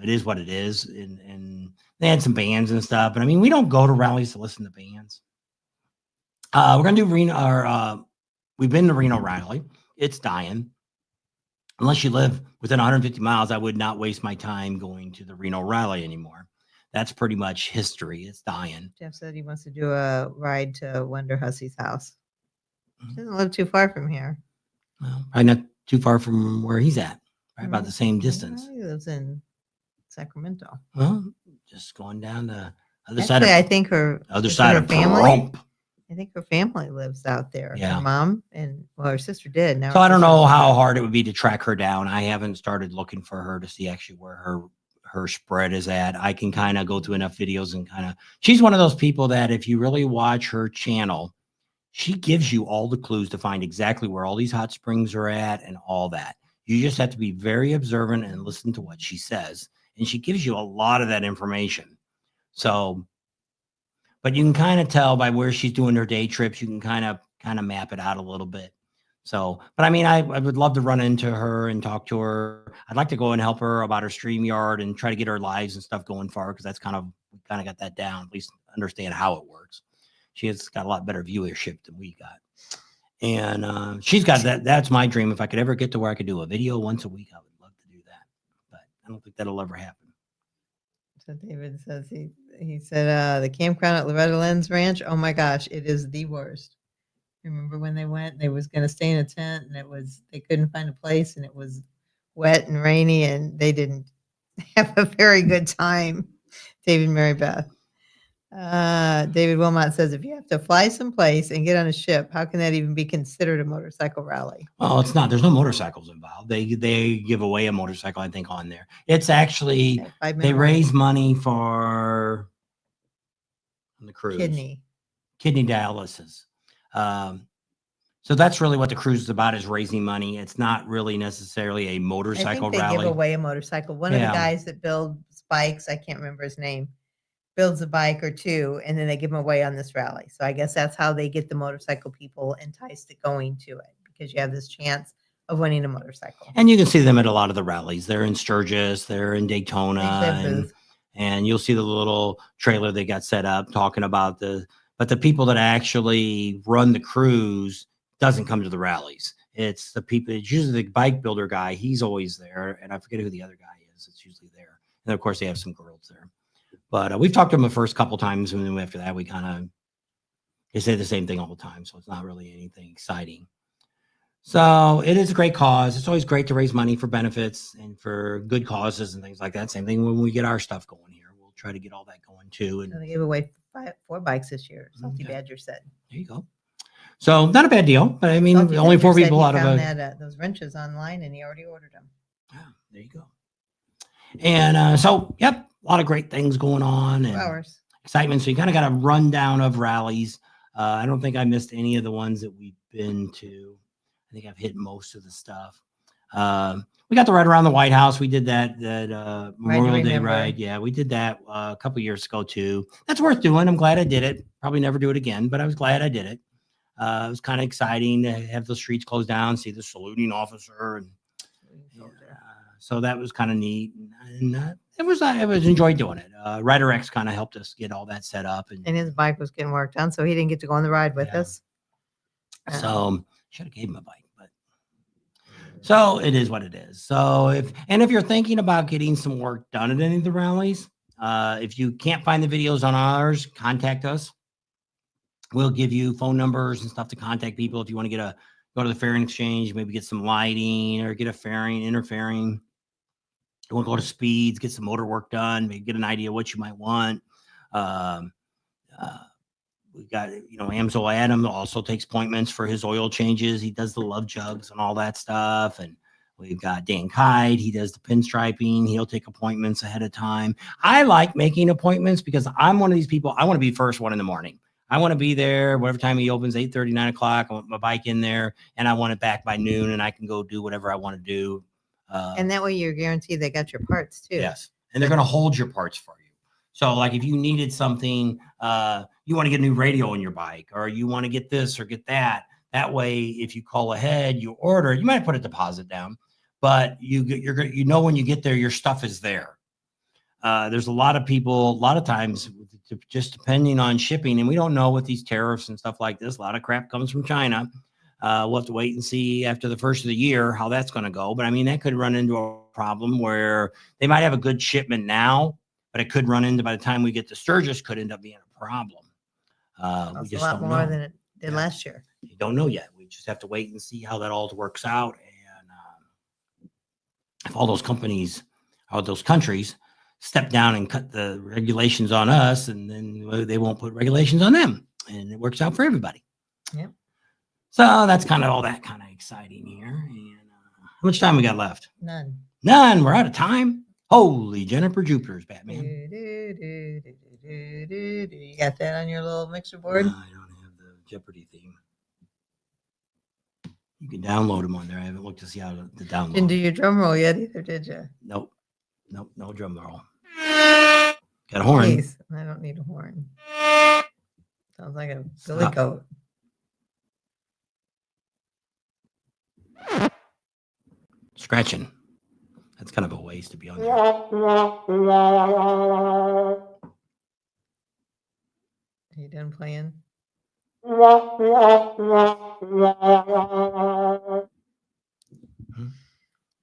it is what it is. And they had some bands and stuff. But I mean, we don't go to rallies to listen to bands. We're going to do Reno, we've been to Reno Rally. It's dying. Unless you live within 150 miles, I would not waste my time going to the Reno Rally anymore. That's pretty much history. It's dying. Jeff said he wants to do a ride to Wonder Hussey's house. He doesn't live too far from here. Well, probably not too far from where he's at. Right about the same distance. He lives in Sacramento. Well, just going down the other Actually, side of I think her family. Trump. I think her family lives out there. Yeah. Her mom and her sister did. Now so I don't know how hard it would be to track her down. I haven't started looking for her to see actually where her spread is at. I can kind of go through enough videos and she's one of those people that if you really watch her channel, she gives you all the clues to find exactly where all these hot springs are at and all that. You just have to be very observant and listen to what she says. And she gives you a lot of that information. So, but you can kind of tell by where she's doing her day trips. You can kind of map it out a little bit. So, but I mean, I would love to run into her and talk to her. I'd like to go and help her about her StreamYard and try to get her lives and stuff going for her. Cause that's we kind of got that down, at least understand how it works. She has got a lot better viewership than we got. And she's got that. That's my dream. If I could ever get to where I could do a video once a week, I would love to do that. But I don't think that'll ever happen. So David says he said the campground at Loretta Lynn's ranch. Oh my gosh, it is the worst. Remember when they went? They was going to stay in a tent, and they couldn't find a place, and it was wet and rainy, and they didn't have a very good time. David Mary Beth. David Wilmot says, if you have to fly someplace and get on a ship, how can that even be considered a motorcycle rally? Well, it's not. There's no motorcycles involved. They give away a motorcycle, I think, on there. It's actually they raise money for on the cruise kidney dialysis. So that's really what the cruise is about, is raising money. It's not really necessarily a motorcycle rally. They give away a motorcycle. One of the guys that builds bikes, I can't remember his name, builds a bike or two, and then they give them away on this rally. So I guess that's how they get the motorcycle people enticed to going to it, because you have this chance of winning a motorcycle. And you can see them at a lot of the rallies. They're in Sturgis, they're in Daytona, and you'll see the little trailer they got set up talking about but the people that actually run the cruise doesn't come to the rallies. It's the people, it's usually the bike builder guy. He's always there. And I forget who the other guy is. It's usually there. And of course they have some girls there. But we've talked to them the first couple times, and then after that, they say the same thing all the time. So it's not really anything exciting. So it is a great cause. It's always great to raise money for benefits and for good causes and things like that. Same thing when we get our stuff going here. We'll try to get all that going too. And they gave away 4 bikes this year. Salty Badger said. There you go. So not a bad deal, but I mean, Salty only Ginger 4 said people he out of found a. that, those wrenches online, and he already ordered them. Oh, there you go. And so, yep, a lot of great things going on 2 and hours. excitement. So you kind of got a rundown of rallies. I don't think I missed any of the ones that we've been to. I think I've hit most of the stuff. We got the ride around the White House. We did that Memorial Day remember. ride. Yeah, we did that a couple years ago too. That's worth doing. I'm glad I did it. Probably never do it again, but I was glad I did it. It was kind of exciting to have the streets closed down, see the saluting officer, and so that was kind of neat. And it was enjoyed doing it. Rider X kind of helped us get all that set up, and his bike was getting worked on, so he didn't get to go on the ride with us. So should have gave him a bike, but so it is what it is. So if you're thinking about getting some work done at any of the rallies, if you can't find the videos on ours, contact us. We'll give you phone numbers and stuff to contact people if you want to go to the fairing exchange, maybe get some lighting or get a fairing, interfering. You want to go to speeds, get some motor work done, maybe get an idea what you might want. We've got, Amsoil Adam also takes appointments for his oil changes. He does the love jugs and all that stuff. And we've got Dan Kide. He does the pinstriping. He'll take appointments ahead of time. I like making appointments because I'm one of these people. I want to be first one in the morning. I want to be there whatever time he opens, 8:30, 9 o'clock. I want my bike in there, and I want it back by noon, and I can go do whatever I want to do. And that way you're guaranteed they got your parts too. Yes. And they're going to hold your parts for you. So like if you needed something, you want to get a new radio on your bike, or you want to get this or get that. That way, if you call ahead, you order, you might put a deposit down, but when you get there, your stuff is there. There's a lot of people, a lot of times, just depending on shipping, and we don't know with these tariffs and stuff like this. A lot of crap comes from China. We'll have to wait and see after the first of the year how that's going to go. But I mean, that could run into a problem where they might have a good shipment now, but it could run into, by the time we get to Sturgis, could end up being a problem. We just a lot don't more know. than it did last year. You don't know yet. We just have to wait and see how that all works out. And if all those companies, all those countries step down and cut the regulations on us, and then they won't put regulations on them, and it works out for everybody. Yep. So that's kind of all that kind of exciting here. And how much time we got left? None. We're out of time. Holy Jennifer Jupiters, Batman. You got that on your little mixer board? I don't have the Jeopardy theme. You can download them on there. I haven't looked to see how to download. Didn't do your drum roll yet either, did you? Nope, no drum roll. Got a horn. Please, I don't need a horn. Sounds like a billy goat. Scratching. That's kind of a waste to be on there. Are you done playing?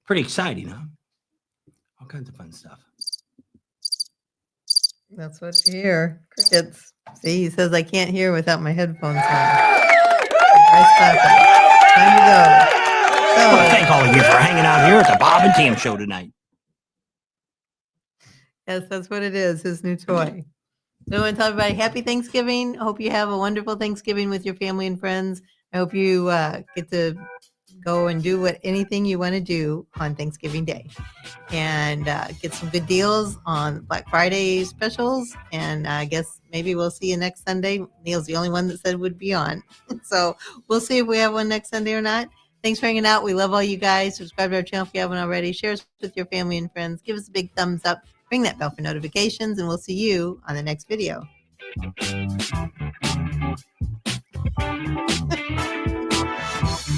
Pretty exciting, huh? All kinds of fun stuff. That's what you hear. Crickets. See, he says I can't hear without my headphones on. Nice clapping. Time to go. I want to thank all of you for hanging out here at the Bob and Tam show tonight. Yes, that's what it is, his new toy. So I want to tell everybody happy Thanksgiving. I hope you have a wonderful Thanksgiving with your family and friends. I hope you get to go and do anything you want to do on Thanksgiving Day, and get some good deals on Black Friday specials. And I guess maybe we'll see you next Sunday. Neil's the only one that said would be on. So we'll see if we have one next Sunday or not. Thanks for hanging out. We love all you guys. Subscribe to our channel if you haven't already. Share us with your family and friends. Give us a big thumbs up. Ring that bell for notifications, and we'll see you on the next video.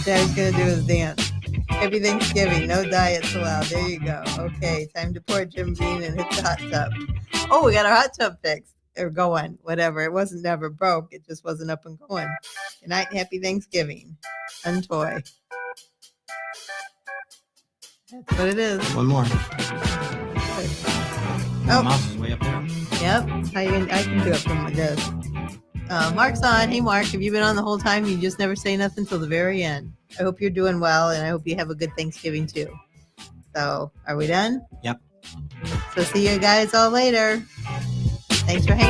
Daddy's going to do his dance. Happy Thanksgiving. No diets allowed. There you go. Okay, time to pour Jim Beam and hit the hot tub. Oh, we got our hot tub fixed. Or going. Whatever. It wasn't never broke. It just wasn't up and going. Good night. Happy Thanksgiving. Untoy. That's what it is. One more. Oh, mouse is way up there. Yep. I can do it from this. Mark's on. Hey, Mark, have you been on the whole time? You just never say nothing till the very end. I hope you're doing well, and I hope you have a good Thanksgiving, too. So, are we done? Yep. So, see you guys all later. Thanks for hanging out.